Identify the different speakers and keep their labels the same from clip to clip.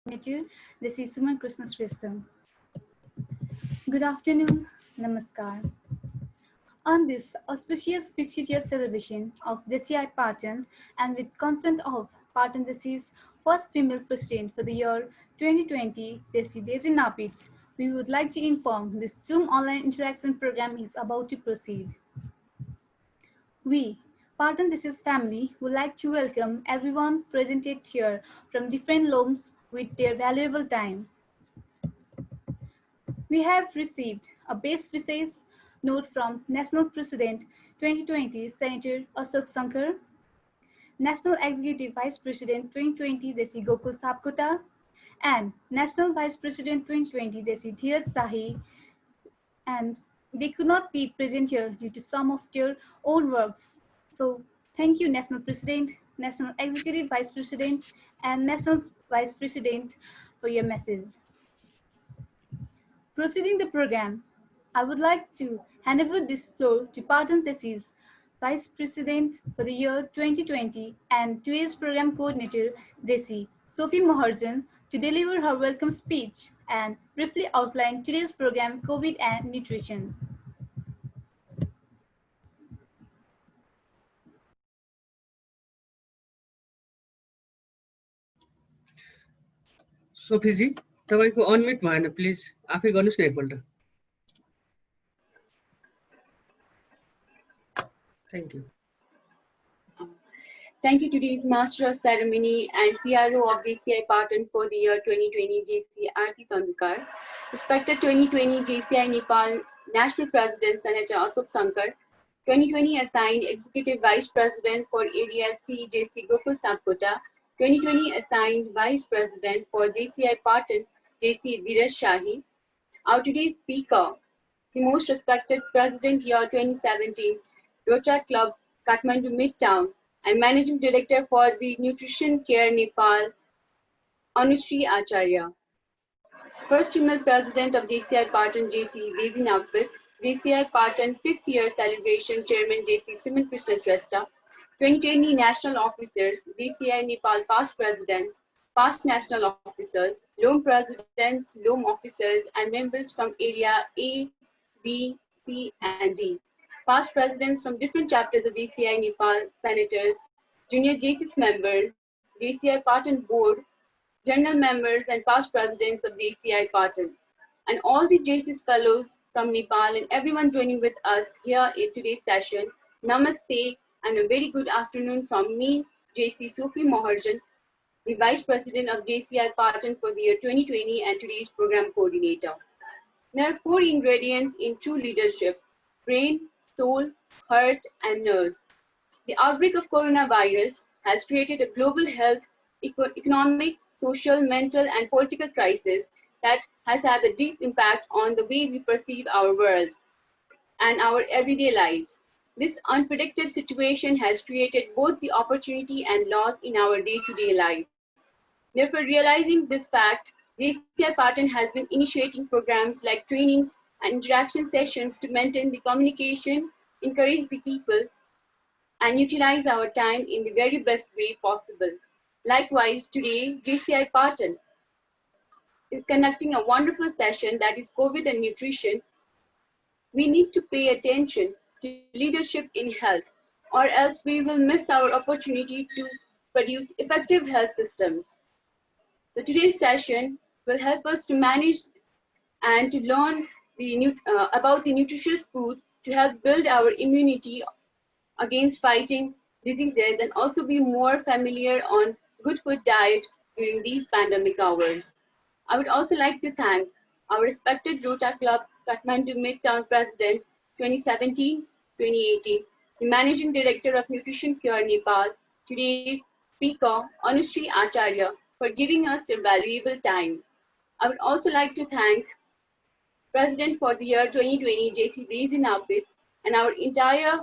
Speaker 1: Nature, this is Suman Krishna Shrestha. Good afternoon, Namaskar. On this auspicious 50th year celebration of JCI Patan and with consent of Patan JC's first female president for the year 2020, JC Daisy Napit, we would like to inform this Zoom online interaction program is about to proceed. We, Patan JC's family, would like to welcome everyone presented here from different loams with their valuable time. We have received a best wishes note from National President 2020 Senator Ashok Shankar, National Executive Vice President 2020 Jesse Gokul Sapkota, and National Vice President 2020 Jesse Dheeraj Sahi, and they could not be present here due to some of their own works. So thank you, National President, National Executive Vice President, and National Vice President for your message. Proceeding the program, I would like to hand over this floor to Patan JC's Vice President for the year 2020 and today's program coordinator, JC Sophie Moharjan, to deliver her welcome speech and briefly outline today's program, COVID and Nutrition.
Speaker 2: सोफीजी तपाईको unmute भएन please आफै गर्नुस् न एकपल्ट thank you
Speaker 3: Thank you to today's Master of Ceremony and PRO of JCI Patan for the year 2020, JC Aarti Tandukar. Respected 2020 JCI Nepal National President Senator Ashok Shankar, 2020 assigned Executive Vice President for Area C JC Gokul Sapkota, 2020 assigned Vice President for JCI Patan JC Dheeraj Sahi. Our today's speaker, the most respected President year 2017, Rotary Club Kathmandu Midtown, and Managing Director for the Nutrition Care Nepal, Anushree Acharya. First female President of JCI Patan, JC Daisy Napit, JCI Patan 5th year celebration Chairman JC Suman Krishna Shrestha, 2020 National Officers, JCI Nepal past Presidents, past National Officers, Loam Presidents, Loam Officers, and members from Area A, B, C, and D. Past presidents from different chapters of JCI Nepal, senators, junior JCS members, JCI Patan board, general members, and past presidents of JCI Patan, and all the JCS fellows from Nepal and everyone joining with us here in today's session. Namaste and a very good afternoon from me, JC Sophie Moharjan, the Vice President of JCI Patan for the year 2020 and today's program coordinator. There are 4 ingredients in true leadership: brain, soul, heart, and nerves. The outbreak of coronavirus has created a global health, economic, social, mental, and political crisis that has had a deep impact on the way we perceive our world and our everyday lives. This unpredicted situation has created both the opportunity and loss in our day-to-day life. Therefore, realizing this fact, JCI Patan has been initiating programs like trainings and interaction sessions to maintain the communication, encourage the people, and utilize our time in the very best way possible. Likewise, today, JCI Patan is conducting a wonderful session that is COVID and Nutrition. We need to pay attention to leadership in health, or else we will miss our opportunity to produce effective health systems. So today's session will help us to manage and to learn about the nutritious food to help build our immunity against fighting diseases and also be more familiar on good food diet during these pandemic hours. I would also like to thank our respected Rotary Club Kathmandu Midtown President 2017-2018, the Managing Director of Nutrition Care Nepal, today's speaker Anushree Acharya, for giving us their valuable time. I would also like to thank President for the year 2020, JC Daisy Napit, and our entire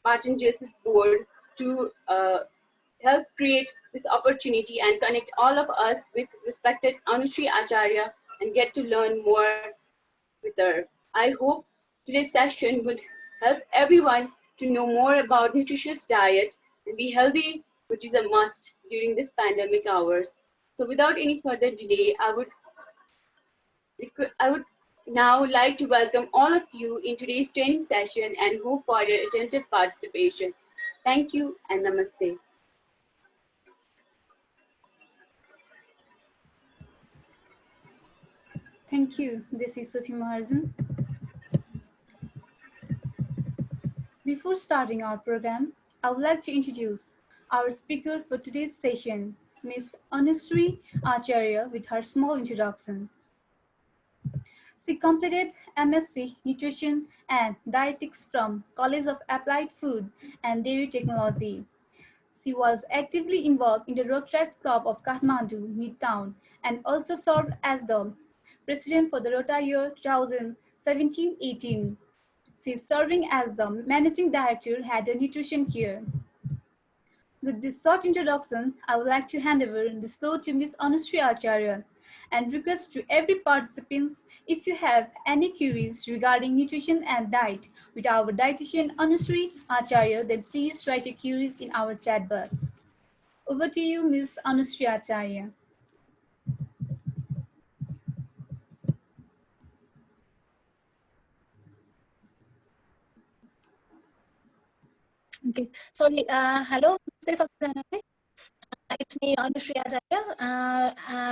Speaker 3: Patan JCS board to help create this opportunity and connect all of us with respected Anushree Acharya and get to learn more with her. I hope today's session would help everyone to know more about nutritious diet and be healthy, which is a must during this pandemic hours. So without any further delay, I would now like to welcome all of you in today's training session and hope for your attentive participation. Thank you and namaste.
Speaker 1: Thank you. This is Sophie Maharzan. Before starting our program, I would like to introduce our speaker for today's session, Ms. Anushree Acharya, with her small introduction. She completed MSc Nutrition and Dietetics from College of Applied Food and Dairy Technology. She was actively involved in the Rotaract Club of Kathmandu, Midtown, and also served as the president for the Rota year 2017-18. She is serving as the managing director at the Nutrition Care. With this short introduction, I would like to hand over the floor to Ms. Anushree Acharya and request to every participant, if you have any queries regarding nutrition and diet with our dietitian Anushree Acharya, then please write your queries in our chat box. Over to you, Ms. Anushree Acharya.
Speaker 4: Okay, sorry. Hello, it's me, Anushree Acharya,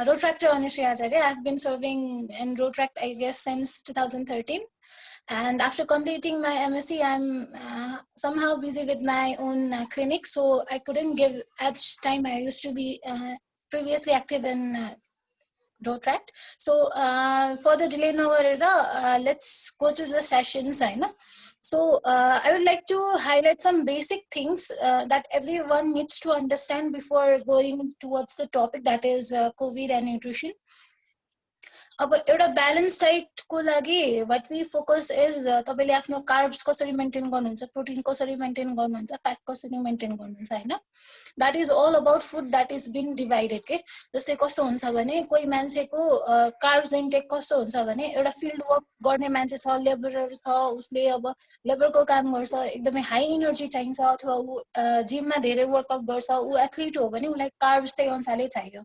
Speaker 4: Rotractor Anushree Acharya. I've been serving in Rotract, I guess, since 2013. And after completing my MSc, I'm somehow busy with my own clinic, so I couldn't give as time. I used to be previously active in Rotract. So for the delay no let's go to the sessions. So I would like to highlight some basic things that everyone needs to understand before going towards the topic, that is COVID and nutrition. अब एउटा balance डाइटको लागि what we focus is तपाईले आफ्नो carbs कसरी maintain गर्नुहुन्छ, protein कसरी maintain गर्नुहुन्छ, fat कसरी मेन्टेन गर्नुहुन्छ हैन. That is all about food that is been divided के. जस्तै कस्तो हुन्छ भने कोही मान्छेको कार्ब्स इन्टेक कस्तो हुन्छ भने एउटा फिल्ड वर्क गर्ने मान्छे छ, लेबरर छ, उसले अब लेबरको काम गर्छ, एकदमै हाई एनर्जी चाहिन्छ, अथवा उ जिममा धेरै वर्कआउट गर्छ, उ एथलिट हो भने उलाई कार्ब्स त्यही अनुसारले चाहियो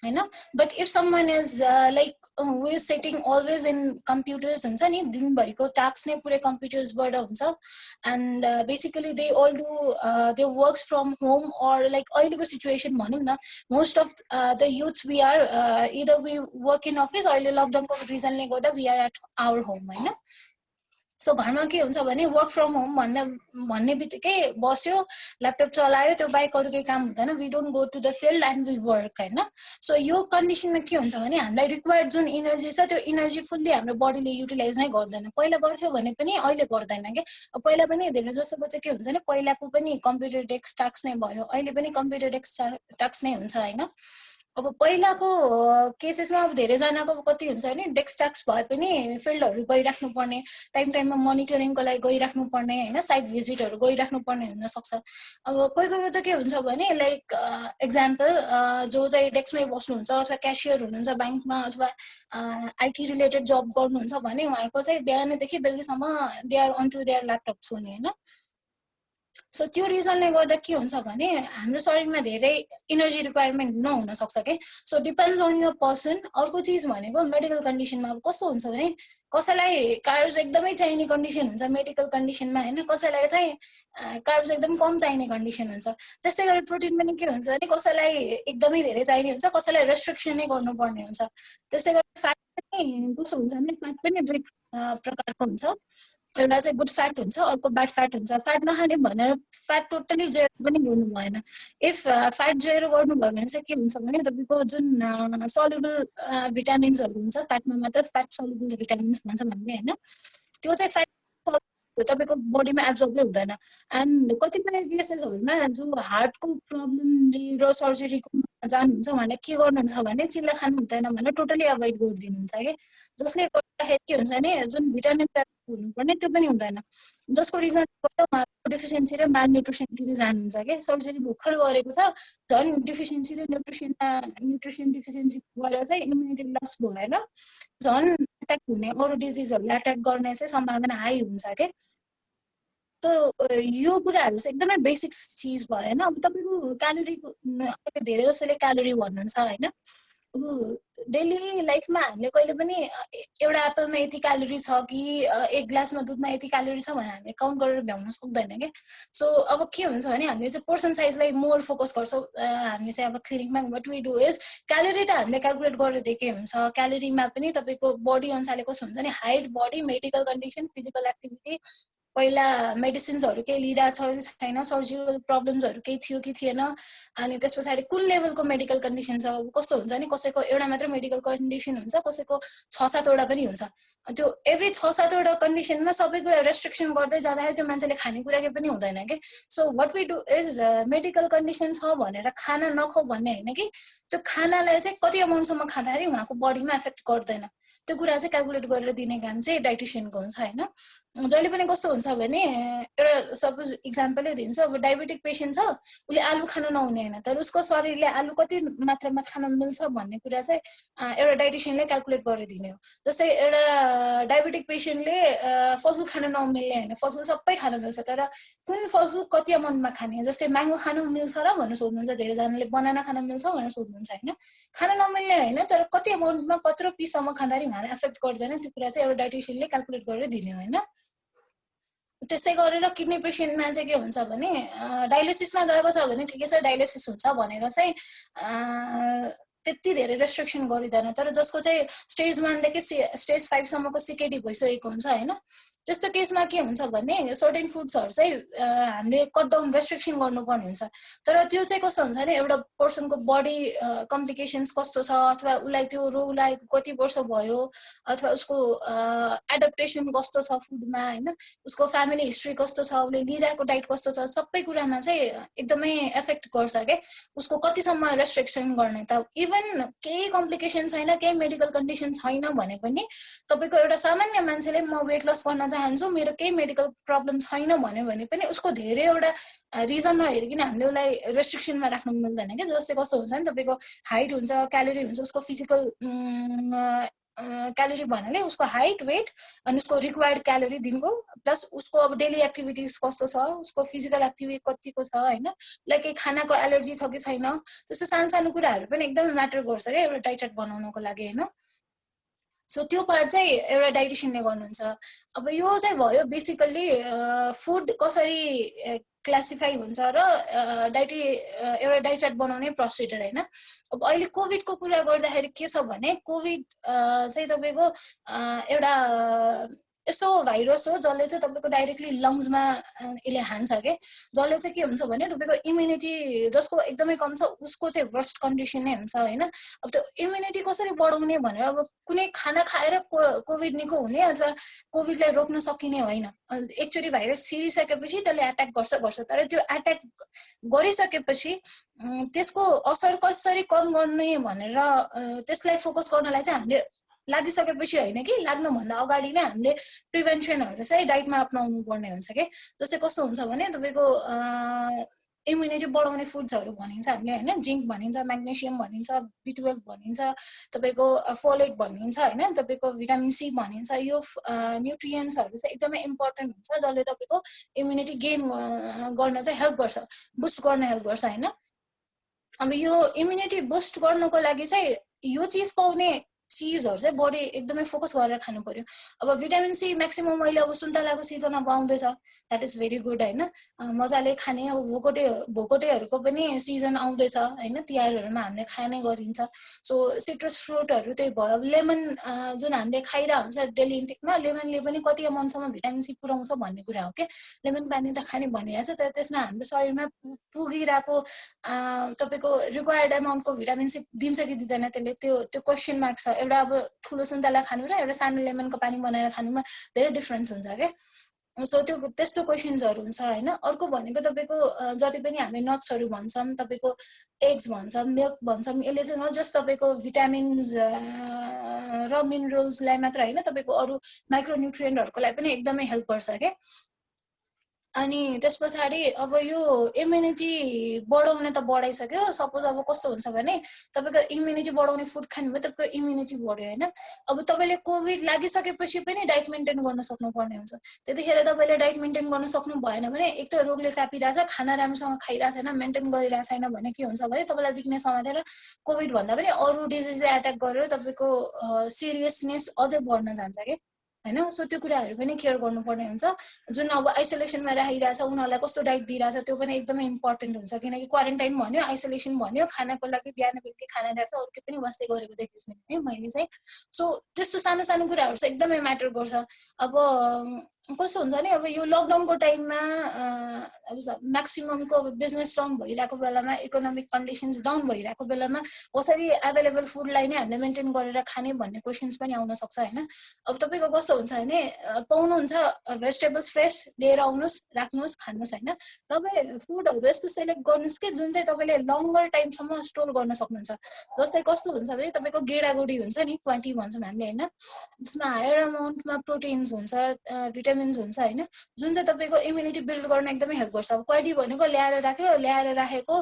Speaker 4: हैन. But if someone is like who is sitting always in computers हुन्छ नि, दिनभरिको टास्क नै पुरै कम्प्युटर्सबाट हुन्छ, and basically they all do their works from home, or like अहिलेको सिचुएसन भनौँ न, most of the youths we are either we work in office, अहिले लकडाउनको रिजनले गर्दा we are at our home हैन. सो घरमा के हुन्छ भने वर्क फ्रम होम भन्ने बित्तिकै बस्यो, ल्यापटप चलायो, त्यो बाहेक अरू केही काम हुँदैन. We don't go to the field and we work हैन. सो यो कन्डिसनमा के हुन्छ भने हामीलाई रिक्वायर्ड जुन इनर्जी छ त्यो इनर्जी फुल्ली हाम्रो बडीले युटिलाइज नै गर्दैन. पहिला गर्थ्यो भने पनि अहिले गर्दैन के. पहिला पनि धेरै जसोको चाहिँ के हुन्छ भने पहिलाको पनि कम्प्युटर डेस्क टास्क नै भयो, अहिले पनि कम्प्युटर डेस्क टास्क नै हुन्छ हैन. अब पहिलाको केसेसमा अब धेरैजनाको कति हुन्छ भने डेस्क टास्क भए पनि फिल्डहरू गइराख्नु पर्ने, टाइम टाइममा मोनिटरिङको लागि गइराख्नु पर्ने हैन, साइट भिजिटहरू गइराख्नु पर्ने हुन सक्छ. अब कोही कोही चाहिँ के हुन्छ भने लाइक एक्जाम्पल जो चाहिँ डेस्कमै बस्नुहुन्छ अथवा क्यासियर हुनुहुन्छ ब्याङ्कमा अथवा आइटी रिलेटेड जब गर्नुहुन्छ भने उहाँहरूको चाहिँ बिहानदेखि बेलुकीसम्म they are on to their laptops हुने हैन. सो त्यो रिजनले गर्दा के हुन्छ भने हाम्रो शरीरमा धेरै इनर्जी रिक्वायरमेन्ट नहुन सक्छ के. So depends on your person. अर्को चिज भनेको मेडिकल कन्डिसनमा अब कस्तो हुन्छ भने कसैलाई कार्ब्स एकदमै चाहिने कन्डिसन हुन्छ मेडिकल कन्डिसनमा हैन, कसैलाई चाहिँ कार्ब्स एकदम कम चाहिने कन्डिसन हुन्छ. त्यस्तै गरी प्रोटिन पनि के हुन्छ भने कसैलाई एकदमै धेरै चाहिने हुन्छ, कसैलाई रेस्ट्रिक्सन नै गर्नुपर्ने हुन्छ. त्यस्तै गरी फ्याट पनि कस्तो हुन्छ भने फ्याट पनि दुई प्रकारको हुन्छ. एउटा चाहिँ गुड फ्याट हुन्छ, अर्को ब्याड फ्याट हुन्छ. फ्याट नखाने भनेर फ्याट टोटली जेरो पनि गर्नु भएन. इफ फ्याट जेरो गर्नुभयो भने चाहिँ के हुन्छ भने तपाईँको जुन सल्युबल भिटामिन्सहरू हुन्छ फ्याटमा मात्र, फ्याट सल्युबल भिटामिन्स भन्छ हामीले हैन, त्यो चाहिँ फ्याट तपाईँको बडीमा एब्जर्बै हुँदैन. एन्ड कतिपय केसेसहरूमा जो हार्टको प्रब्लमले र सर्जरीको जानुहुन्छ भने के गर्नुहुन्छ भने चिल्ला खानु हुँदैन भनेर टोटली एभोइड गरिदिनुहुन्छ कि. जसले गर्दाखेरि के हुन्छ भने जुन भिटामिन हुनुपर्ने त्यो पनि हुँदैन, जसको रिजन उहाँको डेफिसियन्सी र माल न्युट्रिसनतिर जानुहुन्छ कि. सर्जरी भर्खर गरेको छ, झन् डेफिसियन्सी र न्युट्रिसन डेफिसियन्सी गरेर चाहिँ इम्युनिटी लस भएर झन् एट्याक हुने, अरू डिजिजहरूले एट्याक गर्ने चाहिँ सम्भावना हाई हुन्छ कि. यो कुराहरू चाहिँ एकदमै बेसिक चिज भएन. अब तपाईँको क्यालोरीको धेरै जसोले क्यालोरी भन्नुहुन्छ हैन, डेली लाइफमा हामीले कहिले पनि एउटा एप्पलमा यति क्यालोरी छ कि एक ग्लासमा दुधमा यति क्यालोरी छ भनेर हामीले काउन्ट गरेर भ्याउन सक्दैन क्या सो अब के हुन्छ भने हामीले चाहिँ पर्सन साइजलाई मोर फोकस गर्छौँ हामीले चाहिँ अब क्लिनिकमा what we do is calorie त हामीले क्यालकुलेट गरेर दिएकै हुन्छ क्यालोरीमा पनि तपाईँको बडी अनुसारले कस्तो हुन्छ नि height body medical condition physical activity पहिला मेडिसिन्सहरू केही लिइरहेको छ कि छैन सर्जिकल प्रब्लम्सहरू केही थियो कि थिएन अनि त्यस पछाडि कुन लेभलको मेडिकल कन्डिसन छ कस्तो हुन्छ नि कसैको एउटा मात्र मेडिकल कन्डिसन हुन्छ कसैको 6-7वटा पनि हुन्छ त्यो एभ्री 6-7वटा कन्डिसनमा सबै कुरा रेस्ट्रिक्सन गर्दै जाँदाखेरि त्यो मान्छेले खानेकुरा केही पनि हुँदैन कि so what we do is medical condition छ भनेर खाना नखाऊ भन्ने होइन कि त्यो खानालाई चाहिँ कति अमाउन्टसम्म खाँदाखेरि उहाँको बडीमा एफेक्ट गर्दैन त्यो कुरा चाहिँ क्यालकुलेट गरेर दिने काम चाहिँ डाइटिसियनको हुन्छ होइन जहिले पनि कस्तो हुन्छ भने एउटा सपोज इक्जाम्पलै दिन्छु अब डायबेटिक पेसेन्ट छ उसले आलु खानु नहुने होइन तर उसको शरीरले आलु कति मात्रामा खान मिल्छ भन्ने कुरा चाहिँ एउटा डाइटिसियनले क्यालकुलेट गरेर दिने हो जस्तै एउटा डायबेटिक पेसेन्टले फलफुल खान नमिल्ने होइन फलफुल सबै खान मिल्छ तर कुन फलफुल कति अमाउन्टमा खाने जस्तै म्याङ्गो खानु मिल्छ र भनेर सोध्नुहुन्छ धेरैजनाले बनाना खान मिल्छ भनेर सोध्नुहुन्छ होइन खान नमिल्ने होइन तर कति अमाउन्टमा कत्रो पिससम्म खाँदाखेरि उहाँलाई एफेक्ट गर्दैन त्यो कुरा चाहिँ एउटा डाइटिसियनले क्यालकुलेट गरेर दिने होइन त्यस्तै गरेर किडनी पेसेन्टमा चाहिँ के हुन्छ भने डायलिसिसमा गएको छ भने ठिकै छ डायलिसिस हुन्छ भनेर चाहिँ त्यति धेरै रेस्ट्रिक्सन गरिँदैन तर जसको चाहिँ स्टेज 1 देखि स्टेज 5 सम्मको सिकेडी भइसकेको हुन्छ होइन त्यस्तो केसमा के हुन्छ भने सर्टेन फुड्सहरू चाहिँ हामीले कट डाउन रेस्ट्रिक्सन गर्नुपर्ने हुन्छ तर त्यो चाहिँ कस्तो हुन्छ भने एउटा पर्सनको बडी कम्प्लिकेसन्स कस्तो छ अथवा उसलाई त्यो रोगलाई कति वर्ष भयो अथवा उसको एडप्टेसन कस्तो छ फुडमा होइन उसको फ्यामिली हिस्ट्री कस्तो छ उसले लिइरहेको डाइट कस्तो छ सबै कुरामा चाहिँ एकदमै एफेक्ट गर्छ क्या उसको कतिसम्म रेस्ट्रिक्सन गर्ने त इभन केही कम्प्लिकेसन छैन केही मेडिकल कन्डिसन छैन भने पनि तपाईँको एउटा सामान्य मान्छेले म वेट लस गर्न चाहन्छु मेरो केही मेडिकल प्रब्लम छैन भन्यो भने पनि उसको धेरैवटा रिजन नहेरिकन हामीले उसलाई रेस्ट्रिक्सनमा राख्नु मिल्दैन क्या जस्तै कस्तो हुन्छ नि तपाईँको हाइट हुन्छ क्यालोरी हुन्छ उसको फिजिकल क्यालोरी भन्नाले उसको हाइट वेट अनि उसको रिक्वायर्ड क्यालोरी दिनको प्लस उसको अब डेली एक्टिभिटिज कस्तो छ उसको फिजिकल एक्टिभिटी कतिको छ होइन लाइक खानाको एलर्जी छ कि छैन त्यस्तो सानो सानो कुराहरू पनि एकदमै म्याटर गर्छ क्या एउटा डाइट चार्ट बनाउनको लागि होइन सो त्यो पार्ट चाहिँ एउटा डाइटिसियनले गर्नुहुन्छ अब यो चाहिँ भयो बेसिकल्ली फुड कसरी क्लासिफाई हुन्छ र एउटा डाइट चार्ट बनाउने प्रोसिडर होइन अब अहिले कोभिडको कुरा गर्दाखेरि के छ भने कोभिड चाहिँ तपाईँको एउटा यस्तो भाइरस हो जसले चाहिँ तपाईँको डाइरेक्टली लङ्समा यसले हान्छ के जसले चाहिँ के हुन्छ भने तपाईँको इम्युनिटी जसको एकदमै कम छ उसको चाहिँ वर्स्ट कन्डिसन नै हुन्छ होइन अब त्यो इम्युनिटी कसरी बढाउने भनेर अब कुनै खाना खाएर कोभिड निको हुने अथवा कोभिडलाई रोक्न सकिने होइन एकचोटि भाइरस छिरिसकेपछि त्यसले एट्याक गर्छ तर त्यो एट्याक गरिसकेपछि त्यसको असर कसरी कम गर्ने भनेर त्यसलाई फोकस गर्नलाई चाहिँ हामीले लागिसकेपछि होइन कि लाग्नुभन्दा अगाडि नै हामीले प्रिभेन्सनहरू चाहिँ डाइटमा अपनाउनु पर्ने हुन्छ कि जस्तै कस्तो हुन्छ भने तपाईँको इम्युनिटी बढाउने फुड्सहरू भनिन्छ हामीले होइन जिङ्क भनिन्छ म्याग्नेसियम भनिन्छ B12 भनिन्छ तपाईँको फोलेट भनिन्छ होइन तपाईँको भिटामिन सी भनिन्छ यो न्युट्रियन्ट्सहरू चाहिँ एकदमै इम्पोर्टेन्ट हुन्छ जसले तपाईँको इम्युनिटी गेन गर्न चाहिँ हेल्प गर्छ बुस्ट गर्न हेल्प गर्छ होइन अब यो इम्युनिटी बुस्ट गर्नको लागि चाहिँ यो चिज पाउने चिजहरू चाहिँ बडी एकदमै फोकस गरेर खानु पर्यो अब भिटामिन सी म्याक्सिमम अहिले अब सुन्तलाको सिजन अब आउँदैछ द्याट इज भेरी गुड होइन मजाले खाने अब भोकोटेहरूको पनि सिजन आउँदैछ होइन तिहारहरूमा हामीले खाने गरिन्छ सो सिट्रस फ्रुटहरू त्यही भयो अब लेमन जुन हामीले खाइरहेको हुन्छ डेली इन्टेकमा लेमनले पनि कति अमाउन्टसम्म भिटामिन सी पुऱ्याउँछ भन्ने कुरा हो कि लेमन पानी त खाने भनिरहेको छ तर त्यसमा हाम्रो शरीरमा पुगिरहेको तपाईँको रिक्वायर्ड एमाउन्टको भिटामिन सी दिन्छ कि दिँदैन त्यसले त्यो क्वेसन मार्क छ एउटा अब ठुलो सुन्तला खानु र एउटा सानो लेमनको पानी बनाएर खानुमा धेरै डिफरेन्स हुन्छ क्या सो त्यो त्यस्तो क्वेसन्सहरू हुन्छ होइन अर्को भनेको तपाईँको जति पनि हामीले नट्सहरू भन्छौँ तपाईँको एग्स भन्छौँ मिल्क भन्छौँ यसले चाहिँ न जस्ट तपाईँको भिटामिन्स र मिनरल्सलाई मात्र होइन तपाईँको अरू माइक्रोन्युट्रियन्टहरूको लागि पनि एकदमै हेल्प गर्छ क्या अनि त्यस पछाडि अब यो इम्युनिटी बढाउने त बढाइसक्यो सपोज अब कस्तो हुन्छ भने तपाईको इम्युनिटी बढाउने फुड खानुभयो तपाईको इम्युनिटी बढ्यो हैन अब तपाईले कोभिड लागिसकेपछि पनि डाइट मेन्टेन गर्न सक्नुपर्ने हुन्छ त्यतिखेर तपाईले डाइट मेन्टेन गर्न सक्नु भएन भने एक त रोगले चापिरहेछ खाना राम्रोसँग खाइरहेको छैन मेन्टेन गरिरहेको छैन भने के हुन्छ भने तपाईलाई विकनेस समातेर कोभिड भन्दा पनि अरु डिजिजले एट्याक गरेर तपाईको सिरियसनेस अझै बढ्न जान्छ के हैन सो त्यो कुराहरु पनि केयर गर्नुपर्ने हुन्छ जुन अब आइसोलेसनमा राखिरहेछ उनीहरुलाई कस्तो डाइट दिइरहेछ त्यो पनि एकदमै इम्पोर्टेन्ट हुन्छ किनकि क्वारेन्टाइन भन्यो आइसोलेसन भन्यो खानाको लागि बिहान बेलुकी खाना दिएछ अरु के पनि वास्ते गरेको देखेछु है मैले चाहिँ सो त्यस्तो सानो सानो कुराहरु चाहिँ एकदमै म्याटर गर्छ अब कस्तो हुन्छ नि अब यो लकडाउनको टाइममा अब म्याक्सिममको बिजनेस डाउन भइरहेको बेलामा इकोनोमिक कन्डिसन्स डाउन भइरहेको बेलामा कसरी अवेलेबल फुडलाई नै हामीले मेन्टेन गरेर खाने भन्ने क्वेशन्स पनि आउन सक्छ हैन अब तपाईको कस्तो हुन्छ भने पाउनुहुन्छ भेजिटेबल्स फ्रेश लिएर आउनुस् राख्नुस् खानुस् हैन तपाई फुडहरु यस्तो सिलेक्ट गर्नुस् के जुन चाहिँ तपाईले लङ्गर टाइमसम्म स्टोर गर्न सक्नुहुन्छ जस्तै कस्तो हुन्छ भने तपाईको गेडागुडी हुन्छ नि क्वान्टी भन्छौं हामीले हैन त्यसमा हायर अमाउन्टमा प्रोटिन्स हुन्छ भिटामिन्स हुन्छ हैन जुन चाहिँ तपाईको इम्युनिटी बिल्ड गर्न एकदमै हेल्प गर्छ अब क्वान्टी भनेको ल्याएर राखेको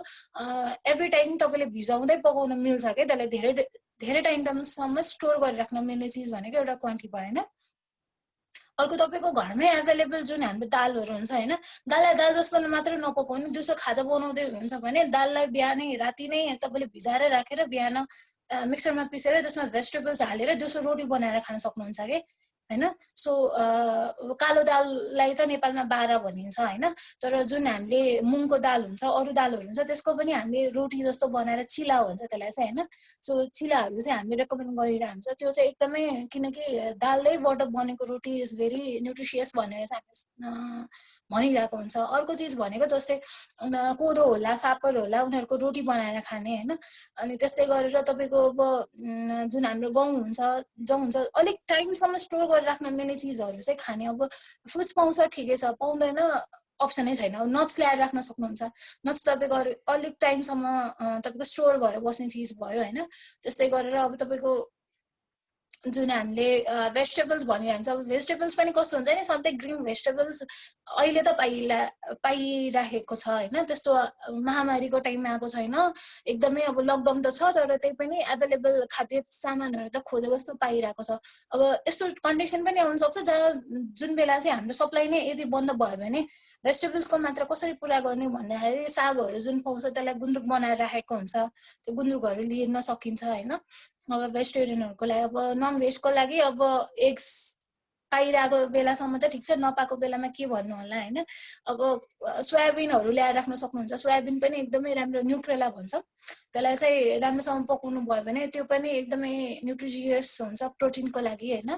Speaker 4: एभ्री टाइम तपाईले भिजाउँदै पकाउन मिल्छ के त्यसले धेरै धेरै टाइमसम्म स्टोर गरेर राख्न मिल्ने चीज भनेको एउटा क्वान्टी भयो हैन अर्को तपाईको घरमै अवेलेबल जुन हाम्रो दालहरु हुन्छ हैन दाललाई दाल जस्तो मात्र नपकाउनु दिउँसो खाजा बनाउँदै हुन्छ भने दाललाई बिहानै राति नै तपाईले भिजाएर राखेर बिहान मिक्सरमा पिसेर त्यसमा भेजिटेबल्स हालेर दिउँसो रोटी बनाएर खान सक्नुहुन्छ के हैन सो कालो दाललाई त नेपालमा बारा भनिन्छ हैन तर जुन हामीले मुङको दाल हुन्छ अरु दालहरु हुन्छ त्यसको पनि हामीले रोटी जस्तो बनाएर चिला भन्छ त्यसलाई चाहिँ हैन सो चिलाहरु चाहिँ हामीले रेकमेन्ड गरिरहेको हुन्छ त्यो चाहिँ एकदमै किनकि दालैबाट बनेको रोटी इज भेरी न्युट्रिसियस भनेर चाहिँ हामी भनिरहेको हुन्छ अर्को चीज भनेको जस्तै कोदो होला फापर होला उनीहरुको रोटी बनाएर खाने हैन अनि त्यस्तै गरेर तपाईको अब जुन हाम्रो गहुँ हुन्छ जौ हुन्छ अलिक टाइमसम्म स्टोर गरेर राख्न मिल्ने चीजहरु चाहिँ खाने अब फ्रुट्स पाउँछ ठिकै छ पाउँदैन अप्सनै छैन नट्स ल्याएर राख्न सक्नुहुन्छ नट्स तपाईको अलिक टाइमसम्म तपाईको स्टोर भएर बस्ने चीज भयो हैन त्यस्तै गरेर अब तपाईको जुन हामीले भेजिटेबल्स भनिरहन्छ अब भेजिटेबल्स पनि कस्तो हुन्छ नि सधैँ ग्रीन भेजिटेबल्स अहिले त पाइराखेको छ हैन त्यस्तो महामारीको टाइममा आएको छैन एकदमै अब लकडाउन त छ तर त्यही पनि अवेलेबल खाद्य सामानहरु त खोजे जस्तो पाइरहेको छ अब यस्तो कन्डिसन पनि आउन सक्छ जहाँ जुन बेला चाहिँ हाम्रो सप्लाई नै यदि बन्द भयो भने भेजिटेबल्सको मात्रा कसरी पूरा गर्ने भन्दाखेरि सागहरु जुन पाउँछ त्यसलाई गुन्द्रुक बनाएर राखेको हुन्छ त्यो गुन्द्रुकहरु लिन सकिन्छ हैन अब भेजिटेरियनहरुको लागि अब नन भेजको लागि अब एग्स पाइरहेको बेलासम्म त ठिक छ नपाएको बेलामा के भन्नु होला हैन अब सोयाबिनहरु ल्याएर राख्न सक्नुहुन्छ सोयाबिन पनि एकदमै राम्रो न्युट्रेला भन्छ त्यसलाई चाहिँ राम्रोसँग पकाउनु भयो भने त्यो पनि एकदमै न्युट्रिसियस हुन्छ प्रोटिनको लागि हैन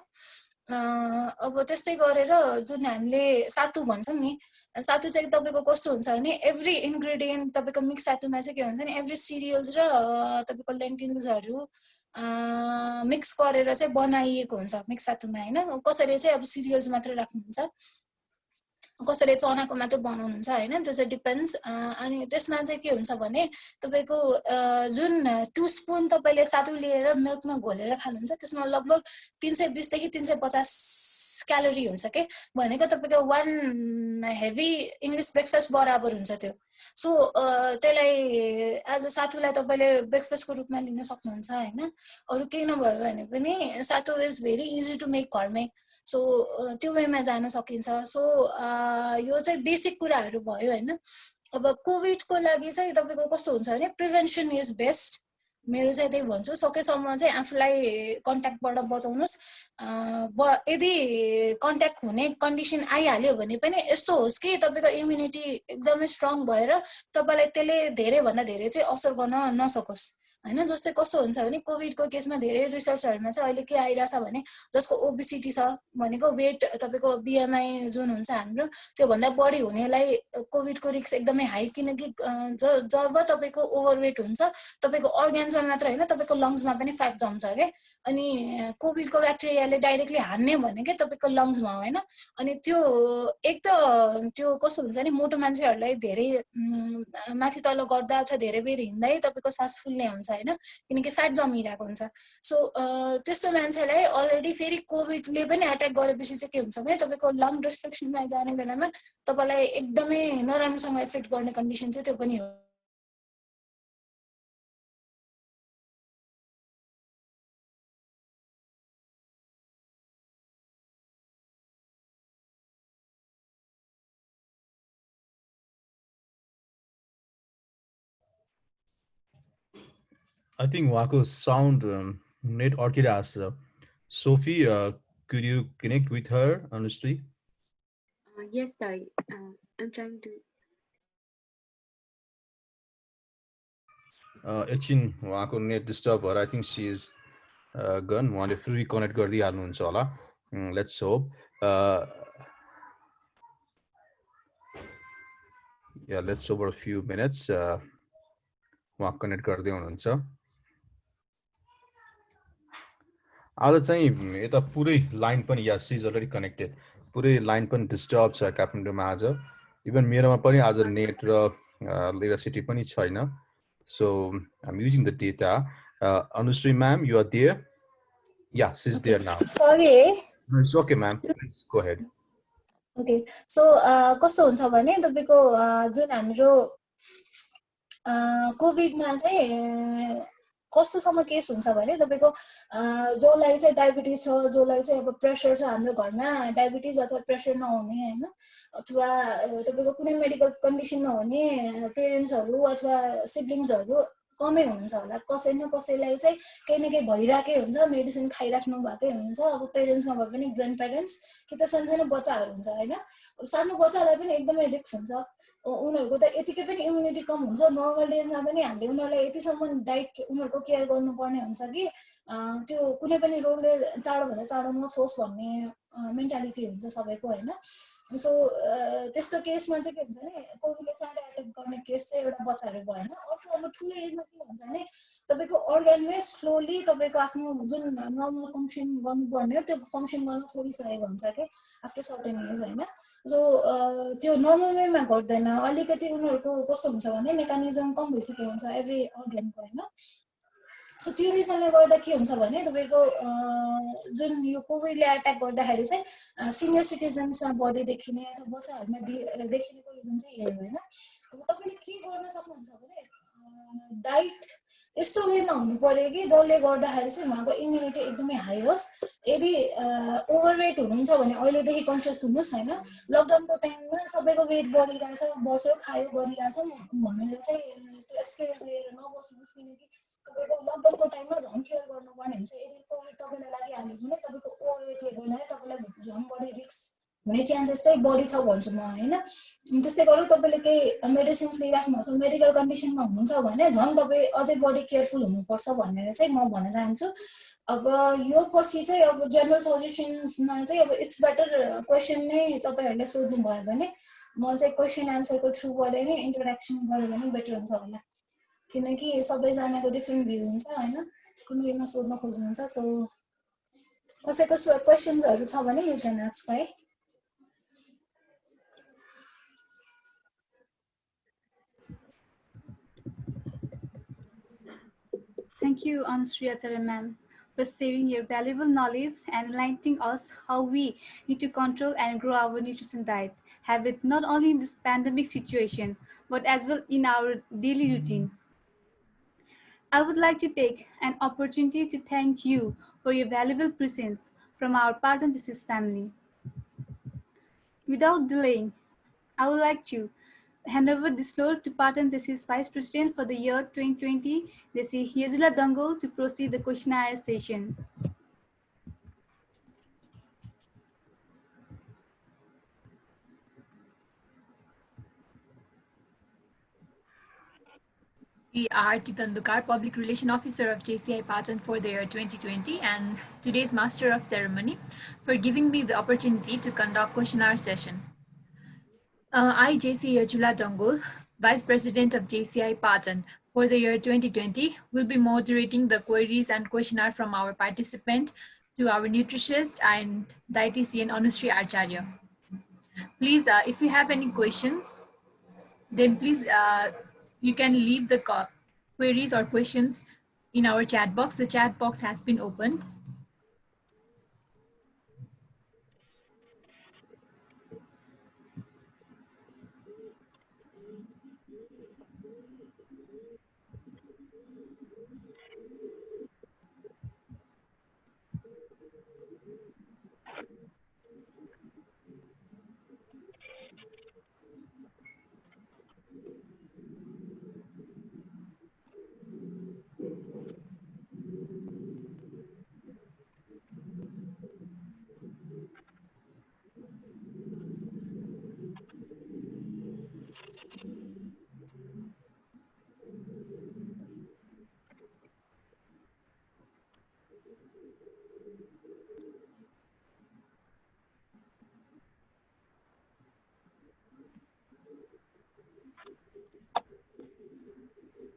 Speaker 4: अब त्यस्तै गरेर जुन हामीले सातु भन्छौं नि सातु चाहिँ तपाईको कस्तो हुन्छ भने एभ्री इन्ग्रेडिएन्ट तपाईको मिक्स सातुमा चाहिँ के हुन्छ नि एभ्री सिरियल्स र तपाईको लेन्टिल्सहरु मिक्स गरेर चाहिँ बनाइएको हुन्छ मिक्स सातुमा हैन कसैले चाहिँ अब सिरियल्स मात्र राख्नुहुन्छ कसैले चनाको मात्र बनाउनुहुन्छ हैन त्यो चाहिँ डिपेन्ड्स अनि त्यसमा चाहिँ के हुन्छ भने तपाईको जुन 2 स्पुन तपाईले सातु लिएर मिल्कमा घोलेर खानुहुन्छ त्यसमा लगभग 320 देखि 350 क्यालोरी हुन्छ के भनेको तपाईको 1 हेभी इंग्लिश ब्रेकफास्ट बराबर हुन्छ त्यो सो त्यसलाई एज अ सातुलाई तपाईले ब्रेकफास्टको रूपमा लिन सक्नुहुन्छ हैन अरु केही नभयो भने पनि sattu is very easy to make घरमै सो त्यो वेमा जान सकिन्छ सो यो चाहिँ बेसिक कुराहरु भयो हैन अब कोभिडको लागि चाहिँ तपाईको कस्तो हुन्छ भने प्रिभेन्सन इज बेस्ट मेरो चाहिँ त्यही भन्छु सकेसम्म चाहिँ आफुलाई कन्ट्याक्टबाट बचाउनुस् यदि कन्ट्याक्ट हुने कन्डिसन आइहाल्यो भने पनि यस्तो होस् कि तपाईको इम्युनिटी एकदमै स्ट्रङ भएर तपाईलाई त्यसले धेरै भन्दा धेरै चाहिँ असर गर्न नसकोस् हैन जस्तै कस्तो हुन्छ भने कोभिडको केसमा धेरै रिसर्चहरुमा चाहिँ अहिले के आइराछ भने जसको ओबेसिटी छ भनेको वेट तपाईको बीएमआई जुन हुन्छ हाम्रो त्यो भन्दा बढी हुनेलाई कोभिडको रिस्क एकदमै हाई किनकि जब तपाईको ओभरवेट हुन्छ तपाईको अर्गन्समा मात्र हैन तपाईको लङ्समा पनि फ्याट जम्छ के अनि कोभिडको ब्याक्टेरियाले डाइरेक्टली हान्ने भनेको तपाईको लङ्समा हो हैन अनि त्यो एक त त्यो कस्तो हुन्छ नि मोटो मान्छेहरुलाई धेरै माथि तल गर्दा अथवा धेरै बेर हिँड्दै तपाईको सास फुल्ने हुन्छ हैन किनकि फ्याट जमिरहेको हुन्छ सो त्यस्तो मान्छेलाई अलरेडी फेरि कोभिडले पनि एट्याक गरेपछि चाहिँ के हुन्छ भने तपाईको लङ रिस्ट्रिक्सनमा जाने बेलामा तपाईलाई एकदमै नराम्रोसँग एफेक्ट गर्ने कन्डिसन चाहिँ त्यो पनि हो
Speaker 5: I think Wako's sound net orchidas. Sophie, could you connect with her, honestly?
Speaker 3: Yes, Dai. I'm trying to.
Speaker 5: एकछिन उहाँको नेट डिस्टर्ब भएर I think C is gun उहाँले फ्री कनेक्ट गरिदिइहाल्नुहुन्छ होला let's hope yeah let's over few minutes उहाँ connect गर्दै हुनुहुन्छ आज चाहिँ यता पुरै लाइन पनि या सी इज अलरेडी कनेक्टेड पुरै लाइन पनि डिस्टर्ब छ काठमाडौँमा आज इभन मेरोमा पनि आज नेट र इलेक्ट्रिसिटी पनि छैन So I'm using the data. Anushree ma'am, you are there? Yeah, she's there now.
Speaker 4: Sorry.
Speaker 5: It's okay, ma'am. Please go ahead.
Speaker 4: Okay. So, कस्तो हुन्छ भने तपाईको जुन हाम्रो कोभिडमा चाहिँ कस्तोसम्म केस हुन्छ भने तपाईको जोलाई चाहिँ डायबिटिज छ जोलाई चाहिँ अब प्रेसर छ हाम्रो घरमा डायबिटिज अथवा प्रेसर नहुने हैन अथवा तपाईको कुनै मेडिकल कन्डिसन नहुने पेरेन्ट्सहरु अथवा सिब्लिङ्सहरु कमै हुन्छ होला कसै न कसैलाई चाहिँ केही न केही भइराकै हुन्छ मेडिसिन खाइराख्नु भएकै हुन्छ अब पेरेन्ट्स नभए पनि ग्रान्ड पेरेन्ट्स कि त सानो बच्चाहरु हुन्छ हैन सानो बच्चालाई पनि एकदमै रिस्क हुन्छ उनीहरुको त यतिकै पनि इम्युनिटी कम हुन्छ नर्मल डेजमा पनि हामीले उनीहरुलाई यतिसम्म डाइट उनीहरुको केयर गर्नुपर्ने हुन्छ कि त्यो कुनै पनि रोगले चाँडो भन्दा चाँडो नछोस् भन्ने मेन्टालिटी हुन्छ सबैको हैन सो त्यस्तो केसमा चाहिँ के हुन्छ भने कोभिडले चाँडो एट्याक गर्ने केस चाहिँ एउटा बच्चाहरु भएन अर्को अब ठुलो एजमा के हुन्छ भने तपाईको अर्गानले स्लोली तपाईको आफ्नो जुन नर्मल फंक्सन गर्नुपर्ने त्यो फंक्सन गर्न छोडिसकेको हुन्छ के आफ्टर सर्टेन एज हैन सो त्यो नर्मल वेमा गर्दैन अलिकति उनीहरुको कस्तो हुन्छ भने मेकानिजम कम भइसकेको हुन्छ एभ्री अर्गानको हैन सो त्यो रिजनले गर्दा के हुन्छ भने तपाईको जुन यो कोभिडले एट्याक गर्दाखेरि चाहिँ सिनियर सिटिजन्समा बढी देखिने अथवा बच्चाहरुमा देखिनेको रिजन चाहिँ यही हो हैन अब तपाईले के गर्न सक्नुहुन्छ भने डाइट यस्तो वेमा हुनु पर्यो कि जसले गर्दाखेरि चाहिँ उहाँको इम्युनिटी एकदमै हाई होस् यदि ओभरवेट हुनुहुन्छ भने अहिलेदेखि कन्सियस हुनुहोस् हैन लकडाउनको टाइममा सबैको वेट बढिरहेछ बस्यो खायो गरिरहेछ भनेर चाहिँ त्यो एक्सपिरियन्स लिएर नबस्नुहोस् किनकि तपाईको लकडाउनको टाइममा झन् केयर गर्नुपर्ने हुन्छ यदि कोभिड तपाईलाई लागिहाल्यो भने तपाईको ओभरवेटले गर्दा तपाईलाई झन् बढी रिस्क हुने चान्सेस चाहिँ बढी छ भन्छु म हैन त्यस्तै गरी तपाईले केही मेडिसिन्स लिइराख्नुहुन्छ मेडिकल कन्डिसनमा हुनुहुन्छ भने झन् तपाई अझै बढी केयरफुल हुनुपर्छ भनेर चाहिँ म भन्न चाहन्छु अब यो पछि चाहिँ अब जनरल सजेसन्समा चाहिँ अब इट्स बेटर क्वेशन नै तपाईहरुले सोध्नु भयो भने म चाहिँ क्वेशन आन्सरको थ्रुबाट नै इन्ट्रोडक्सन गरे भने बेटर हुन्छ होला किनकि सबैजनाको डिफरेन्ट भ्यू हुन्छ हैन कुन वेमा सोध्न खोज्नुहुन्छ सो कसैको क्वेशन्सहरु छ भने यु क्यान आस्क है
Speaker 1: Thank you, Anushree Acharya ma'am, for sharing your valuable knowledge and enlightening us how we need to control and grow our nutrition diet habit, not only in this pandemic situation, but as well in our daily routine. I would like to take an opportunity to thank you for your valuable presence from our Partner Disease family. Without delaying, I would like to hand over this floor to Partner Disease Vice President for the year 2020, Desi Yezula Dangal, to proceed the questionnaire session.
Speaker 6: We are Tandukar, Public Relation Officer of JCI Patan for the year 2020 and today's Master of Ceremony for giving me the opportunity to conduct questionnaire session. I, JC Yezula Dangal, Vice President of JCI Patan for the year 2020, will be moderating the queries and questionnaire from our participant to our nutritionist and dietitian Anushree Acharya. Please, if you have any questions, then please you can leave the queries or questions in our chat box. The chat box has been opened.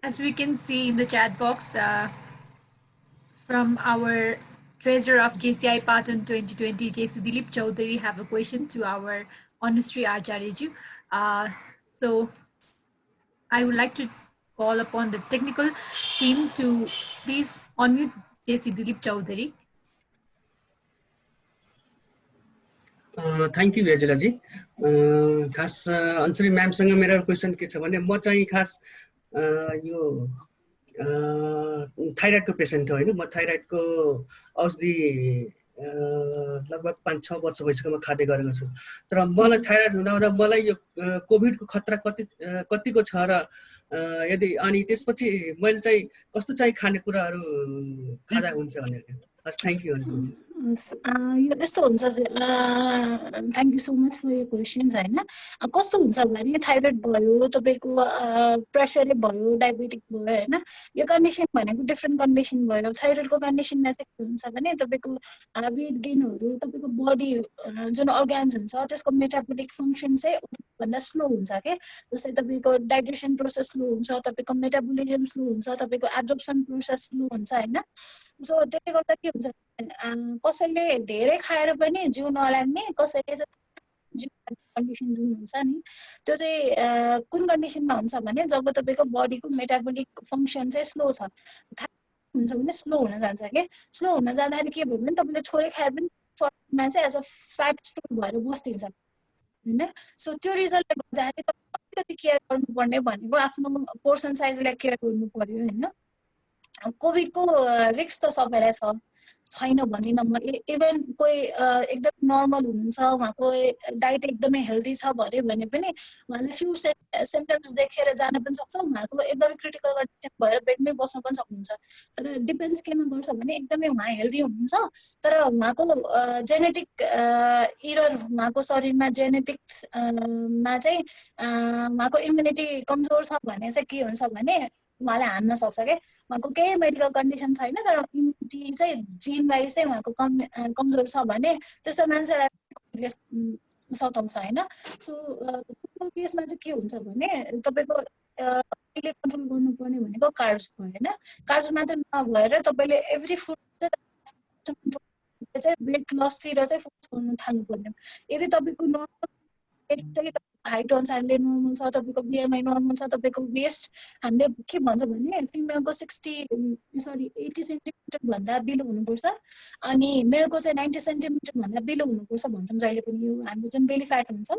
Speaker 6: As we can see in the chat box, from our treasurer of JCI Patan 2020, JC Dilip Chaudhary, have a question to our Honorary Acharya. So I would like to call upon the technical team to please unmute JC Dilip Chaudhary.
Speaker 2: Thank you भेजुलाजी खास अन्सरी म्यामसँग मेरो question के छ भने म चाहिँ खास यो थाइराइडको पेसेन्ट हो होइन म थाइराइडको औषधि लगभग 5-6 वर्ष भइसक्यो म खाँदै गरेको छु तर मलाई थाइराइड हुँदा मलाई यो कोभिडको खतरा कतिको छ र यदि अनि त्यसपछि मैले चाहिँ कस्तो चाहिँ खानेकुराहरू खाँदा हुन्छ भनेर हस् थ्याङ्क यू
Speaker 4: यो यस्तो हुन्छ thank you so much for यो क्वेसन्स होइन कस्तो हुन्छ भने थाइरोइड भयो तपाईँको प्रेसरै भयो डायबेटिक भयो होइन यो कन्डिसन भनेको डिफ्रेन्ट कन्डिसन भयो थाइरोइडको कन्डिसनमा चाहिँ के हुन्छ भने तपाईँको वेट गेनहरू तपाईँको बडी जुन अर्ग्यान्स हुन्छ त्यसको मेटाबोलिक फङ्सन चाहिँ भन्दा स्लो हुन्छ के जस्तै तपाईँको डाइजेसन प्रोसेस स्लो हुन्छ तपाईँको मेटाबोलिजम स्लो हुन्छ तपाईँको एब्जर्प्सन प्रोसेस स्लो हुन्छ होइन सो त्यसले गर्दा के हुन्छ कसैले धेरै खाएर पनि जिउ नलाग्ने कसैले जिउ कन्डिसन जुन हुन्छ नि त्यो चाहिँ कुन कन्डिसनमा हुन्छ भने जब तपाईँको बडीको मेटाबोलिक फङ्सन चाहिँ स्लो छ हुन्छ भने स्लो हुन जान्छ के स्लो हुन जाँदाखेरि के भयो भने तपाईँले थोरै खाए पनि सर्टमा चाहिँ एज अ फ्याट स्टोर भएर बस्दिन्छ होइन सो त्यो रिजनले गर्दाखेरि कति केयर गर्नुपर्ने भनेको आफ्नो पोर्सन साइजलाई केयर गर्नु पर्यो होइन कोभिडको रिस्क त सबैलाई छैन भन्दिनँ म इभन कोही एकदम नर्मल हुनुहुन्छ उहाँको डाइट एकदमै हेल्दी छ भने पनि उहाँले फ्यु सिम्टम्स देखेर जान पनि सक्छ उहाँको एकदमै क्रिटिकल कन्डिसन भएर बेडमै बस्न पनि सक्नुहुन्छ तर डिपेन्ड्स केमा गर्छ भने एकदमै उहाँ हेल्दी हुनुहुन्छ तर उहाँको जेनेटिक इरर उहाँको शरीरमा जेनेटिक्समा चाहिँ उहाँको इम्युनिटी कमजोर छ भने चाहिँ के हुन्छ भने उहाँले हान्न सक्छ क्या उहाँको केही मेडिकल कन्डिसन छैन तर इम्युनिटी चाहिँ जिन वाइज चाहिँ उहाँको कमजोर छ भने त्यस्तो मान्छेलाई सताउँछ होइन सो त्यो केसमा चाहिँ के हुन्छ भने तपाईँको अहिले कन्ट्रोल गर्नुपर्ने भनेको कार्ब्स भयो होइन कार्ब्स मात्र नभएर तपाईँले एभ्री फुड चाहिँ वेट लसतिर चाहिँ फोकस गर्नु थाल्नु पर्यो यदि तपाईँको नर्मल वेट चाहिँ हाइट अनुसारले नर्मल छ तपाईँको बिएमआई नर्मल छ तपाईँको वेस्ट हामीले के भन्छ भने फिमेलको 80 सेन्टिमिटर भन्दा बिलो हुनुपर्छ अनि मेलको चाहिँ 90 सेन्टिमिटर भन्दा बिलो हुनुपर्छ भन्छौँ जहिले पनि यो हाम्रो जुन बेली फ्याट हुन्छ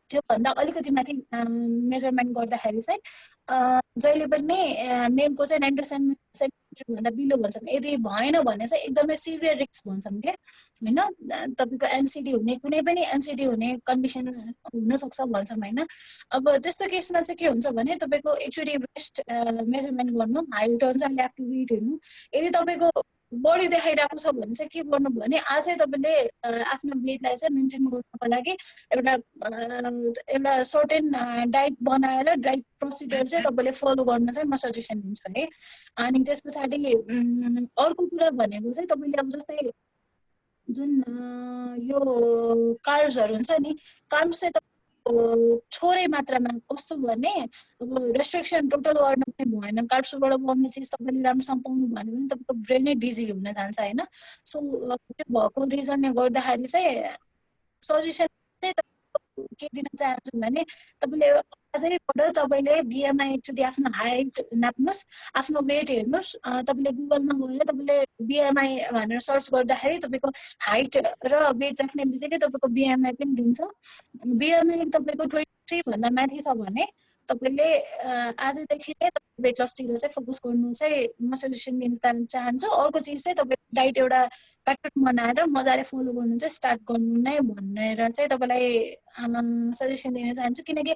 Speaker 4: त्योभन्दा अलिकति माथि मेजरमेन्ट गर्दाखेरि चाहिँ जहिले पनि मेलको चाहिँ 90 सेन्टिमिटर भन्दा बिलो भन्छौँ यदि भएन भने चाहिँ एकदमै सिभियर रिस्क भन्छौँ क्या होइन तपाईँको एनसिडी हुने कुनै पनि एनसिडी हुने कन्डिसन्स हुनसक्छ भन्छौँ होइन अब त्यस्तो केसमा चाहिँ के हुन्छ भने तपाईँको एकचोटि वेस्ट मेजरमेन्ट गर्नु हाइट अनुसार ल्याफ्ट वेट हेर्नु यदि तपाईँको बडी देखाइरहेको छ भने चाहिँ के गर्नु भने आजै तपाईँले आफ्नो वेटलाई चाहिँ मेन्टेन गर्नको लागि एउटा सर्टेन डाइट बनाएर डाइट प्रोसिडर चाहिँ तपाईँले फलो गर्न चाहिँ म सजेसन दिन्छु है अनि त्यस पछाडि अर्को कुरा भनेको चाहिँ तपाईँले अब जस्तै जुन यो कार्ब्सहरू हुन्छ नि कार्ब्स चाहिँ थोरै मात्रामा कस्तो भने अब रेस्ट्रिक्सन टोटल गर्न पनि भएन कार्ब्सबाट बन्ने चिज तपाईँले राम्रोसँग पाउनु भयो भने तपाईँको ब्रेनै डिजी हुन जान्छ होइन सो त्यो भएको रिजनले गर्दाखेरि चाहिँ सजेसन चाहिँ के दिन चाहन्छु भने तपाईँले आजैबाट तपाईँले BMI एकचोटि आफ्नो हाइट नाप्नुहोस्, आफ्नो वेट हेर्नुहोस्। तपाईँले गुगलमा गएर तपाईँले BMI भनेर सर्च गर्दाखेरि तपाईँको हाइट र वेट राख्ने बित्तिकै तपाईँको BMI पनि दिन्छ। BMI तपाईँको 23 भन्दा माथि छ भने तपाईँले आजदेखि नै वेट लसतिर चाहिँ फोकस गर्नु चाहिँ म सजेसन दिन चाहन्छु। अर्को चिज चाहिँ तपाईँ डाइट एउटा प्याटर्न बनाएर मजाले फलो गर्नु चाहिँ स्टार्ट गर्नु नै भनेर चाहिँ तपाईँलाई सजेसन दिन चाहन्छु। किनकि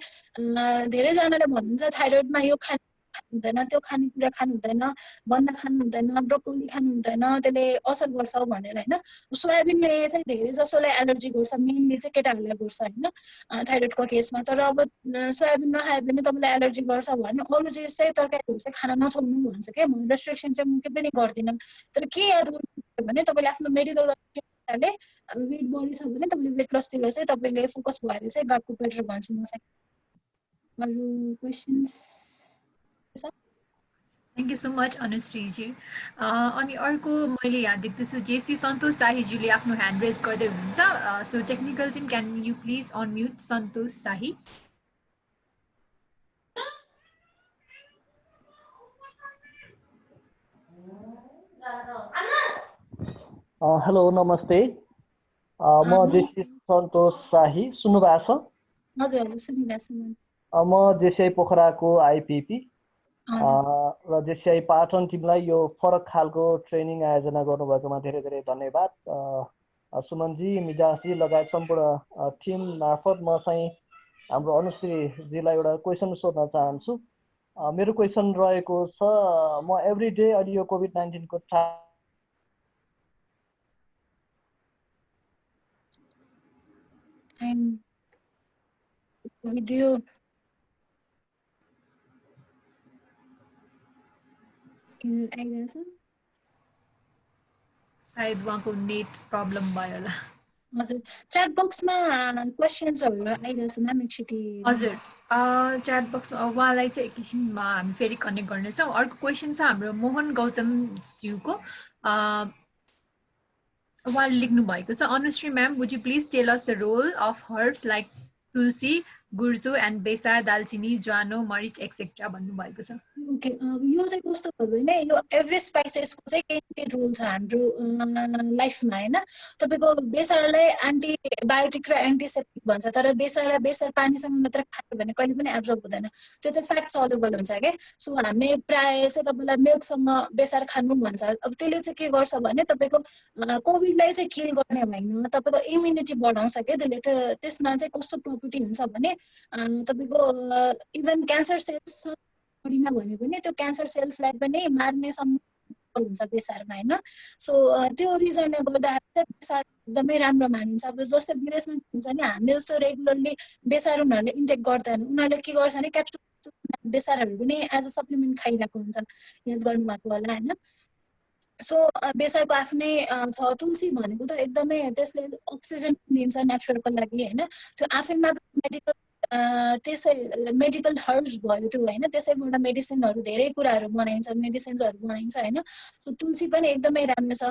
Speaker 4: धेरैजनाले भन्नुहुन्छ थाइरोइडमा यो खानु हुँदैन, त्यो खानेकुरा खानु हुँदैन, बन्दा खानु हुँदैन, ब्रोकोली खानु हुँदैन, त्यसले असर गर्छ भनेर होइन। सोयाबिनले चाहिँ धेरै जसोलाई एलर्जी गर्छ, मेनली चाहिँ केटाहरूलाई गर्छ होइन थाइरोइडको केसमा। तर अब सोयाबिन नखायो भने तपाईँलाई एलर्जी गर्छ भने अरू चिज चाहिँ तरकारीहरू चाहिँ खान नसक्नु भन्छ क्या। म रेस्ट्रिक्सन चाहिँ म केही पनि गर्दिनँ। तर के याद गर्नु भने तपाईँले आफ्नो मेडिकल डक्टरले वेट बढी छ भने तपाईँले वेट लसतिर चाहिँ तपाईँले फोकस भएर चाहिँ गएको बेटर भन्छु म चाहिँ। अरू questions?
Speaker 6: Thank you so much, Anushriji. अनि अर्को मैले यहाँ देख्दैछु जेसी सन्तोष शाहीज्यूले आफ्नो ह्यान्ड रेज गर्दै हुनुहुन्छ। So technical team, can you please unmute Santosh Shahi?
Speaker 7: Hello नमस्ते, म जेसी सन्तोष शाही, सुन्नु भएको छ?
Speaker 4: हजुर हजुर सुनिरहेछु म।
Speaker 7: म जेसीआई पोखराको आइपिपी र जेसीआई पाटन टिमलाई यो फरक खालको ट्रेनिङ आयोजना गर्नुभएकोमा धेरै धेरै धन्यवाद। सुमनजी, मिजासजी लगायत सम्पूर्ण टिम मार्फत म चाहिँ हाम्रो अनुश्रीजीलाई एउटा क्वेसन सोध्न चाहन्छु। मेरो क्वेसन रहेको छ, म एभ्री डे अहिले यो कोभिड-19 को
Speaker 4: भिडियो
Speaker 6: सायद उहाँको नेट प्रब्लम भयो होला।
Speaker 4: हजुर, च्याट बक्समा क्वेसन्सहरू आइरहेछ म्याम एकचोटि।
Speaker 6: हजुर, च्याट बक्समा उहाँलाई चाहिँ एकैछिनमा हामी फेरि कनेक्ट गर्नेछौँ। अर्को क्वेसन छ हाम्रो मोहन गौतम ज्यूको। उहाँले लेख्नु भएको छ, अनुश्री म्याम, would you please tell us the role of herbs like tulsi, gurjo and besar, dalchini, jwano, मरिच एक्सेट्रा भन्नुभएको छ।
Speaker 4: ओके, यो चाहिँ कस्तो भयो भने यो एभ्री स्पाइसेसको चाहिँ केही रोल छ हाम्रो लाइफमा होइन। तपाईँको बेसारलाई एन्टिबायोटिक र एन्टिसेप्टिक भन्छ, तर बेसार पानीसँग मात्र खायो भने कहिले पनि एब्जर्ब हुँदैन, त्यो चाहिँ फ्याट सल्युबल हुन्छ क्या। सो हामीले प्रायः चाहिँ तपाईँलाई मिल्कसँग बेसार खानु भन्छ। अब त्यसले चाहिँ के गर्छ भने तपाईँको कोभिडलाई चाहिँ किल गर्ने होइन, तपाईँको इम्युनिटी बढाउँछ क्या त्यसले। त्यसमा चाहिँ कस्तो प्रोपर्टी हुन्छ भने तपाईँको इभन क्यान्सर सेल्स बडीमा भन्यो भने त्यो क्यान्सर सेल्सलाई पनि मार्ने सम्भावना हुन्छ बेसारमा होइन। सो त्यो रिजनले गर्दा बेसार एकदमै राम्रो मानिन्छ। अब जस्तै विदेशमा हुन्छ नि, हामीले जस्तो रेगुलरली बेसार उनीहरूले इन्टेक गर्दैन, उनीहरूले के गर्छ भने क्याप्सुल बेसारहरू पनि एज अ सप्लिमेन्ट खाइरहेको हुन्छ, याद गर्नुभएको होला होइन। सो बेसारको आफ्नै छ। तुलसी भनेको त एकदमै त्यसले अक्सिजन दिन्छ नेचरको लागि होइन। त्यो आफैमा मेडिकल त्यसै मेडिकल हर्ब्स भयो त्यो होइन, त्यसैबाट मेडिसिनहरू धेरै कुराहरू बनाइन्छ, मेडिसिन्सहरू बनाइन्छ होइन। सो तुलसी पनि एकदमै राम्रो छ।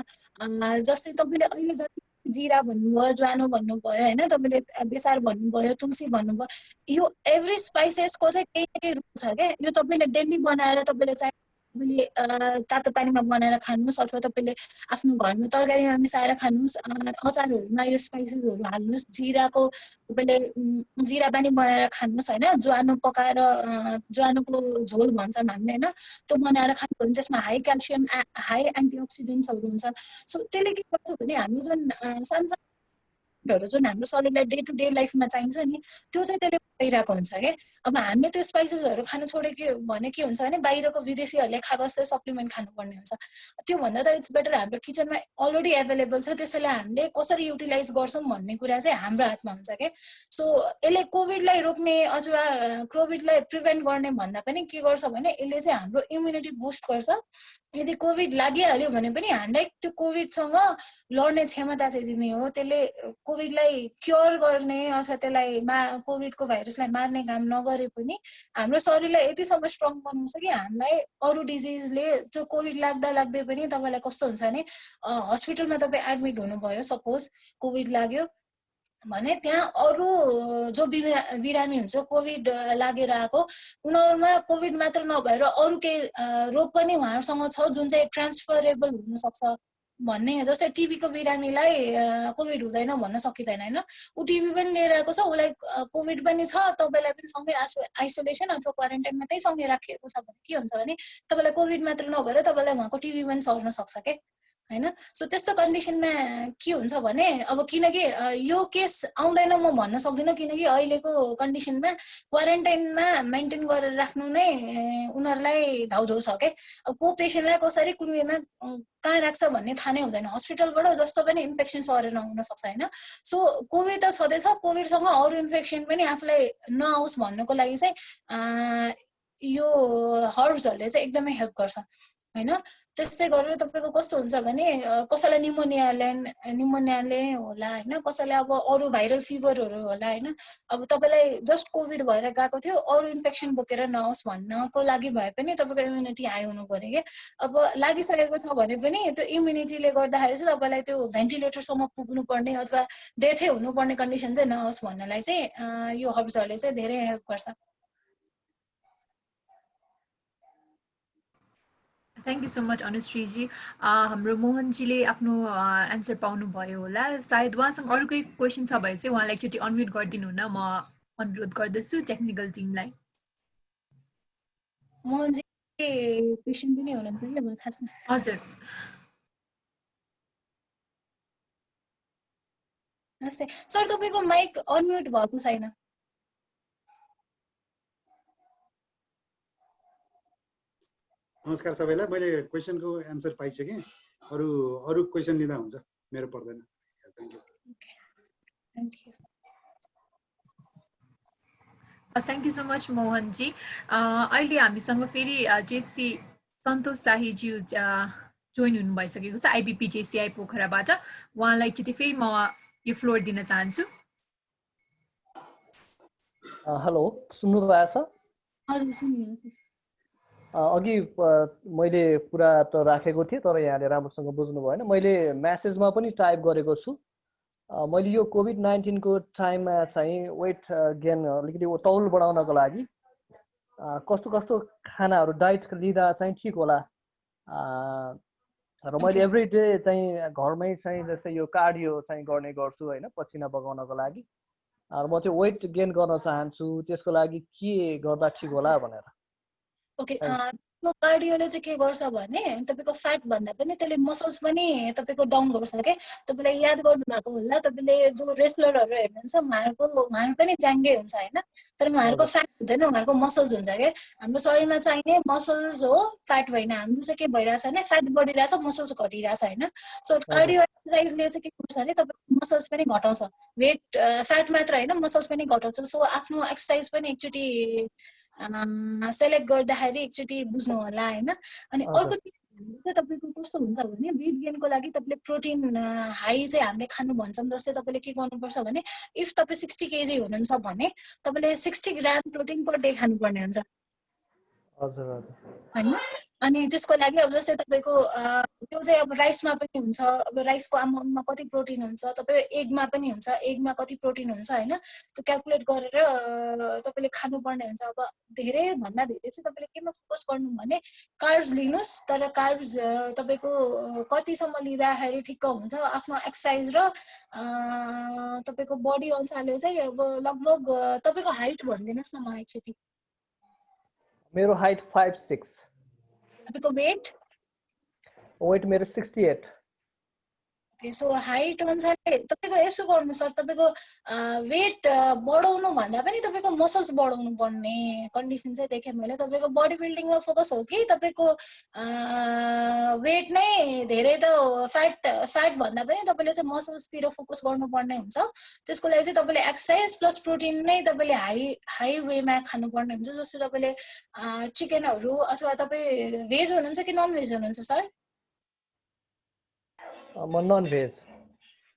Speaker 4: जस्तै तपाईँले अहिले जति जिरा भन्नुभयो, ज्वानो भन्नुभयो होइन, तपाईँले बेसार भन्नुभयो, तुलसी भन्नुभयो, यो एभ्री स्पाइसेसको चाहिँ केही रुल छ क्या। यो तपाईँले डेली बनाएर तपाईँले चाहिँ तपाईँले तातो पानीमा बनाएर खानुहोस्, अथवा तपाईँले आफ्नो घरमा तरकारीमा मिसाएर खानुहोस्। अचारहरूमा यो स्पाइसेसहरू हाल्नुहोस्। जिराको तपाईँले जिरा पानी बनाएर खानुहोस् होइन। ज्वानो पकाएर ज्वानोको झोल भन्छौँ हामीले होइन, त्यो बनाएर खानु भने त्यसमा हाई क्याल्सियम, हाई एन्टिअक्सिडेन्ट्सहरू हुन्छ। सो त्यसले के गर्छ भने हाम्रो जुन सानो जुन हाम्रो शरीरलाई डे टु डे लाइफमा चाहिन्छ नि, त्यो चाहिँ त्यसले पाइरहेको हुन्छ क्या। अब हामीले त्यो स्पाइसेसहरू खानु छोडेको भने के हुन्छ भने बाहिरको विदेशीहरूले खाएको जस्तै सप्लिमेन्ट खानुपर्ने हुन्छ। त्योभन्दा त इट्स बेटर हाम्रो किचनमा अलरेडी एभाइलेबल छ, त्यसैले हामीले कसरी युटिलाइज गर्छौँ भन्ने कुरा चाहिँ हाम्रो हातमा हुन्छ क्या। सो यसले कोभिडलाई रोक्ने अथवा कोभिडलाई प्रिभेन्ट गर्ने भन्दा पनि के गर्छ भने यसले चाहिँ हाम्रो इम्युनिटी बुस्ट गर्छ। यदि कोभिड लागिहाल्यो भने पनि हामीलाई त्यो कोभिडसँग लड्ने क्षमता चाहिँ दिने हो। त्यसले कोभिडलाई क्योर गर्ने अथवा त्यसलाई कोभिडको भाइरसलाई मार्ने काम नगरे पनि हाम्रो शरीरलाई यतिसम्म स्ट्रङ बनाउँछ कि हामीलाई अरू डिजिजले त्यो कोभिड लाग्दै पनि तपाईँलाई कस्तो हुन्छ भने हस्पिटलमा तपाईँ एडमिट हुनुभयो, सपोज कोभिड लाग्यो, भने त्यहाँ अरू जो बिरामी हुन्छ कोभिड लागेर आएको उनीहरुमा कोभिड मात्र नभएर अरू केही रोग पनि उहाँहरुसँग छ जुन चाहिँ ट्रान्सफरेबल हुन सक्छ भन्ने जस्तै टिबी को बिरामीलाई कोभिड हुँदैन भन्न सकिदैन हैन उ टिबी पनि लिएर आएको छ उलाई कोभिड पनि छ तपाईलाई पनि सँगै आइसोलेसन अथवा क्वारेन्टाइनमा त्यही सँगै राखिएको छ भने के हुन्छ भने तपाईलाई कोभिड मात्र नभएर तपाईलाई उहाँको टिबी पनि सर्न सक्छ के हैन सो त्यस्तो कन्डिसनमा के हुन्छ भने अब किनकि यो केस आउँदैन म भन्न सक्दिन किनकि अहिलेको कन्डिसनमा क्वारेन्टाइनमा मेन्टेन गरेर राख्नु नै उनीहरुलाई धाउधौ छ के अब को पेशेन्टलाई कसरी कुन बेलामा कहाँ राख्छ भन्ने थाहा नै हुँदैन हस्पिटलबाट जस्तो पनि इन्फेक्सन सरेर हुन सक्छ हैन सो कोभिड त छदैछ कोभिडसँग अरु इन्फेक्सन पनि आफुलाई नआओस् भन्नको लागि चाहिँ यो हर्ब्सहरुले चाहिँ एकदमै हेल्प गर्छ हैन त्यस्तै गरेर तपाईको कस्तो हुन्छ भने कसैलाई न्युमोनियाले होला हैन कसैलाई अब अरु भाइरल फिभरहरु होला हैन अब तपाईलाई जस्ट कोभिड भएर गएको थियो अरु इन्फेक्सन बोकेर नआओस् भन्नको लागि भए पनि तपाईको इम्युनिटी हाई हुनु पर्यो के अब लागिसकेको छ भने पनि त्यो इम्युनिटीले गर्दाखेरि चाहिँ तपाईलाई त्यो भेन्टिलेटरसम्म पुग्नु पर्ने अथवा डेथै हुनु पर्ने कन्डिसन चाहिँ नआओस् भन्नलाई चाहिँ यो हर्ब्सहरुले चाहिँ धेरै हेल्प गर्छ
Speaker 6: Thank you so much, Anushriji. हाम्रो मोहनजीले आफ्नो एन्सर पाउनु भयो होला सायद उहाँसँग अरु कुनै क्वेशन छ भए चाहिँ उहाँलाई एकचोटी अनम्युट गरिदिनु हुन म अनुरोध गर्दछु टेक्निकल टिमलाई
Speaker 4: मोहनजी क्वेशन पनि हुनुहुन्छ नि म थाहा छ
Speaker 6: हजुर
Speaker 4: नमस्ते सर तपाईको माइक अनम्युट भएको छैन
Speaker 8: नमस्कार सबैलाई मैले क्वेशनको एन्सर पाइसके अरु क्वेशन लिँदा हुन्छ मेरो पर्दैन
Speaker 6: thank you so much Mohan ji अहिले हामीसँग फेरि जेसी सन्तोष शाही ज्यू जोइन हुनु भइसकेको छ आईबीपी जेसीआई पोखराबाट उहाँलाई एकचोटी फेरि म यो फ्लोर दिन चाहन्छु
Speaker 7: हेलो सुन्नु भएको छ
Speaker 4: हजुर सुन्नुहुन्छ
Speaker 7: अघि मैले कुरा त राखेको थिएँ तर यहाँले राम्रोसँग बुझ्नु भएन मैले मेसेजमा पनि टाइप गरेको छु मैले यो कोभिड-19 को टाइममा चाहिँ वेट गेन अलिकति तौल बढाउनको लागि कस्तो कस्तो खानाहरू डाइट लिँदा चाहिँ ठिक होला र मैले एभ्री डे चाहिँ घरमै चाहिँ जस्तै यो कार्डियो चाहिँ गर्ने गर्छु हैन पसिना बगाउनको लागि र म चाहिँ वेट गेन गर्न चाहन्छु त्यसको लागि के गर्दा ठिक होला भनेर
Speaker 4: ओके त्यो कार्डियोले चाहिँ के गर्छ भने तपाईको फ्याट भन्दा पनि त्यसले मसल्स पनि तपाईको डाउन गर्छ के तपाईले याद गर्नु भएको होला तपाईले जो रेस्लरहरु हेर्नुहुन्छ उहाँहरु पनि जाङ्गे हुन्छ हैन तर उहाँहरुको फ्याट हुँदैन उहाँहरुको मसल्स हुन्छ के हाम्रो शरीरमा चाहिने मसल्स हो फ्याट होइन हाम्रो चाहिँ के भइराछ भने फ्याट बढिराछ मसल्स घटिराछ हैन सो कार्डियो एक्सरसाइजले चाहिँ के गर्छ भने तपाईको मसल्स पनि घटाउँछ वेट फ्याट मात्र हैन मसल्स पनि घटाउँछ सो आफ्नो एक्सरसाइज पनि एकचोटी सेलेक्ट गर्दाखेरि एकचोटी बुझ्नु होला हैन अनि अर्को चाहिँ तपाईको कस्तो हुन्छ भने वेट गेनको लागि तपाईले प्रोटिन हाई चाहिँ हामीले खानु भन्छौं जस्तै तपाईले के गर्नुपर्छ भने इफ तपाई 60 केजी हुनुहुन्छ भने तपाईले 60 ग्राम प्रोटिन पर डे खानु पर्ने हुन्छ
Speaker 7: हजुर हजुर
Speaker 4: हैन अनि त्यसको लागि अब जस्तै तपाईको त्यो चाहिँ अब राइसमा पनि हुन्छ अब राइसको अमाउन्टमा कति प्रोटिन हुन्छ तपाईको एगमा पनि हुन्छ एगमा कति प्रोटिन हुन्छ हैन त्यो क्याल्कुलेट गरेर तपाईले खानु पर्ने हुन्छ अब धेरै भन्दा धेरै चाहिँ तपाईले केमा फोकस गर्नु भने कार्ब्स लिनुस् तर कार्ब्स तपाईको कतिसम्म लिँदाखेरि ठिक्क हुन्छ आफ्नो एक्सरसाइज र तपाईको बडी अनुसारले चाहिँ अब लगभग तपाईको हाइट भनिदिनुस् न मलाई एकचोटी
Speaker 7: मेरो हाइट 5'6
Speaker 4: तपाईको वेट
Speaker 7: मेरो 68
Speaker 4: ओके सो हाइट अनुसारले तपाईको यसो गर्नु सर तपाईको वेट बढाउनु भन्दा पनि तपाईको मसल्स बढाउनु पर्ने कन्डिसन चाहिँ देखे मैले तपाईको बडी बिल्डिङमा फोकस हो कि तपाईको वेट नै धेरै त फ्याट भन्दा पनि तपाईले चाहिँ मसल्स तिर फोकस गर्नु पर्ने हुन्छ त्यसको लागि चाहिँ तपाईले एक्सरसाइज प्लस प्रोटिन नै तपाईले हाई वेमा खानु पर्ने हुन्छ जस्तो तपाईले चिकनहरु अथवा तपाई भेज हुनुहुन्छ कि नन भेज हुनुहुन्छ सर
Speaker 7: म नन भेज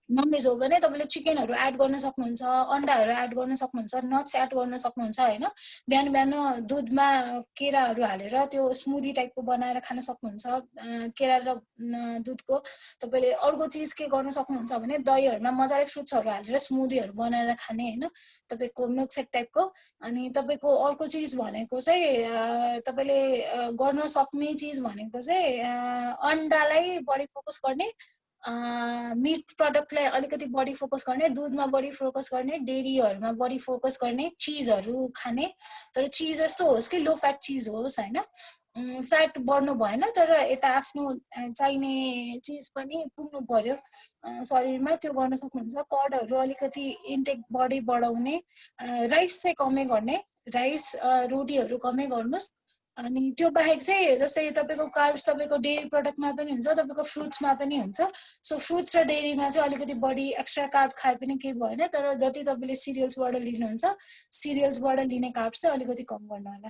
Speaker 4: ननभेज हो भने तपाईँले चिकनहरू एड गर्न सक्नुहुन्छ, अन्डाहरू एड गर्न सक्नुहुन्छ, नट्स एड गर्न सक्नुहुन्छ होइन। बिहान बिहान दुधमा केराहरू हालेर त्यो स्मुदी टाइपको बनाएर खान सक्नुहुन्छ। केरा र दुधको तपाईँले अर्को चिज के गर्न सक्नुहुन्छ भने दहीहरूमा मजाले फ्रुट्सहरू हालेर स्मुदीहरू बनाएर खाने होइन, तपाईँको मिल्कसेक टाइपको। अनि तपाईँको अर्को चिज भनेको चाहिँ तपाईँले गर्न सक्ने चिज भनेको चाहिँ अन्डालाई बढी फोकस गर्ने, मिट प्रडक्टलाई अलिकति बढी फोकस गर्ने, दुधमा बढी फोकस गर्ने, डेरीहरूमा बढी फोकस गर्ने, चिजहरू खाने। तर चिज यस्तो होस् कि लो फ्याट चिज होस् होइन, फ्याट बढ्नु भएन तर यता आफ्नो चाहिने चिज पनि पुग्नु पर्यो शरीरमा, त्यो गर्न सक्नुहुन्छ। कर्डहरू अलिकति इन्टेक बढी बढाउने, राइस चाहिँ कमै गर्ने, राइस रोटीहरू कमै गर्नुहोस्। अनि त्यो बाहेक चाहिँ जस्तै तपाईँको कार्ब्स तपाईँको डेरी प्रडक्टमा पनि हुन्छ, तपाईँको फ्रुट्समा पनि हुन्छ। सो फ्रुट्स र डेरीमा चाहिँ अलिकति बढी एक्स्ट्रा कार्ब खाए पनि केही भएन, तर जति तपाईँले सिरियल्सबाट लिनुहुन्छ सिरियल्सबाट लिने कार्ब चाहिँ अलिकति कम गर्नु होला।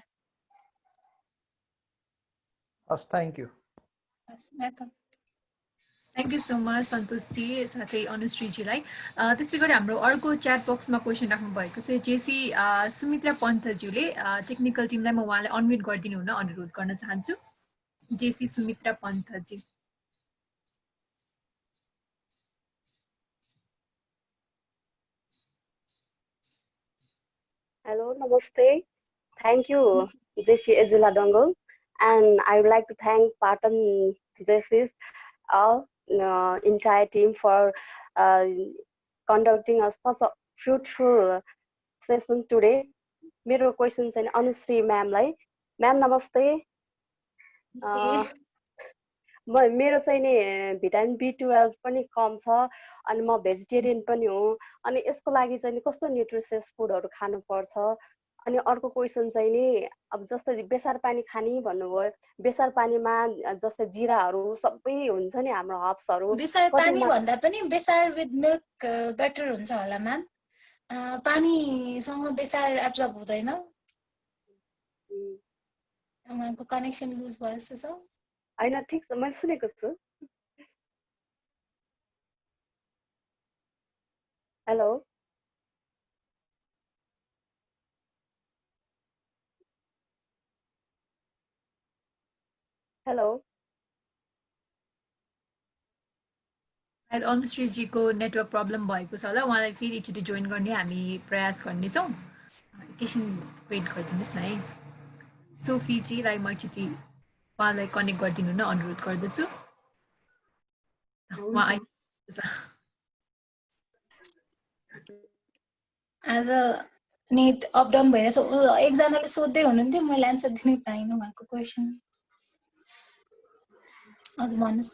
Speaker 7: हस्, thank you.
Speaker 6: Thank you so much सन्तोषजी साथै अनुश्रीजीलाई। त्यसै गरी हाम्रो अर्को च्याट बक्समा क्वेसन राख्नु भएको छ जेसी सुमित्रा पन्थज्यूले। टेक्निकल टिमलाई म उहाँलाई अनम्युट गरिदिनु हुन अनुरोध गर्न चाहन्छु। जेसी सुमित्रा पन्थजी।
Speaker 9: Hello, namaste. Thank you, Jessie Ezula Dongle. And I would like to thank Patan Jessie's entire team for conducting such a fruitful session today. मेरो क्वेसन चाहिँ अनुश्री म्यामलाई। म्याम नमस्ते। मेरो चाहिँ नि भिटामिन B12 पनि कम छ अनि म भेजिटेरियन पनि हो, अनि यसको लागि चाहिँ कस्तो न्युट्रिसियस फुडहरू खानुपर्छ? अनि अर्को क्वेसन चाहिँ नि अब जस्तै बेसार पानी खाने भन्नुभयो, बेसार पानीमा जस्तै जिराहरू सबै हुन्छ नि हाम्रो हर्ब्सहरू।
Speaker 4: बेसार पानी भन्दा पनि बेसार विथ मिल्क बेटर हुन्छ होला म्याम। पानीसँग बेसार एब्जर्ब हुँदैन। उहाँको कनेक्सन लुज भयो जस्तो छ।
Speaker 9: हैन, ठिक छ, मैले सुनेको छु। हेलो हेलो
Speaker 6: अनुश्रीजीको नेटवर्क प्रब्लम भएको छ होला, उहाँलाई फेरि एकचोटि जोइन गर्ने हामी प्रयास गर्नेछौँ। एकैछिन वेट गरिदिनुहोस् न है। सोफीजीलाई म एकचोटि उहाँलाई कनेक्ट गरिदिनु न अनुरोध गर्दछु।
Speaker 4: आज नेट अप डाउन भइरहेछ। एकजनाले सोध्दै हुनुहुन्थ्यो, मैले एन्सर दिनै पाइनँ उहाँको क्वेसन। हजुर भन्नुहोस्।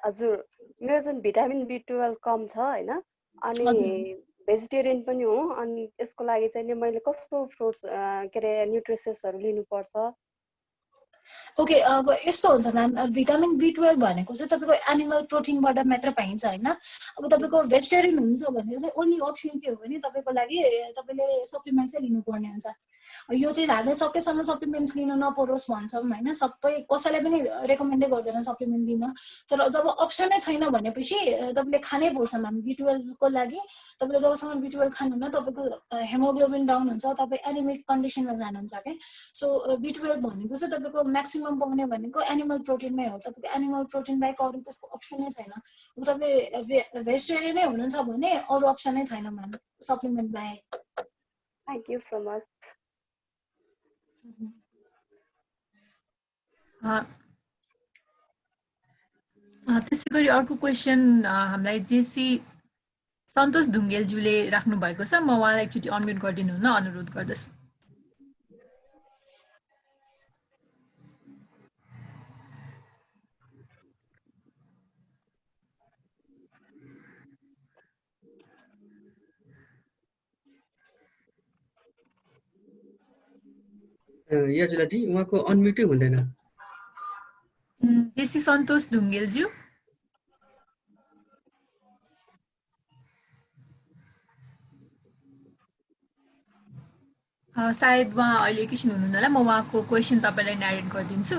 Speaker 9: हजुर, मेरो चाहिँ भिटामिन B12 कम छ होइन, अनि भेजिटेरियन पनि हो, अनि यसको लागि चाहिँ मैले कस्तो फ्रुट्स के अरे न्युट्रिसियसहरू लिनुपर्छ?
Speaker 4: ओके, अब यस्तो हुन्छ म्याम, भिटामिन B12 भनेको चाहिँ तपाईँको एनिमल प्रोटिनबाट मात्र पाइन्छ होइन। अब तपाईँको भेजिटेरियन हुनुहुन्छ भने चाहिँ ओन्ली अप्सन के हो भने तपाईँको लागि तपाईँले सप्लिमेन्ट चाहिँ लिनुपर्ने हुन्छ। यो चाहिँ हामीले सकेसम्म सप्लिमेन्ट्स लिन नपरोस् भन्छौँ होइन, सबै कसैलाई पनि रेकमेन्डै गर्दैन सप्लिमेन्ट लिन। तर जब अप्सनै छैन भनेपछि तपाईँले खानै पर्छ म्याम। B12 को लागि तपाईँले जबसम्म B12 खानुहुन्न तपाईँको हेमोग्लोबिन डाउन हुन्छ, तपाईँ एनिमिक कन्डिसनमा जानुहुन्छ क्या। सो B12 भनेको चाहिँ तपाईँको म्याक्सिमम पाउने भनेको एनिमल प्रोटिनमै हो। तपाईँको एनिमल प्रोटिन बाहेक अरू त्यसको अप्सनै छैन। अब तपाईँ भेजिटेरियनै हुनुहुन्छ भने अरू अप्सनै छैन म्याम सप्लिमेन्ट बाहेक।
Speaker 9: Thank you so much.
Speaker 6: त्यसै गरी अर्को क्वेसन हामीलाई जेसी सन्तोष ढुङ्गेलज्यूले राख्नु भएको छ। म उहाँलाई एकचोटि अनम्युट गरिदिनु हुन अनुरोध गर्दछु।
Speaker 2: याजुलाजी उहाँको अनम्युटै हुँदैन।
Speaker 6: जेसी सन्तोष ढुङ्गेलज्यू सायद उहाँ अहिले एकैछिन हुनुहुन्न होला, म उहाँको क्वेसन तपाईँलाई न्यारेट गरिदिन्छु।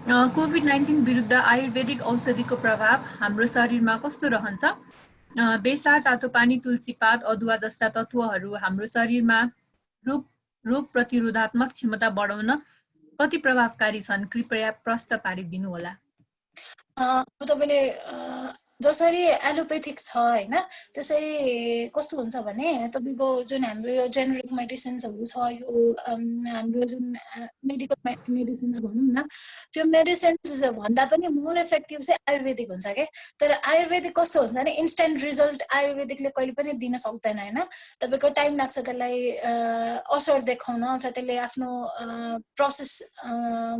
Speaker 6: कोभिड-19 विरुद्ध आयुर्वेदिक औषधिको प्रभाव हाम्रो शरीरमा कस्तो रहन्छ? बेसार, तातो पानी, तुलसीपात, अदुवा जस्ता तत्त्वहरू हाम्रो शरीरमा रोग प्रतिरोधात्मक क्षमता बढाउन कति प्रभावकारी छन्? कृपया प्रश्न पारिदिनु होला।
Speaker 4: तपाईले जसरी एलोपेथिक छ हैन, त्यसरी कस्तो हुन्छ भने तपाईको जुन हाम्रो यो जेनेरिक मेडिसिन्सहरु छ, यो हाम्रो जुन मेडिकल मेडिसिन्स भनौं न, त्यो मेडिसिन्स भन्दा पनि मोर इफेक्टिभ चाहिँ आयुर्वेदिक हुन्छ के। तर आयुर्वेदिक कस्तो हुन्छ भने इन्स्ट्यान्ट रिजल्ट आयुर्वेदिकले कहिले पनि दिन सक्दैन हैन। तपाईको टाइम लाग्छ त्यसलाई असर देखाउन अथवा त्यसले आफ्नो प्रोसेस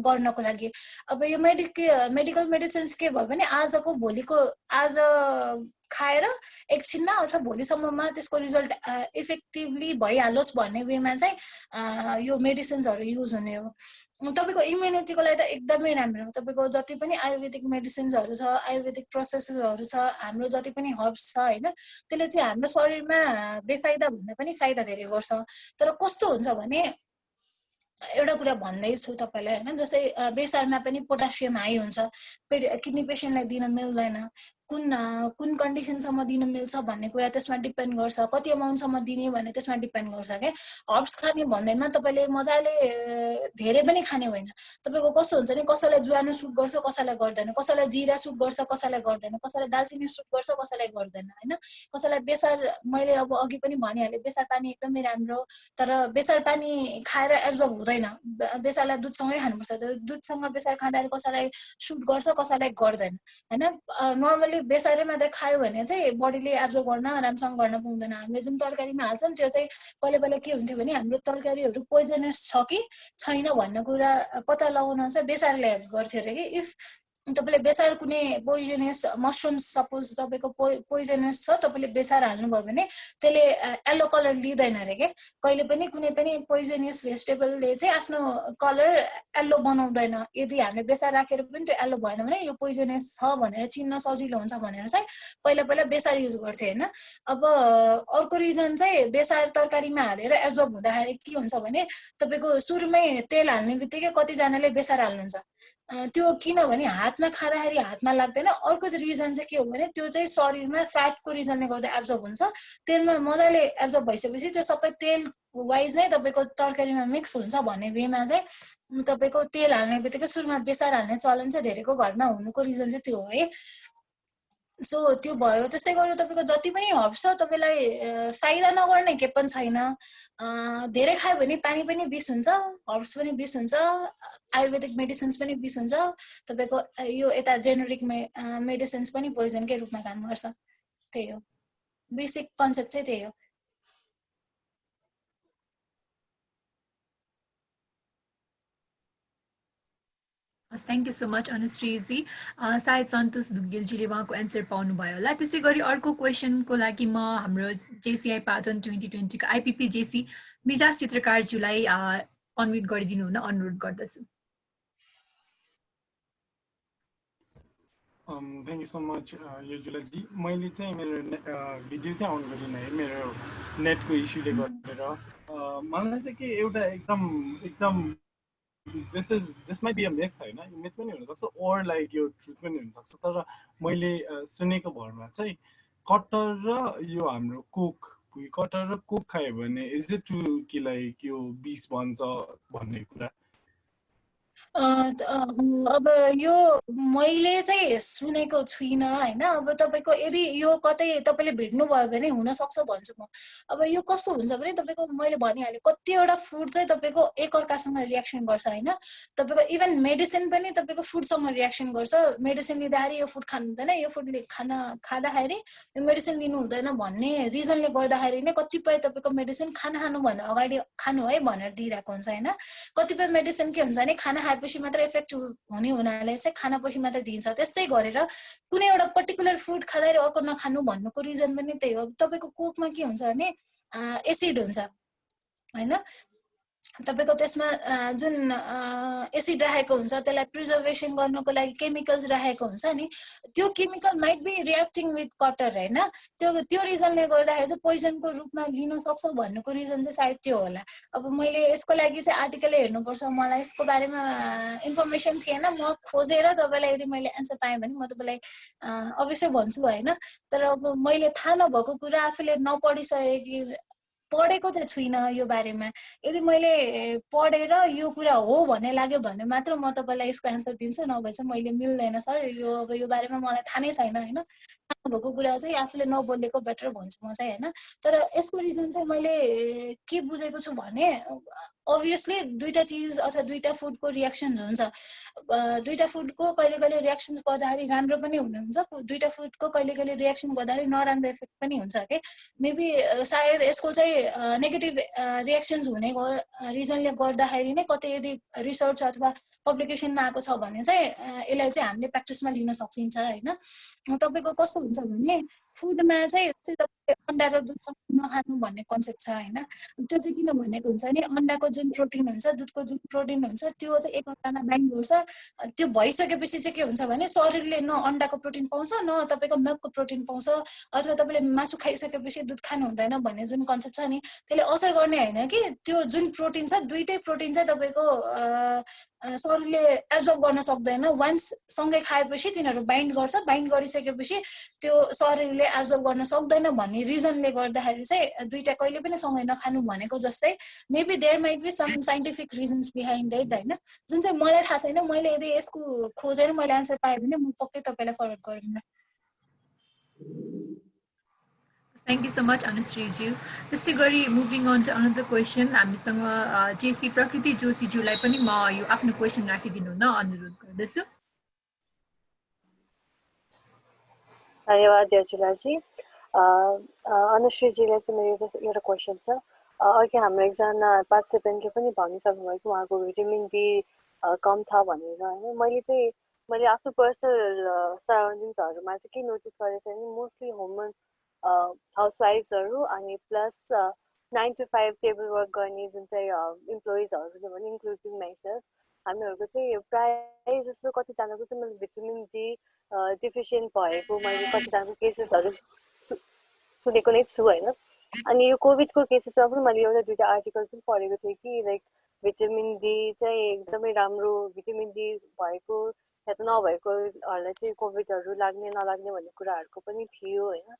Speaker 4: गर्नको लागि। अब यो मेडिकल मेडिसिन्स के भयो भने आजको भोलिको आज खाएर एकछिनमा अथवा भोलिसम्ममा त्यसको रिजल्ट इफेक्टिभली भइहालोस् भन्ने वेमा चाहिँ यो मेडिसिन्सहरु युज हुने हो। तपाईको इम्युनिटीको लागि त एकदमै राम्रो हो। तपाईको जति पनि आयुर्वेदिक मेडिसिन्सहरु छ, आयुर्वेदिक प्रोसेसहरु छ, हाम्रो जति पनि हर्ब्स छ हैन, त्यसले चाहिँ हाम्रो शरीरमा बेफाइदा भन्दा पनि फाइदा धेरै गर्छ। तर कस्तो हुन्छ भने एउटा कुरा भन्दैछु तपाईलाई हैन, जस्तै बेसारमा पनि पोटासियम हाई हुन्छ, किडनी पेशेन्टलाई दिन मिल्दैन, कुन कन्डिसनसम्म दिन मिल्छ भन्ने कुरा त्यसमा डिपेन्ड गर्छ, कति अमाउन्टसम्म दिने भन्ने त्यसमा डिपेन्ड गर्छ के। हर्ब्स खाने भन्दैमा तपाईले मजाले धेरै पनि खाने होइन। तपाईको कस्तो हुन्छ नि, कसैलाई ज्वानो सुट गर्छ, कसैलाई गर्दैन, कसैलाई जिरा सुट गर्छ, कसैलाई गर्दैन, कसैलाई दालचिनी सुट गर्छ, कसैलाई गर्दैन हैन। कसैलाई बेसार, मैले अब अघि पनि भनिहालेँ, बेसार पानी एकदमै राम्रो, तर बेसार पानी खाएर एब्जर्ब हुँदैन। बेसारलाई दुधसँगै खानुपर्छ। दुधसँग बेसार खाँदाखेरि कसैलाई सुट गर्छ, कसैलाई गर्दैन हैन। नर्मली बेसारै मात्र खायो भने चाहिँ बडीले एब्जर्ब गर्न राम्रोसँग गर्न पाउँदैन। हामीले जुन तरकारीमा हाल्छौं त्यो चाहिँ पहिले के हुन्थ्यो भने हाम्रो तरकारीहरू पोइजनस छ कि छैन भन्ने कुरा पत्ता लगाउन चाहिँ बेसारले हेल्प गर्थ्यो रे कि। इफ तपाईले बेसार कुनै पोइजनस मसरुम्स सपोज तपाईको पोइजनस छ, तपाईले बेसार हाल्नुभयो भने त्यसले येलो कलर लिँदैन रे के। कहिले पनि कुनै पनि पोइजनस भेजिटेबलले चाहिँ आफ्नो कलर येलो बनाउँदैन। यदि हामीले बेसार राखेर पनि त्यो येलो भएन भने यो पोइजनस छ भनेर चिन्न सजिलो हुन्छ भनेर चाहिँ पहिला बेसार युज गर्थे हैन। अब अर्को रिजन चाहिँ बेसार तरकारीमा हालेर एब्जर्ब हुँदाखेरि के हुन्छ भने तपाईको सुरुमै तेल हाल्ने बित्तिकै कतिजनाले बेसार हाल्नुहुन्छ, त्यो किनभने हातमा खाँदाखेरि हातमा लाग्दैन। अर्को चाहिँ रिजन चाहिँ के हो भने त्यो चाहिँ शरीरमा फ्याटको रिजनले गर्दा एब्जर्ब हुन्छ। तेलमा मजाले एब्जर्ब भइसकेपछि त्यो सबै तेल वाइज नै तपाईको तरकारीमा मिक्स हुन्छ भन्ने वेमा चाहिँ तपाईको तेल हाल्ने बित्तिकै सुरुमा बेसार हाल्ने चलन चाहिँ धेरैको घरमा हुनुको रिजन चाहिँ त्यो हो है। सो त्यो भयो। त्यस्तै गरेर तपाईको जति पनि हर्ब्स छ तपाईलाई फाइदा नगर्ने के पनि छैन। धेरै खायो भने पानी पनि विष हुन्छ, हर्ब्स पनि विष हुन्छ, आयुर्वेदिक मेडिसिन्स पनि विष हुन्छ, तपाईको यो यता जेनेरिक मेडिसिन्स पनि पोइजनकै रूपमा काम गर्छ। त्यही हो, बेसिक कन्सेप्ट चाहिँ त्यही हो।
Speaker 6: थ्याङ्क यू सो मच अनुश्रीजी। सायद सन्तोष ढुङ्गेलजीले उहाँको एन्सर पाउनुभयो होला। त्यसै गरी अर्को क्वेसनको लागि म हाम्रो जेसिआई पाटन 2020 को आइपिपी जेसी मिजाज चित्रकारज्यूलाई अनम्युट गरिदिनु हुन अनुरोध गर्दछु।
Speaker 10: थ्याङ्क यू सो मच युजुलाजी। मैले चाहिँ मेरो भिडियो चाहिँ अन गरिनँ है, मेरो नेटको इस्युले गरेर। मलाई चाहिँ के एउटा एकदम this might be a myth हैन, मिथ पनि हुन सक्छ or लाइक यो ट्रुथ पनि हुन सक्छ। तर मैले सुनेको भरमा चाहिँ कटर र यो हाम्रो कोक, भुइँ कटर र कोक खायो भने इज इट ट्रु कि लाइक यो विष बन्छ भन्ने कुरा?
Speaker 4: अब यो मैले चाहिँ सुनेको छुइनँ हैन। अब तपाईको यदि यो कतै तपाईले भेट्नुभयो भने हुन सक्छ भन्छु म। अब यो कस्तो हुन्छ भने तपाईको मैले भनिहालेँ कतिवटा फुड चाहिँ तपाईको एकअर्कासँग रियाक्सन गर्छ हैन। तपाईको इभन मेडिसिन पनि तपाईको फुडसँग रियाक्सन गर्छ। मेडिसिन लिँदाखेरि यो फुड खानु हुँदैन, यो फुड खाँदाखेरि यो मेडिसिन लिनु हुँदैन भन्ने रिजनले गर्दाखेरि नै कतिपय तपाईको मेडिसिन खानु भन्दा अगाडि खानु है भनेर दिइरहेको हुन्छ हैन। कतिपय मेडिसिन के हुन्छ भने खाना खाएपछि मात्र इफेक्ट हुने हुनाले चाहिँ खानापछि मात्र दिन्छ। त्यस्तै गरेर कुनै एउटा पर्टिकुलर फुड खाँदाखेरि अर्को नखानु भन्नुको रिजन पनि त्यही हो। तपाईको कोकमा के हुन्छ भने एसिड हुन्छ हैन। तपाईको त्यसमा जुन एसिड राखेको हुन्छ त्यसलाई प्रिजर्भेसन गर्नको लागि केमिकल्स राखेको हुन्छ नि त्यो chemical might be reacting with cutter हैन त्यो रिजनले गर्दाखेरि चाहिँ पोइजनको रूपमा लिन सक्छ भन्नुको रिजन चाहिँ सायद त्यो होला अब मैले यसको लागि चाहिँ आर्टिकल हेर्नुपर्छ मलाई यसको बारेमा इन्फर्मेसन थिएन म खोजेर तपाईलाई यदि मैले एन्सर पाएँ भने म तपाईलाई अवश्य भन्छु हैन तर अब मैले थाहा नभएको कुरा आफूले नपढिसकेकी पढेको चाहिँ छुइनँ यो बारेमा यदि मैले पढेर यो कुरा हो भन्ने लाग्यो भने मात्र म तपाईलाई यसको एन्सर दिन्छु नभए चाहिँ मैले मिल्दैन सर यो अब यो बारेमा मलाई थाहा नै छैन हैन थाहा भएको कुरा चाहिँ आफूले नबोलेको बेटर भन्छु म चाहिँ हैन तर यसको रिजन चाहिँ मैले के बुझेको छु भने obviously दुईटा चीज अथवा दुईटा फुडको रिएक्सन्स हुन्छ दुईटा फुडको कहिले कहिले रिएक्सन्स गर्दाखेरि राम्रो पनि हुनुहुन्छ दुईटा फुडको कहिले कहिले रिएक्सन गर्दाखेरि नराम्रो इफेक्ट पनि हुन्छ के मेबी सायद यसको चाहिँ नेगेटिभ रिएक्सन्स हुने रिजनले गर्दाखेरि नै कतै यदि रिसर्च अथवा पब्लिकेसनमा आएको छ भने चाहिँ यसलाई चाहिँ हामीले प्र्याक्टिसमा लिन सकिन्छ हैन तपाईको कस्तो हुन्छ भने फुडमा चाहिँ अन्डा र दुध नखानु भन्ने कन्सेप्ट छ हैन त्यो चाहिँ किन भनेको हुन्छ नि अन्डाको जुन प्रोटिन हुन्छ दुधको जुन प्रोटिन हुन्छ त्यो चाहिँ एकअर्कामा बाइन्ड गर्छ त्यो भइसकेपछि चाहिँ के हुन्छ भने शरीरले न अन्डाको प्रोटिन पाउँछ न तपाईको मिल्कको प्रोटिन पाउँछ अथवा तपाईले मासु खाइसकेपछि दुध खानु हुँदैन भन्ने जुन कन्सेप्ट छ नि त्यसले असर गर्ने हैन कि त्यो जुन प्रोटिन छ दुईटै प्रोटिन चाहिँ तपाईको शरीरले एब्जर्ब गर्न सक्दैन वान्स सँगै खाएपछि तिनीहरू बाइन्ड गर्छ बाइन्ड गरिसकेपछि त्यो शरीरले एब्जर्ब गर्न सक्दैन भन्ने रिजनले गर्दाखेरि चाहिँ दुईटा कहिले पनि सँगै नखानु भनेको जस्तै maybe there might be some scientific reasons behind it हैन जुन चाहिँ मलाई थाहा छैन मैले यदि यसको खोजेर मैले आन्सर पाएँ भने म पक्कै तपाईलाई फरवर्ड गर्दिन
Speaker 6: Thank you so much, Anushriji. त्यस्तै गरी moving on to another question हामीसँग जेसी प्रकृति जोशीज्यूलाई पनि म यो आफ्नो क्वेसन राखिदिनु हुन अनुरोध गर्दछु
Speaker 11: धन्यवाद यजुलाजी अनुश्रीजीलाई चाहिँ मेरो एउटा क्वेसन छ अघि हाम्रो एकजना पार्टिसिपेन्टले पनि भनिसक्नुभयो कि उहाँको भिटामिन डी कम छ भनेर हैन मैले आफ्नो पर्सनल सराउन्डिङ्सहरुमा चाहिँ के नोटिस गरेको छु भने मोस्टली वुमन हाउसवाइफ्सहरु अनि प्लस 9 to 5 टेबल वर्क गर्ने जुन चाहिँ इम्प्लोइजहरुले पनि इन्क्लुडिङ माइसेल्फ हामीहरुको चाहिँ प्राय जस्तो कतिजनाको चाहिँ मैले भिटामिन डी डिफिसियन्ट भएको मैले कतिजनाको केसेसहरु सुनेको नै छु हैन अनि यो कोभिडको केसेसमा पनि मैले एउटा दुईटा आर्टिकल पनि पढेको थिएँ कि लाइक भिटामिन डी चाहिँ एकदमै राम्रो भिटामिन डी भएको या त नभएकोहरुलाई चाहिँ कोभिडहरु लाग्ने नलाग्ने भन्ने कुराहरुको पनि थियो हैन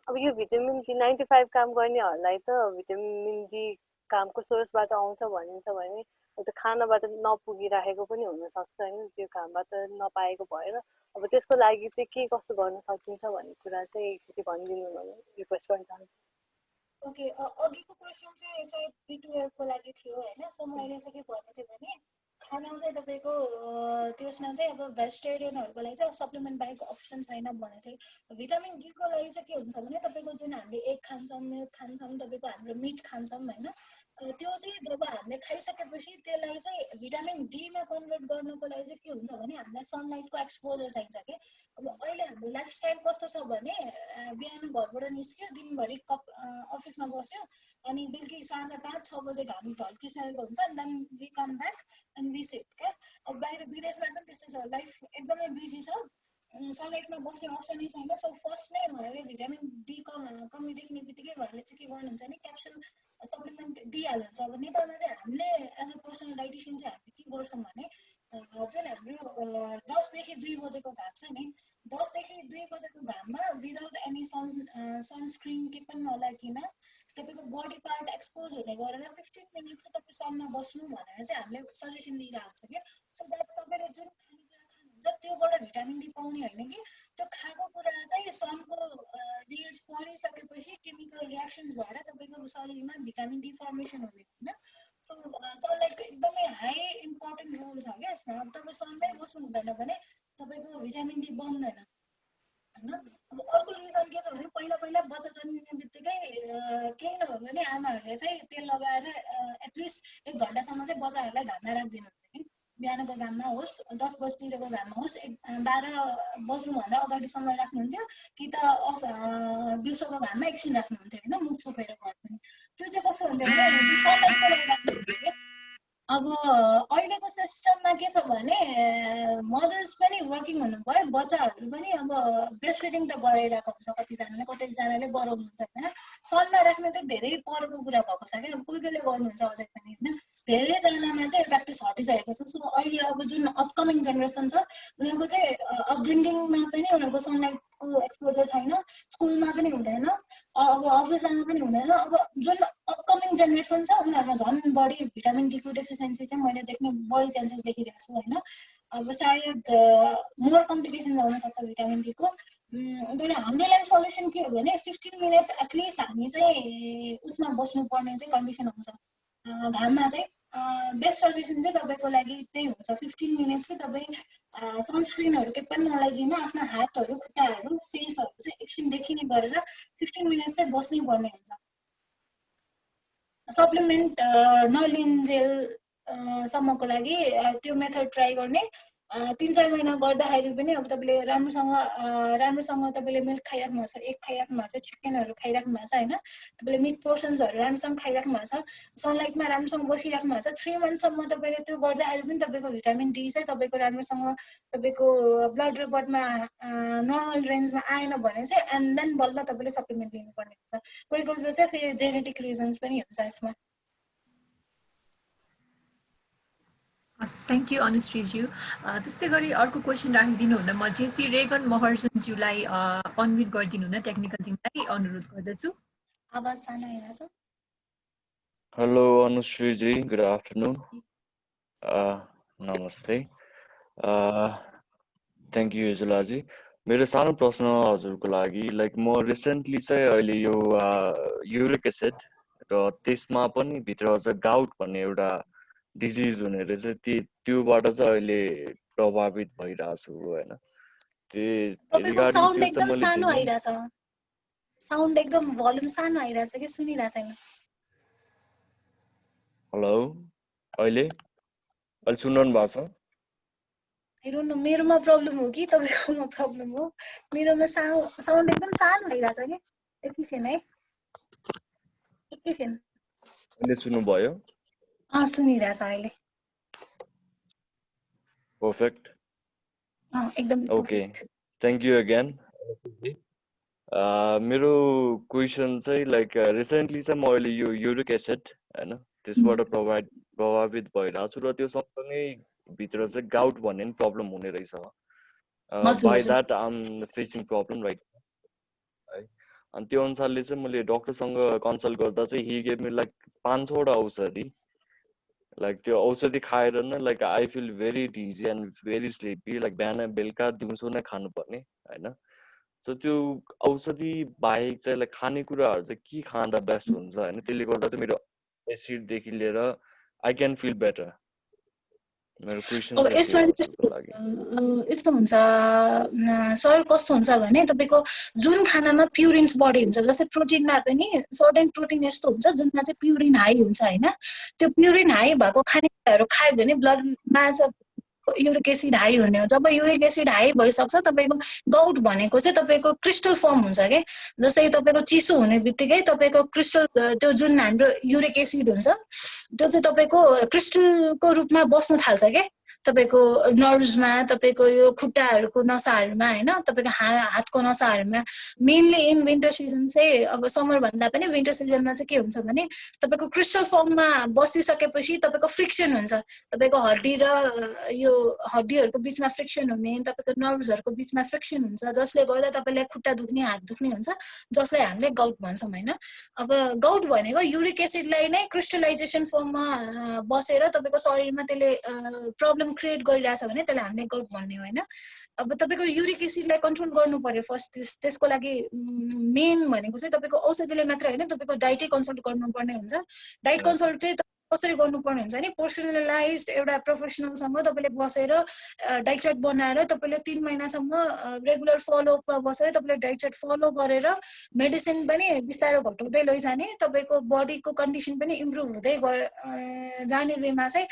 Speaker 11: अब यो भिटामिन डी 95 काम गर्नेहरुलाई त भिटामिन डी कामको सोर्सबाट आउँछ भनिन्छ भने त्यो खानाबाट नपुगिराखेको पनि हुन सक्छ हैन त्यो कामबाट नपाएको भएर अब त्यसको लागि चाहिँ के कसो गर्न सकिन्छ भन्ने कुरा चाहिँ एकचोटी भनिदिनु भने रिक्वेस्ट गर्न चाहन्छु
Speaker 4: ओके अघिको क्वेसन चाहिँ सायद B12 को लागि थियो हैन सो मैले चाहिँ के भन्नु थियो भने खाना चाहिँ तपाईको त्यसमा चाहिँ अब भेजिटेरियनहरुको लागि चाहिँ सप्लिमेन्ट बाहेक अप्सन छैन भनेको थिए भिटामिन डी को लागि चाहिँ के हुन्छ भने तपाईको जुन हामीले एग खान्छौं मिल्क खान्छौं तपाईको हाम्रो मिट खान्छौं हैन त्यो चाहिँ जब हामीले खाइसकेपछि त्यसलाई चाहिँ भिटामिन डी मा कन्भर्ट गर्नको लागि चाहिँ के हुन्छ भने हामीलाई सनलाइटको एक्सपोजर चाहिन्छ के अब अहिले हाम्रो लाइफस्टाइल कस्तो छ भने बिहान घरबाट निस्क्यो दिनभरि अफिसमा बस्यो अनि बेलुकी साँझ 5-6 बजे घाम ढल्किसकेको हुन्छ अनि then we come back and we sit के अब बाहिर विदेशमा पनि त्यस्तै छ लाइफ एकदमै बिजी छ सनलाइटमा बस्ने अप्सनै छैन सो फर्स्ट नै उहाँहरूले भिटामिन डी कमी देख्ने बित्तिकै उहाँहरूले चाहिँ के गर्नुहुन्छ भने क्याप्सुल सप्लिमेन्ट दिइहाल्नुहुन्छ अब नेपालमा चाहिँ हामीले एज अ पर्सनल डाइटिसियन चाहिँ हामीले के गर्छौँ भने जुन हाम्रो 10 देखि 2 बजेको घाम छ नि 10 देखि 2 बजेको घाममा विदाउट एनी सनस्क्रिन के पनि नलागिकन तपाईको बडी पार्ट एक्सपोज हुने गरेर 15 मिनेट चाहिँ तपाईँ सनमा बस्नु भनेर चाहिँ हामीले सजेसन दिइरहेको छ के सो द्याट तपाईले जुन त्योबाट भिटामिन डी पाउने हैन कि त्यो खाएको कुरा चाहिँ सनको रेज परिसकेपछि केमिकल रिएक्सन्स भएर तपाईको शरीरमा भिटामिन डी फर्मेसन हुने हैन सो सनलाइटको एकदमै हाई इम्पोर्टेन्ट रोल छ के यसमा अब तपाईँ सनमै बस्नु हुँदैन भने तपाईको भिटामिन डी बन्दैन हैन अब अर्को रिजन के छ भने पहिला बच्चा जन्मिने बित्तिकै केही नभए पनि आमाहरूले चाहिँ तेल लगाएर एटलिस्ट 1 घण्टासम्म चाहिँ बच्चाहरूलाई घाममा राख्दिनु हुन्छ बिहानको घाममा होस् 10 बजेतिरको घाममा होस् 12 बज्नुभन्दा अगाडिसम्म राख्नुहुन्थ्यो कि त दिउँसोको घाममा एकछिन राख्नुहुन्थ्यो हैन मुख छोपेर गर्नु त्यो चाहिँ कस्तो हुन्थ्यो भने सनलाइटको लागि राख्नुहुन्थ्यो अब अहिलेको सिस्टममा के छ भने मदर्स पनि वर्किङ हुनुभयो, बच्चाहरू पनि अब ब्रेस्ट फिडिङ त गराइरहेको हुन्छ कतिजनाले गराउनुहुन्छ होइन। सनमा राख्ने त धेरै परको कुरा भएको छ क्या, अब कोही कोहीले गर्नुहुन्छ अझै पनि होइन। धेरैजनामा चाहिँ प्र्याक्टिस हटिसकेको छ। सो अहिले अब जुन अपकमिङ जेनेरेसन छ उनीहरूको चाहिँ अपब्रिङ्गिङमा पनि उनीहरूको सनलाइटको एक्सपोजर छैन, स्कुलमा पनि हुँदैन, अब अफिस जानु पनि हुँदैन। अब जुन अपकमिङ जेनेरेसन छ उनीहरूमा झन् बढी भिटामिन डीको डेफिसियन्सी चाहिँ मैले देख्ने बढी चान्सेस देखिरहेको छु होइन। अब सायद मोर कम्प्लिकेसन्स आउन सक्छ भिटामिन डीको। तर हाम्रो लागि सल्युसन के हो भने 15 मिनट्स एटलिस्ट हामी चाहिँ उसमा बस्नुपर्ने चाहिँ कन्डिसन हुन्छ घाममा चाहिँ। बेस्ट सल्युसन चाहिँ तपाईँको लागि त्यही हुन्छ, 15 मिनट चाहिँ तपाईँ सनस्क्रिनहरू केही पनि नलागिकन आफ्नो हातहरू खुट्टाहरू फेसहरू चाहिँ एकछिन देखिने गरेर 15 मिनट चाहिँ बस्नै पर्ने हुन्छ। सप्लिमेन्ट नलिन्जेल सम्मको लागि त्यो मेथड ट्राई गर्ने। 3-4 महिना गर्दाखेरि पनि अब तपाईँले राम्रोसँग तपाईँले मिल्क खाइराख्नु भएको छ, एग खाइराख्नु भएको छ, चिकनहरू खाइराख्नु भएको छ होइन, तपाईँले मिट पोर्सन्सहरू राम्रोसँग खाइराख्नु भएको छ, सनलाइटमा राम्रोसँग बसिराख्नु भएको छ, 3 मन्थसम्म तपाईँले त्यो गर्दाखेरि पनि तपाईँको भिटामिन डी चाहिँ तपाईँको राम्रोसँग तपाईँको ब्लड रिपोर्टमा नर्मल रेन्जमा आएन भने चाहिँ एन्ड देन बल्ल तपाईँले सप्लिमेन्ट लिनुपर्ने हुन्छ। कोही कोहीको चाहिँ फेरि जेनेटिक रिजन्स पनि हुन्छ यसमा।
Speaker 6: थ्याङ्क यू अनुश्रीज्यू। त्यस्तै गरी अर्को क्वेसन राखिदिनु हुन म जेसी रेगन महर्जनज्यूलाई अनम्युट गरिदिनु हुन टेक्निकल टिमलाई अनुरोध गर्दछु।
Speaker 4: आवाज सानो आइरहेछ।
Speaker 12: हेलो अनुश्रीजी, गुड आफ्टरनुन। नमस्ते। थ्याङ्क यू युजुलाजी। मेरो सानो प्रश्न हजुरको लागि, लाइक म रिसेन्टली चाहिँ अहिले यो युरिक एसिड र त्यसमा पनि भित्र अझ गाउट भन्ने एउटा डिजिज हुने रहेछ, त्योबाट चाहिँ अहिले प्रभावित भइरहेछु होइन।
Speaker 4: तपाईँको साउन्ड एकदम सानो आइरहेछ, साउन्ड एकदम भोल्युम सानो आइरहेछ कि सुनिरहेको छैन।
Speaker 12: हेलो, अहिले सुन्नु भएको छ?
Speaker 4: आई डोन्ट नो मेरोमा प्रब्लम हो कि तपाईँकोमा प्रब्लम हो। मेरोमा साउन्ड एकदम सानो आइरहेछ कि। एकैछिन है, एकैछिन।
Speaker 12: अहिले सुन्नुभयो?
Speaker 4: सुनिरहेछ अहिले।
Speaker 12: पर्फेक्ट।
Speaker 4: एकदम
Speaker 12: ओके, थ्याङ्क यू अगेन। मेरो क्वेसन चाहिँ लाइक रिसेन्टली चाहिँ म अहिले यो युरिक एसिड होइन त्यसबाट प्रभावित भइरहेको छु र त्यो सँगसँगै भित्र चाहिँ गाउट भन्ने प्रब्लम हुने रहेछ। By that I am facing problem right है। अनि त्यो अनुसारले चाहिँ मैले डक्टरसँग कन्सल्ट गर्दा चाहिँ हि गेभ मी लाइक 5-6वटा औषधि। लाइक त्यो औषधि खाएर नै like I feel very dizzy and very sleepy, like बिहान बेलुका दिउँसो नै खानुपर्ने होइन। सो त्यो औषधि बाहेक चाहिँ लाइक खानेकुराहरू चाहिँ के खाँदा बेस्ट हुन्छ होइन, त्यसले गर्दा चाहिँ मेरो एसिडदेखि लिएर आई क्यान फिल बेटर। मेरो क्वेसन
Speaker 4: यस्तो हुन्छ सर, कस्तो हुन्छ भने तपाईँको जुन खानामा प्युरिन्स बढी हुन्छ, जस्तै प्रोटिनमा पनि सर्टेन प्रोटिन यस्तो हुन्छ जुनमा चाहिँ प्युरिन हाई हुन्छ होइन। त्यो प्युरिन हाई भएको खानेकुराहरू खायो भने ब्लडमा चाहिँ युरिक एसिड हाई हुने हो। जब युरिक एसिड हाई भइसक्छ तपाईँको गाउट भनेको चाहिँ तपाईँको क्रिस्टल फर्म हुन्छ क्या। जस्तै तपाईँको चिसो हुने बित्तिकै तपाईँको क्रिस्टल त्यो जुन हाम्रो युरिक एसिड हुन्छ त्यो चाहिँ तपाईँको क्रिस्टलको रूपमा बस्न थाल्छ क्या तपाईँको नर्भ्समा, तपाईँको यो खुट्टाहरूको नसाहरूमा होइन, तपाईँको हातको नसाहरूमा। मेनली इन विन्टर सिजन चाहिँ अब समर भन्दा पनि विन्टर सिजनमा चाहिँ के हुन्छ भने तपाईँको क्रिस्टल फर्ममा बसिसकेपछि तपाईँको फ्रिक्सन हुन्छ, तपाईँको हड्डी र यो हड्डीहरूको बिचमा फ्रिक्सन हुने, तपाईँको नर्भ्सहरूको बिचमा फ्रिक्सन हुन्छ, जसले गर्दा तपाईँलाई खुट्टा दुख्ने, हात दुख्ने हुन्छ, जसलाई हामीले गाउट भन्छौँ होइन। अब गाउट भनेको युरिक एसिडलाई नै क्रिस्टलाइजेसन फर्ममा बसेर तपाईँको शरीरमा त्यसले प्रब्लम क्रिएट गरिरहेछ भने त्यसलाई हामीले गाउट भन्ने होइन। अब तपाईँको युरिक एसिडलाई कन्ट्रोल गर्नु पर्यो फर्स्ट। त्यसको लागि मेन भनेको चाहिँ तपाईँको औषधिले मात्र होइन, तपाईँको डाइटै कन्सल्ट गर्नुपर्ने हुन्छ। डाइट कन्सल्ट चाहिँ कसरी गर्नुपर्ने हुन्छ नि, पर्सनलाइज्ड एउटा प्रोफेसनलसँग तपाईँले बसेर डाइट चार्ट बनाएर तपाईँले 3 महिनासम्म रेगुलर फलोअपमा बसेर तपाईँले डाइट चार्ट फलो गरेर मेडिसिन पनि बिस्तारो घटाउँदै लैजाने, तपाईँको बडीको कन्डिसन पनि इम्प्रुभ हुँदै जाने वेमा चाहिँ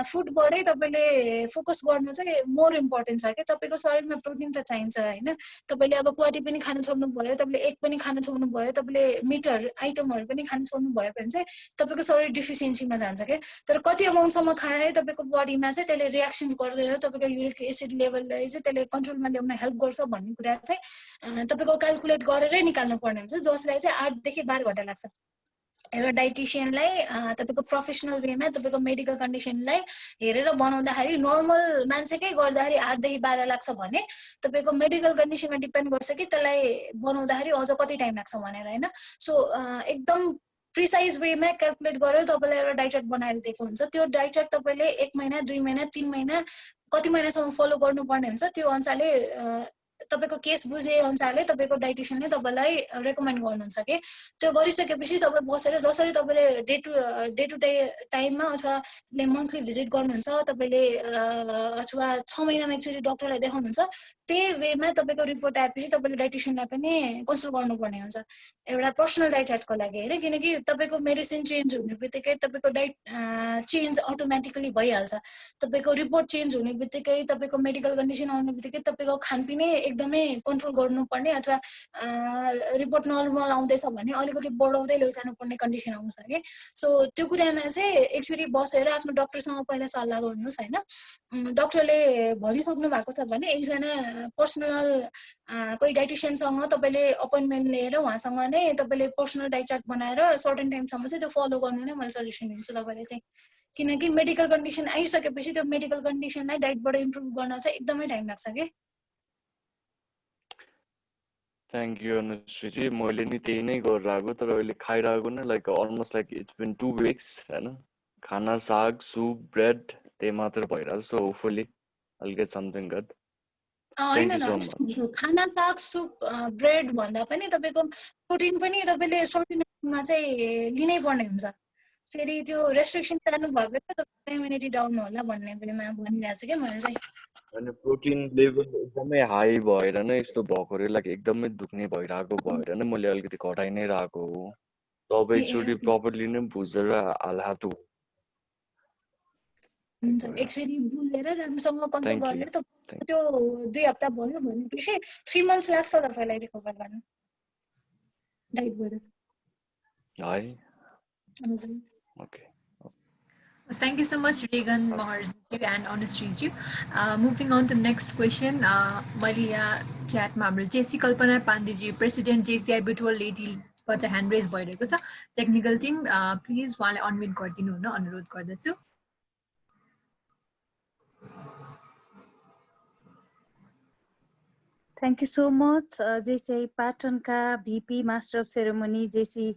Speaker 4: फुडबाटै तपाईँले फोकस गर्नु चाहिँ मोर इम्पोर्टेन्ट छ क्या। तपाईँको शरीरमा प्रोटिन त चाहिन्छ होइन। तपाईँले अब क्वाटी पनि खानु छोड्नु भयो, तपाईँले एग पनि खानु छोड्नु भयो, तपाईँले मिटहरू आइटमहरू पनि खानु छोड्नु भयो भने चाहिँ तपाईँको शरीर डिफिसियन्सी कम्प्लेक्सिटीमा जान्छ के तर कति अमाउन्टसम्म खाए तपाईँको बडीमा चाहिँ त्यसले रियाक्सन गर्दैन तपाईँको युरिक एसिड लेभललाई चाहिँ त्यसले कन्ट्रोलमा ल्याउन हेल्प गर्छ भन्ने कुरा चाहिँ तपाईँको क्यालकुलेट गरेरै निकाल्नु पर्ने हुन्छ जसलाई चाहिँ 8 देखि 12 घण्टा लाग्छ एउटा डाइटिसियनलाई तपाईँको प्रोफेसनल वेमा तपाईँको मेडिकल कन्डिसनलाई हेरेर बनाउँदाखेरि नर्मल मान्छेकै गर्दाखेरि 8 देखि 12 लाग्छ भने तपाईँको मेडिकल कन्डिसनमा डिपेन्ड गर्छ कि त्यसलाई बनाउँदाखेरि अझ कति टाइम लाग्छ भनेर होइन सो एकदम प्रिसाइज वेमा क्यालकुलेट गरेर तपाईँलाई एउटा डाइट चार्ट बनाएर दिएको हुन्छ त्यो डाइट चार्ट तपाईँले 1 महिना 2 महिना 3 महिना कति महिनासम्म फलो गर्नुपर्ने हुन्छ त्यो अनुसारले तपाईँको केस बुझे अनुसारले तपाईँको डाइटिसियनले तपाईँलाई रेकमेन्ड गर्नुहुन्छ कि त्यो गरिसकेपछि तपाईँ बसेर जसरी तपाईँले डे टु डे टाइममा अथवा मन्थली भिजिट गर्नुहुन्छ तपाईँले अथवा 6 महिनामा एकचोटि डक्टरलाई देखाउनुहुन्छ त्यही वेमा तपाईँको रिपोर्ट आएपछि तपाईँले डाइटिसियनलाई पनि कन्सल्ट गर्नुपर्ने हुन्छ एउटा पर्सनल डाइट चार्टको लागि होइन किनकि तपाईँको मेडिसिन चेन्ज हुने बित्तिकै तपाईँको डाइट चेन्ज अटोमेटिकली भइहाल्छ तपाईँको रिपोर्ट चेन्ज हुने बित्तिकै तपाईँको मेडिकल कन्डिसन आउने बित्तिकै तपाईँको खानपिनै एकदमै कन्ट्रोल गर्नुपर्ने अथवा रिपोर्ट नर्मल आउँदैछ भने अलिकति बढाउँदै लैजानुपर्ने कन्डिसन आउँछ कि सो त्यो कुरामा चाहिँ एकचोटि बसेर आफ्नो डक्टरसँग पहिला सल्लाह गर्नुहोस् होइन डक्टरले भनिसक्नु भएको छ भने एकजना पर्सनल कोही डाइटिसियनसँग तपाईँले अपोइन्टमेन्ट लिएर उहाँसँग नै तपाईँले पर्सनल डाइट चार्ट बनाएर सर्टेन टाइमसम्म चाहिँ त्यो फलो गर्नु नै मैले सजेसन दिन्छु तपाईँले चाहिँ किनकि मेडिकल कन्डिसन आइसकेपछि त्यो मेडिकल कन्डिसनलाई डाइटबाट इम्प्रुभ गर्न चाहिँ एकदमै टाइम लाग्छ कि
Speaker 12: थ्याङ्क यू अनुश्रीजी मैले नि त्यही नै गरेर आएको तर अहिले खाइरहेको नै like almost like it's been 2 weeks होइन खाना साग सुप ब्रेड त्यही मात्र भइरहेको so hopefully I'll get something good.
Speaker 4: होइन
Speaker 12: Thank you so much.
Speaker 4: खाना साग सुप ब्रेड भन्दा पनि तपाईँको प्रोटिन पनि तपाईँले सर्टिनमा चाहिँ लिनै पर्ने हुन्छ फेरि त्यो रेस्ट्रिक्सन जानु भएको इम्युनिटी डाउन होला भन्ने पनि भनिरहेको छु क्या मैले चाहिँ
Speaker 12: अनि प्रोटिन लेभल एकदमै हाई भएर नै यस्तो भएकोले लाइक एकदमै दुख्ने भइरहेको भएर नै मैले अलिकति घटाइ नै रहेको हो तब एकचोटि प्रपरली नै बुझेर I'll have to
Speaker 4: हुन्छ एकचोटि बुझेर राम्रोसँग कन्सल्ट गरेर त्यो 2 हप्ता भयो भनेपछि 3 months लाग्छ तपाईँलाई रिकभर गर्न डाइटबाट
Speaker 12: है
Speaker 4: हजुर
Speaker 12: Okay.
Speaker 6: Thank you so much, Regan, Maharji, and Anushriji. Moving on to the next question. Malia chat ma JC Kalpana Pandiji, President JCI Butwal Lady, got a hand raised by the technical team. Please, while unmute gardinu no अनुरोध गर्दछु.
Speaker 1: Thank you so much, JCI Pattern का VP Master of Ceremony JC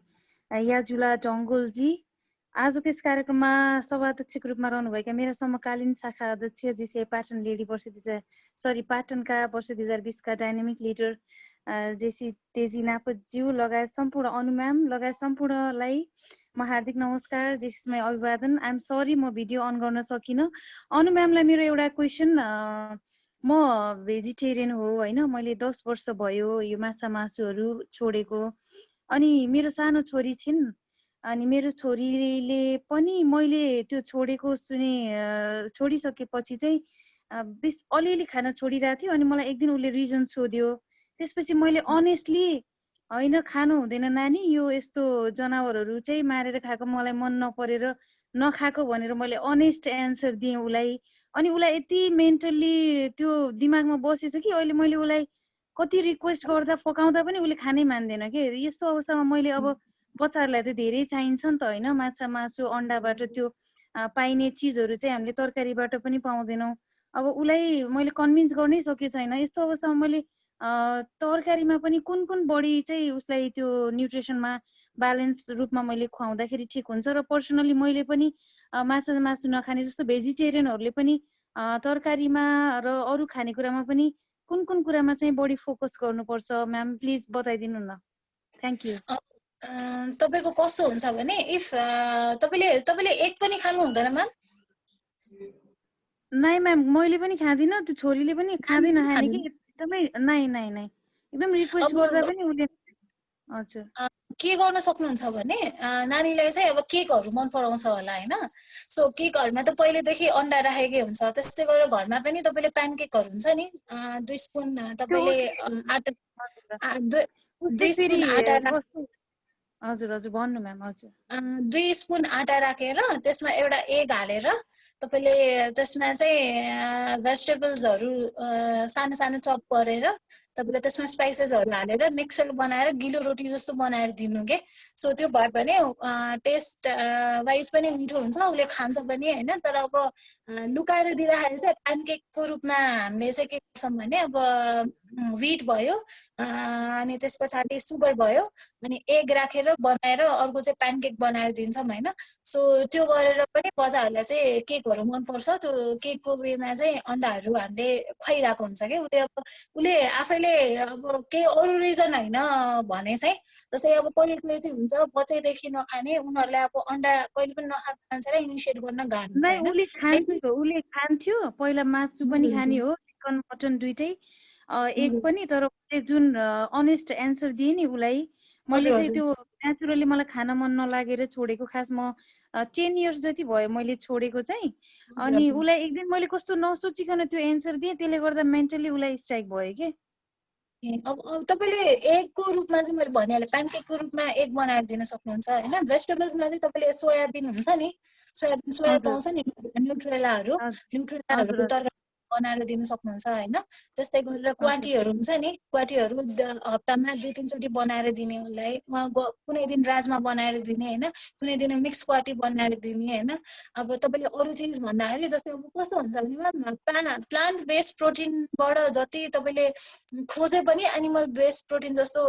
Speaker 1: याजुला Dangol जी आजको यस कार्यक्रममा सभाध्यक्षको रूपमा रहनुभएका मेरो समकालीन शाखा अध्यक्ष जेसीआई पाटन लेडी वर्ष पाटनका वर्ष 2020 का डाइनामिक लिडर जेसी तेजी नापज्यू लगायत सम्पूर्ण अनुम्याम लगायत सम्पूर्णलाई म हार्दिक नमस्कार जेसीमै अभिवादन आइ एम सरी म भिडियो अन गर्न सकिन अनुम्यामलाई मेरो एउटा क्वेशन म भेजिटेरियन हो हैन मैले 10 वर्ष भयो यो माछा मासुहरू छोडेको अनि मेरो सानो छोरी छिन् अनि मेरो छोरीले पनि मैले त्यो छोडेको सुने छोडिसकेपछि चाहिँ अलिअलि खाना छोडिरहेको थियो अनि मलाई एक दिन उसले रिजन सोध्यो त्यसपछि मैले अनेस्टली हैन खानु हुँदैन नानी यो यस्तो जनावरहरू चाहिँ मारेर खाएको मलाई मन नपरेर नखाएको भनेर मैले अनेस्ट एन्सर दिएँ उलाई अनि उलाई यति मेन्टली त्यो दिमागमा बसेछ कि अहिले मैले उलाई कति रिक्वेस्ट गर्दा पकाउँदा पनि उले खानै मान्दैन के यस्तो अवस्थामा मैले अब बच्चाहरूलाई त धेरै चाहिन्छ नि त हैन माछा मासु अण्डाबाट त्यो पाइने चीजहरू चाहिँ हामीले तरकारीबाट पनि पाउँदैनौं अब उलाई मैले कन्भिन्स गर्नै सके छैन यस्तो अवस्थामा मैले तरकारीमा पनि कुन कुन बडी चाहिँ उसलाई त्यो न्युट्रिसनमा ब्यालेन्स रूपमा मैले खुवाउँदाखेरि ठीक हुन्छ र पर्सनली मैले पनि माछा मासु नखाने जस्तो भेजिटेरियनहरूले पनि तरकारीमा र अरु खानेकुरामा पनि कुन कुन कुरामा चाहिँ बडी फोकस गर्नुपर्छ म्याम प्लिज बताइदिनु न थ्यांक यू
Speaker 4: तपाईको कस्तो हुन्छ भने इफ तपाईले एक पनि खानु हुँदैन म्याम
Speaker 1: नाइ म्याम मैले पनि खादिन त्यो छोरीले पनि खादैन खाने कि एकदमै नाइ एकदम रिक्वेस्ट गर्दा पनि उले हजुर
Speaker 4: के गर्न सक्नुहुन्छ भने नानीलाई चाहिँ अब केकहरु मन पराउँछ होला हैन सो केकहरुमा त पहिलेदेखि अन्डा राखेकै हुन्छ त्यस्तै गरेर घरमा पनि तपाईले प्यानकेकहरु हुन्छ नि 2 स्पुन तपाईले आटा 2 स्पुन आटा
Speaker 1: हजुर हजुर भन्नु म्याम हजुर
Speaker 4: 2 स्पुन आटा राखेर त्यसमा एउटा एग हालेर तपाईले त्यसमा चाहिँ भेजिटेबल्सहरु सानो सानो चप गरेर तपाईले त्यसमा स्पाइसेसहरु हालेर मिक्सर बनाएर गिलो रोटी जस्तो बनाएर दिनु के सो त्यो भए पनि टेस्ट वाइज पनि मिठो हुन्छ उले खान्छ पनि हैन तर अब लुकाएर दिँदाखेरि चाहिँ प्यानकेकको रूपमा हामीले चाहिँ के गर्छौं भने अब व्हिट भयो अनि त्यसपछि सुगर भयो अनि एग राखेर बनाएर अर्को चाहिँ प्यानकेक बनाएर दिन्छौं हैन सो त्यो गरेर पनि बच्चाहरुलाई चाहिँ केकहरु मन पर्छ त्यो केकको वेमा चाहिँ अन्डाहरु हामीले खुवाइराको हुन्छ के उले आफैले अब के अरु रिजन हैन भने चाहिँ जस्तै अब कहिले चाहिँ हुन्छ बच्चैदेखि नखाने उनीहरुलाई अब अन्डा कहिले पनि नखाएको मान्छेलाई इनिशिएट गर्न गाह्रो हुन्छ हैन
Speaker 1: उले खान्थ्यो पहिला मासु पनि खाने हो चिकन मटन दुईटै एक पनि तर जुन अनेस्ट एन्सर दिए नि उलाई मैले चाहिँ त्यो नेचुरली मलाई खान मन नलागेर छोडेको खास म 10 इयर्स जति भयो मैले छोडेको चाहिँ अनि उलाई एक दिन मैले कस्तो नसोचिकन त्यो एन्सर दिए त्यसले गर्दा मेन्टली उलाई स्ट्राइक भयो के
Speaker 4: अब तपाईले एगको रूपमा चाहिँ मैले भनिहाले प्यानकेकको रूपमा एग बनाएर दिन सक्नुहुन्छ हैन भेजिटेबल्समा चाहिँ तपाईले सोयाबिन हुन्छ नि सोया पाउँछ नि न्यूट्रेलाहरु तरकारी बनाएर दिन सक्नुहुन्छ हैन त्यस्तै गरेर क्वाटीहरु हुन्छ नि क्वाटीहरु हप्तामा 2-3 चोटी बनाएर दिने उलाई कुनै दिन राजमा बनाएर दिने हैन कुनै दिन मिक्स क्वाटी बनाएर दिने हैन अब तपाईले अरु चीज भन्दाखेरि जस्तै अब कस्तो हुन्छ भने प्लान्ट बेस्ड प्रोटिनबाट जति तपाईले खोजे पनि एनिमल बेस्ड प्रोटिन जस्तो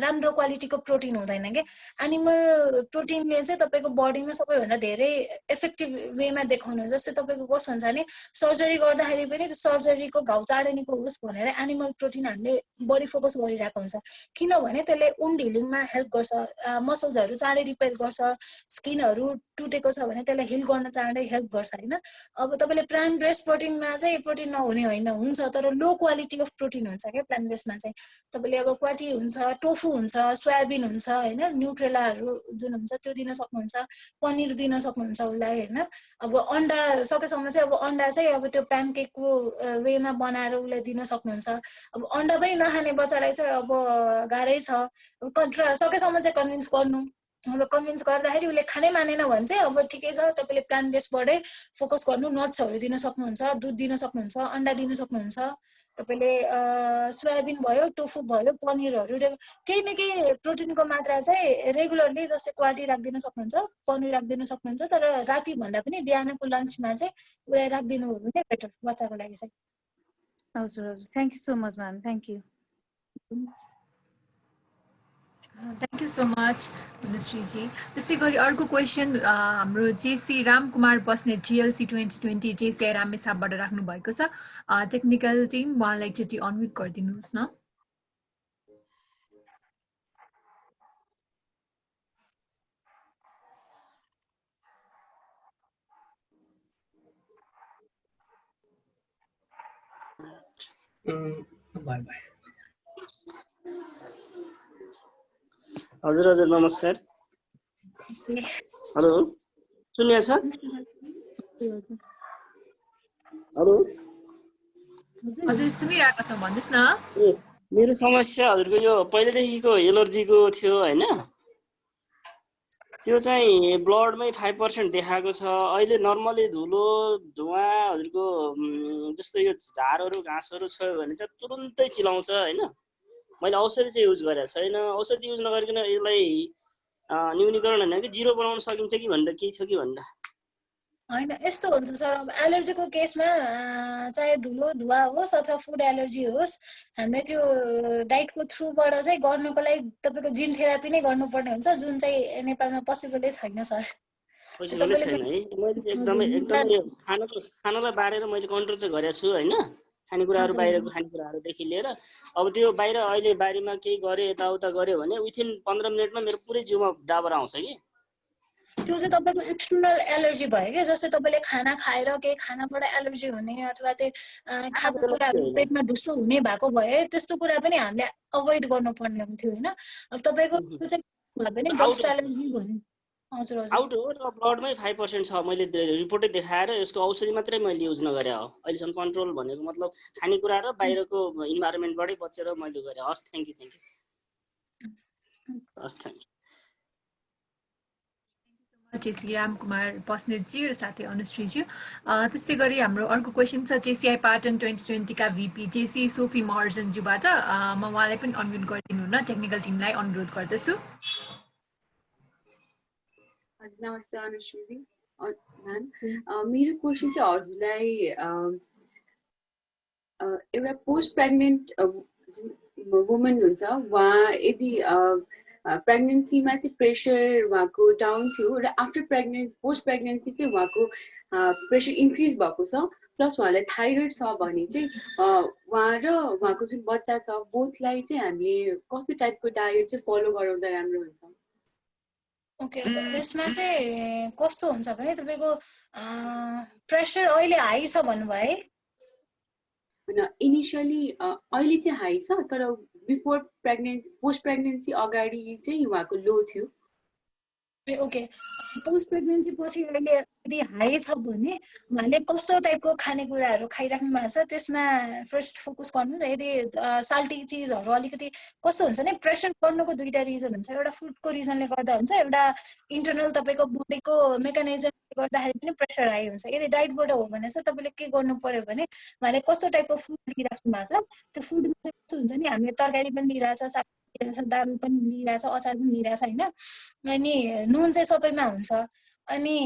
Speaker 4: राम्रो क्वालिटीको प्रोटिन हुँदैन के एनिमल प्रोटिनले चाहिँ तपाईको बडीमा सबैभन्दा धेरै इफेक्टिभ वेमा देखाउनु जस्तै तपाईको कस्तो हुन्छ भने सर्जरी गर्दाखेरि पनि सर्जरीको घाउ चाँडै होस् भनेर एनिमल प्रोटिन हामीले बडी फोकस गरिरहेको हुन्छ किनभने त्यसले वुन्ड हिलिङमा हेल्प गर्छ मसल्सहरु चाँडै रिपेयर गर्छ स्किनहरु टुटेको छ भने त्यसलाई हिल गर्न चाँडै हेल्प गर्छ हैन अब तपाईले प्लान्ट बेस्ड प्रोटिनमा चाहिँ प्रोटिन नहुने होइन हुन्छ तर लो क्वालिटी अफ प्रोटिन हुन्छ के प्लान्ट बेस्डमा चाहिँ तपाईले अब क्वाटी हुन्छ टोफु हुन्छ सोयाबिन हुन्छ हैन न्यूट्रेलाहरु जुन हुन्छ त्यो दिन सक्नुहुन्छ पनिर दिन सक्नुहुन्छ उलाई हैन अब अन्डा सकेसम्म चाहिँ अब अन्डा चाहिँ अब त्यो प्यानकेकको वेमा बनाएर उले दिन सक्नुहुन्छ अब अन्डा पनि नखाने बच्चालाई चाहिँ अब गाह्रै छ सकेसम्म चाहिँ कन्भिन्स गर्नु अब कन्भिन्स गर्दाखेरि उले खानै मानेन भने चाहिँ अब ठिकै छ तपाईले प्लान्ट बेस्डबाटै फोकस गर्नु नट्सहरु दिन सक्नुहुन्छ दूध दिन सक्नुहुन्छ अन्डा दिन सक्नुहुन्छ तपाईले सोयाबिन भयो टोफु भयो पनिरहरु केही न केही प्रोटिनको मात्रा चाहिँ रेगुलरली जस्तै क्वाटी राख्दिन सक्नुहुन्छ पनिर राख्दिन सक्नुहुन्छ तर राति भन्दा पनि बिहानको लन्चमा चाहिँ उलाई राख्दिनु हो भने बेटर बच्चाको लागि चाहिँ
Speaker 1: हजुर हजुर thank you so much ma'am thank you
Speaker 6: Thank you so much, Nusriji. त्यसै गरी अर्को क्वेशन हाम्रो JC Ramkumar Basnet GLC 2020 JC रामेछापबाट राख्नु भएको छ टेक्निकल टिम उहाँलाई एकचोटि अनम्युट गरिदिनुहोस् न
Speaker 2: बाय बाय
Speaker 13: हजुर हजुर नमस्कार हेलो सुन्या छ हेलो
Speaker 6: हजुर सुनिरहेको छ भन्नुस् न
Speaker 13: मेरो समस्या हजुरको यो पहिलेदेखिको एलर्जीको थियो हैन त्यो चाहिँ ब्लडमै 5% देखाएको छ अहिले नर्मली धुलो धुवा हजुरको जस्तो यो झारहरु घाँसहरु छ भने चाहिँ तुरुन्तै चिलाउँछ हैन मैले औषधि चाहिँ युज गरेको छैन औषधि युज नगरिकन यसलाई न्यूनीकरण हैन कि जिरो बनाउन सकिन्छ कि भन्दा के थियो कि भन्दा
Speaker 4: हैन यस्तो हुन्छ सर अब एलर्जीको केसमा चाहे धुलो धुवा होस् अथवा फुड एलर्जी होस् हामीले त्यो डाइटको थ्रुबाट चाहिँ गर्नको लागि तपाईको जिन थेरापी नै गर्नुपर्ने हुन्छ जुन चाहिँ नेपालमा पोसिबलै छैन सर
Speaker 13: पोसिबलै छैन है मैले एकदमै खानालाई बारेर मैले कन्ट्रोल चाहिँ गरेको छु हैन खानेकुराहरु बाहिरको खानेकुराहरुदेखि लिएर अब त्यो बाहिर अहिले बारीमा केही गरे यताउता गर्यो भने विथिन 15 मिनेटमा मेरो पुरै जिउमा डाबर आउँछ कि
Speaker 4: त्यो चाहिँ तपाईको एक्सटर्नल एलर्जी भयो के जस्तै तपाईले खाना खाएर के खानाबाट एलर्जी हुने अथवा त्यो खाएको कुराहरु पेटमा ढुसो हुने भएको भए त्यस्तो कुरा पनि हामीले अभोइड गर्नुपर्ने हुन्थ्यो हैन अब तपाईको चाहिँ भन्दैन डस्ट एलर्जी भन्ने हजुर हजुर
Speaker 13: आउट हो र ब्लडमै 5% छ मैले रिपोर्टै देखाएर यसको औषधि मात्रै मैले युज नगरे हो अहिलेसम्म कन्ट्रोल भनेको मतलब खानेकुरा र बाहिरको इन्भाइरोमेन्टबाटै बचेर मैले गरे हस् थ्यांक यू हस् थ्यांक यू
Speaker 6: जेसी रामकुमार बस्नेतजी र साथै अनुश्रीज्यू। त्यस्तै गरी हाम्रो अर्को क्वेसन छ जेसीआई पाटन 2020 का भिपी जेसी सोफी महर्जनज्यूबाट। म उहाँलाई पनि अनम्युट गरिदिनु न, टेक्निकल टिमलाई अनुरोध गर्दछु।
Speaker 3: हजुर नमस्ते अनुश्री म्याम। मेरो क्वेसन चाहिँ हजुरलाई एउटा पोस्ट प्रेग्नेन्ट वुमन हुन्छ, उहाँ यदि प्रेग्नेन्सीमा चाहिँ प्रेसर उहाँको डाउन थियो र आफ्टर पोस्ट प्रेग्नेन्सी चाहिँ उहाँको प्रेसर इन्क्रिज भएको छ, प्लस उहाँलाई थाइरोइड छ भने चाहिँ उहाँ र उहाँको जुन बच्चा छ बोथलाई चाहिँ हामीले कस्तो टाइपको डायट चाहिँ फलो गराउँदा राम्रो हुन्छ?
Speaker 4: ओके, त्यसमा चाहिँ कस्तो हुन्छ भने तपाईँको प्रेसर अहिले हाई छ भन्नुभयो है?
Speaker 3: इनिसियली अहिले चाहिँ हाई छ, तर बिफोर पोस्ट प्रेग्नेन्सी अगाडि चाहिँ उहाँको लो थियो।
Speaker 4: ओके, पोस्ट प्रेग्नेन्सी पछि अहिले यदि हाई छ भने उहाँले कस्तो टाइपको खानेकुराहरू खाइराख्नु भएको छ त्यसमा फर्स्ट फोकस गर्नु। यदि साल्टी चिजहरू अलिकति कस्तो हुन्छ नि, प्रेसर बढ्नुको दुईवटा रिजन हुन्छ, एउटा फुडको रिजनले गर्दा हुन्छ, एउटा इन्टरनल तपाईँको बडीको मेकानिजमले गर्दाखेरि पनि प्रेसर हाई हुन्छ। यदि डाइटबाट हो भने चाहिँ तपाईँले के गर्नु पर्यो भने उहाँले कस्तो टाइपको फुड लिइराख्नु भएको छ त्यो फुडमा चाहिँ कस्तो हुन्छ नि, हामीले तरकारी पनि लिइरहेछ, साग लिइरहेछ, दाल पनि लिइरहेछ, अचार पनि लिइरहेछ होइन। अनि नुन चाहिँ सबैमा हुन्छ, अनि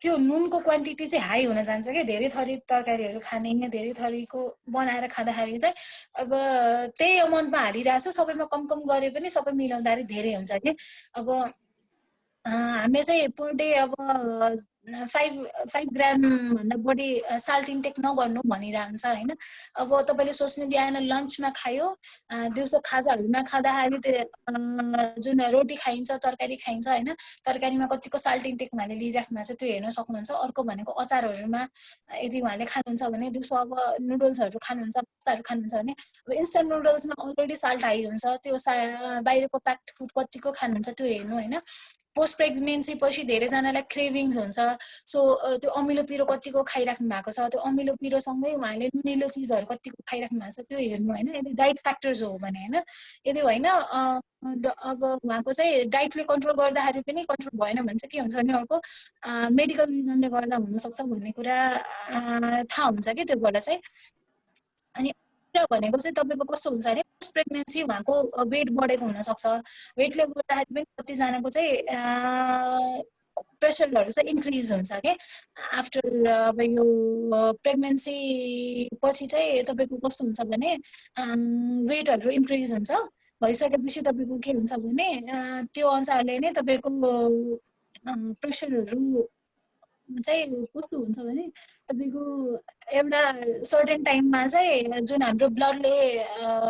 Speaker 4: त्यो नुनको क्वान्टिटी चाहिँ हाई हुन जान्छ कि धेरै थरी तरकारीहरू खाने, धेरै थरीको बनाएर खाँदाखेरि चाहिँ अब त्यही अमाउन्टमा हालिरहेछ, सबैमा कम कम गरे पनि सबै मिलाउँदाखेरि धेरै हुन्छ कि। अब हामीले चाहिँ पर डे अब 5 ग्राम भन्दा बढी साल्ट इन्टेक नगर्नु भनिरहन्छ होइन। अब तपाईँले सोच्नु बिहान लन्चमा खायो, दिउँसो खाजाहरूमा खाँदाखेरि त्यो जुन रोटी खाइन्छ, तरकारी खाइन्छ होइन, तरकारीमा कतिको साल्ट इन्टेक उहाँले लिइराख्नु भएको छ त्यो हेर्न सक्नुहुन्छ। अर्को भनेको अचारहरूमा यदि उहाँले खानुहुन्छ भने, दिउँसो अब नुडल्सहरू खानुहुन्छ, पास्ताहरू खानुहुन्छ भने अब इन्स्टेन्ट नुडल्समा अलरेडी साल्ट हाई हुन्छ, त्यो बाहिरको प्याक्ड फुड कतिको खानुहुन्छ त्यो हेर्नु होइन। पोस्ट प्रेग्नेन्सी पछि धेरैजनालाई क्रेभिङ्स हुन्छ, सो त्यो अमिलो पिरो कतिको खाइराख्नु भएको छ, त्यो अमिलो पिरोसँगै उहाँले नुनिलो चिजहरू कतिको खाइराख्नु भएको छ त्यो हेर्नु होइन। यदि डाइट फ्याक्टर्स हो भने होइन, यदि होइन अब उहाँको चाहिँ डाइटले कन्ट्रोल गर्दाखेरि पनि कन्ट्रोल भएन भने चाहिँ के हुन्छ भने अर्को मेडिकल रिजनले गर्दा हुनसक्छ भन्ने कुरा थाहा हुन्छ कि त्योबाट चाहिँ। अनि भनेको चाहिँ तपाईँको कस्तो हुन्छ अरे पोस्ट प्रेग्नेन्सी उहाँको वेट बढेको हुनसक्छ, वेटले गर्दाखेरि पनि कतिजनाको चाहिँ प्रेसरहरू चाहिँ इन्क्रिज हुन्छ क्या आफ्टर अब यो प्रेग्नेन्सी पछि चाहिँ तपाईँको कस्तो हुन्छ भने वेटहरू इन्क्रिज हुन्छ। भइसकेपछि तपाईँको के हुन्छ भने त्यो अनुसारले नै तपाईँको प्रेसरहरू चाहिँ कस्तो हुन्छ भने तपाईँको एउटा सर्टेन टाइममा चाहिँ जुन हाम्रो ब्लडले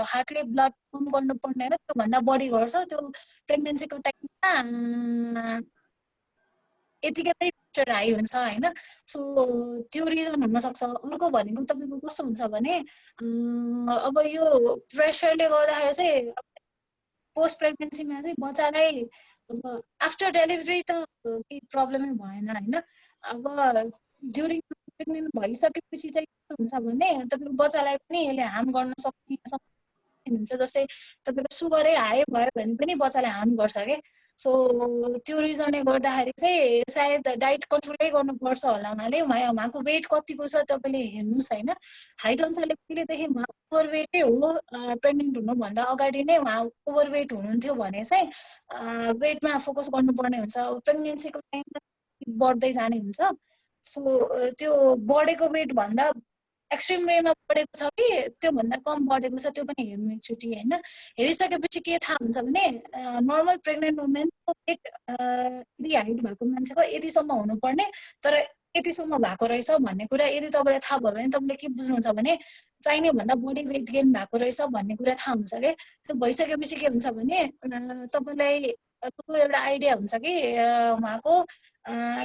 Speaker 4: हार्टले ब्लड पम्प गर्नुपर्ने होइन त्योभन्दा बढी गर्छ, त्यो प्रेग्नेन्सीको टाइममा यतिकै प्रेसर हाई हुन्छ होइन। सो त्यो रिजन हुनसक्छ। अर्को भनेको तपाईँको कस्तो हुन्छ भने अब यो प्रेसरले गर्दाखेरि चाहिँ पोस्ट प्रेग्नेन्सीमा चाहिँ बच्चालाई अब आफ्टर डेलिभरी त केही प्रब्लमै भएन होइन। अब ड्युरिङ प्रेग्नेन्ट भइसकेपछि चाहिँ कस्तो हुन्छ भने तपाईँको बच्चालाई पनि यसले हार्म गर्न सक्ने हुन्छ। जस्तै तपाईँको सुगरै हाई भयो भने पनि बच्चालाई हार्म गर्छ क्या। सो त्यो रिजनले गर्दाखेरि चाहिँ सायद डाइट कन्ट्रोलै गर्नुपर्छ होला उहाँले। उहाँको वेट कतिको छ तपाईँले हेर्नुहोस् होइन। हाइट अनुसारले पहिलेदेखि उहाँ ओभरवेटै हो, प्रेग्नेन्ट हुनुभन्दा अगाडि नै उहाँ ओभरवेट हुनुहुन्थ्यो भने चाहिँ वेटमा फोकस गर्नुपर्ने हुन्छ। प्रेग्नेन्सीको टाइममा बढ्दै जाने हुन्छ। सो त्यो बढेको वेट भन्दा एक्सट्रिम वेमा बढेको छ कि त्योभन्दा कम बढेको छ त्यो पनि हेर्नु एकचोटि होइन। हेरिसकेपछि के थाहा हुन्छ भने नर्मल प्रेग्नेन्ट वुमेनको वेट यदि हाइट भएको मान्छेको यतिसम्म हुनुपर्ने तर यतिसम्म भएको रहेछ भन्ने कुरा यदि तपाईँलाई थाहा भयो भने तपाईँले के बुझ्नुहुन्छ भने चाहिने भन्दा बढी वेट गेन भएको रहेछ भन्ने कुरा थाहा हुन्छ क्या। त्यो भइसकेपछि के हुन्छ भने तपाईँलाई एउटा आइडिया हुन्छ कि उहाँको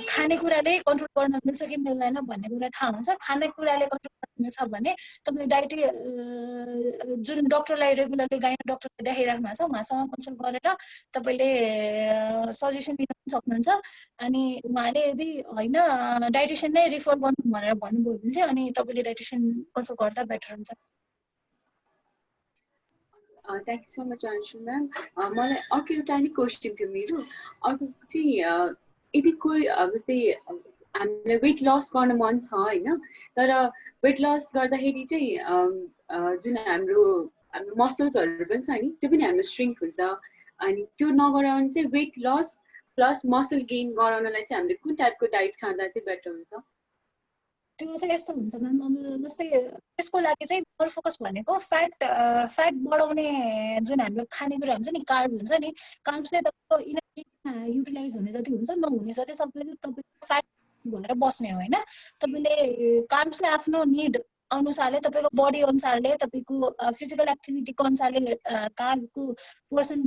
Speaker 4: खानेकुराले कन्ट्रोल गर्न मिल्छ कि मिल्दैन भन्ने कुरा थाहा हुन्छ। खानेकुराले कन्ट्रोल गर्न मिल्छ भने तपाईँले डाइट जुन डक्टरलाई रेगुलरली गाइनो डक्टरले देखाइराख्नु भएको छ उहाँसँग कन्सल्ट गरेर तपाईँले सजेसन दिन सक्नुहुन्छ। अनि उहाँले यदि होइन डाइटिसियन नै रिफर गर्नु भनेर भन्नुभयो भने चाहिँ अनि तपाईँले डाइटिसियन कन्सल्ट गर्दा बेटर हुन्छ।
Speaker 3: Thank you so much Anshu म्याम। मलाई अर्को एउटा नि क्वेसन थियो मेरो। अर्को चाहिँ यदि कोही अब चाहिँ हामीलाई वेट लस गर्न मन छ होइन, तर वेट लस गर्दाखेरि चाहिँ जुन हाम्रो मसल्सहरू पनि छ नि त्यो पनि हाम्रो स्ट्रिङ्क हुन्छ। अनि त्यो नगराउनु चाहिँ weight loss plus muscle gain गराउनलाई चाहिँ हामीले कुन टाइपको डाइट खाँदा चाहिँ बेटर हुन्छ?
Speaker 4: त्यो चाहिँ यस्तो हुन्छ म्याम, जस्तै त्यसको लागि चाहिँ मोर फोकस भनेको फ्याट बढाउने जुन हाम्रो खानेकुरा हुन्छ नि, कार्ब हुन्छ नि, कार्ब चाहिँ तपाईँको इनर्जीमा युटिलाइज हुने जति हुन्छ, नहुने जति सबैले तपाईँको फ्याट भएर बस्ने हो होइन। तपाईँले कार्ब चाहिँ आफ्नो निड अनुसारले तपाईँको बडी अनुसारले तपाईँको फिजिकल एक्टिभिटीको अनुसारले कार्बको पर्सन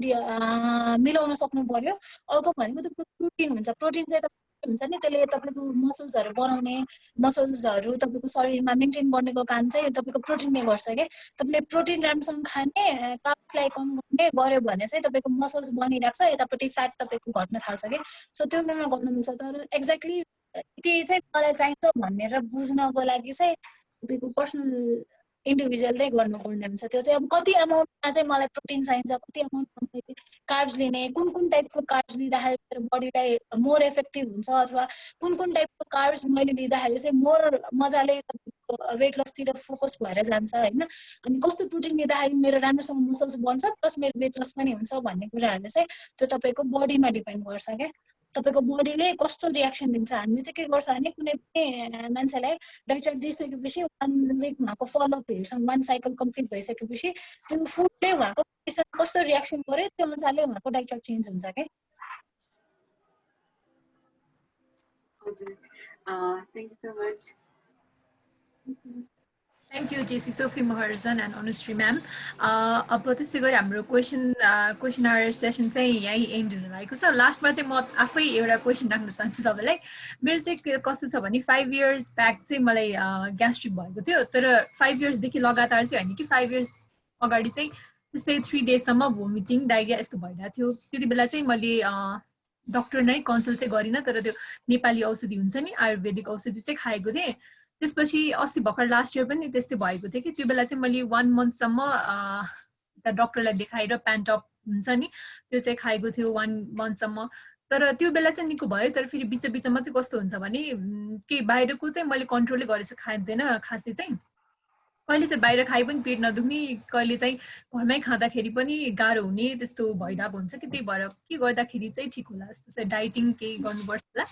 Speaker 4: मिलाउन सक्नु पर्यो। अर्को भनेको तपाईँको प्रोटिन हुन्छ, प्रोटिन चाहिँ हुन्छ नि त्यसले तपाईँको मसल्सहरू बनाउने, मसल्सहरू तपाईँको शरीरमा मेन्टेन गर्नेको काम चाहिँ तपाईँको प्रोटिनले गर्छ क्या। तपाईँले प्रोटिन राम्रोसँग खाने, कार्बलाई कम गर्ने गऱ्यो भने चाहिँ तपाईँको मसल्स बनिरहेको छ, यतापट्टि फ्याट तपाईँको घट्न थाल्छ क्या। सो त्यो बेलामा गर्नु मिल्छ। तर एक्ज्याक्टली यति चाहिँ मलाई चाहिन्छ भनेर बुझ्नको लागि चाहिँ तपाईँको पर्सनल इन्डिभिजुअल चाहिँ गर्नुपर्ने हुन्छ। त्यो चाहिँ अब कति अमाउन्टमा चाहिँ मलाई प्रोटिन चाहिन्छ, कति अमाउन्टमा मैले कार्ब्स लिने, कुन कुन टाइपको कार्ब्स लिँदाखेरि बडीलाई मोर इफेक्टिभ हुन्छ, अथवा कुन कुन टाइपको कार्ब्स मैले लिँदाखेरि चाहिँ मोर मजाले वेट लसतिर फोकस भएर जान्छ होइन। अनि कस्तो प्रोटिन लिँदाखेरि मेरो राम्रोसँग मसल्स बन्छ प्लस मेरो वेट लस पनि हुन्छ भन्ने कुराहरू चाहिँ त्यो तपाईँको बडीमा डिपेन्ड गर्छ क्या। तपाईँको बडीले कस्तो रियाक्सन दिन्छ। हामीले चाहिँ के गर्छ भने कुनै पनि मान्छेलाई डाइट चार्ट दिइसकेपछि 1 विक उहाँको फलोअप हेर्छौँ, 1 साइकल कम्प्लिट भइसकेपछि त्यो फुडले उहाँको कस्तो रियाक्सन गर्यो त्यो अनुसारले उहाँको डाइट चार्ट चेन्ज हुन्छ क्या।
Speaker 3: हजुर, thank you so much.
Speaker 6: Thank you, JC Sophie Maharzan and Anushree ma'am. अब त्यसै गरी हाम्रो क्वेसन आवर सेसन चाहिँ यहीँ एन्ड हुन लागेको छ। लास्टमा चाहिँ म आफै एउटा क्वेसन राख्न चाहन्छु तपाईँलाई। मेरो चाहिँ कस्तो छ भने 5 इयर्स ब्याक चाहिँ मलाई ग्यास्ट्रिक भएको थियो, तर 5 इयर्सदेखि लगातार चाहिँ होइन कि 5 इयर्स अगाडि चाहिँ त्यस्तै 3 डेजसम्म भोमिटिङ डाइरिया यस्तो भइरहेको थियो। त्यति बेला चाहिँ मैले डक्टर नै कन्सल्ट चाहिँ गरिनँ, तर त्यो नेपाली औषधि हुन्छ नि आयुर्वेदिक औषधि चाहिँ खाएको थिएँ। त्यसपछि अस्ति भर्खर लास्ट इयर पनि त्यस्तै भएको थियो कि त्यो बेला चाहिँ मैले 1 मन्थसम्म डक्टरलाई देखाएर प्यान्टअप हुन्छ नि त्यो चाहिँ खाएको थियो 1 मन्थसम्म। तर त्यो बेला चाहिँ निको भयो, तर फेरि बिच बिचमा चाहिँ कस्तो हुन्छ भने के बाहिरको चाहिँ मैले कन्ट्रोलै गरेछु खाँदैन खासै चाहिँ। कहिले चाहिँ बाहिर खाए पनि पेट नदुख्ने, कहिले चाहिँ घरमै खाँदाखेरि पनि गाह्रो हुने त्यस्तो भइरहेको हुन्छ कि। त्यही भएर के गर्दाखेरि चाहिँ ठिक होला जस्तो चाहिँ डाइटिङ केही गर्नुपर्छ होला?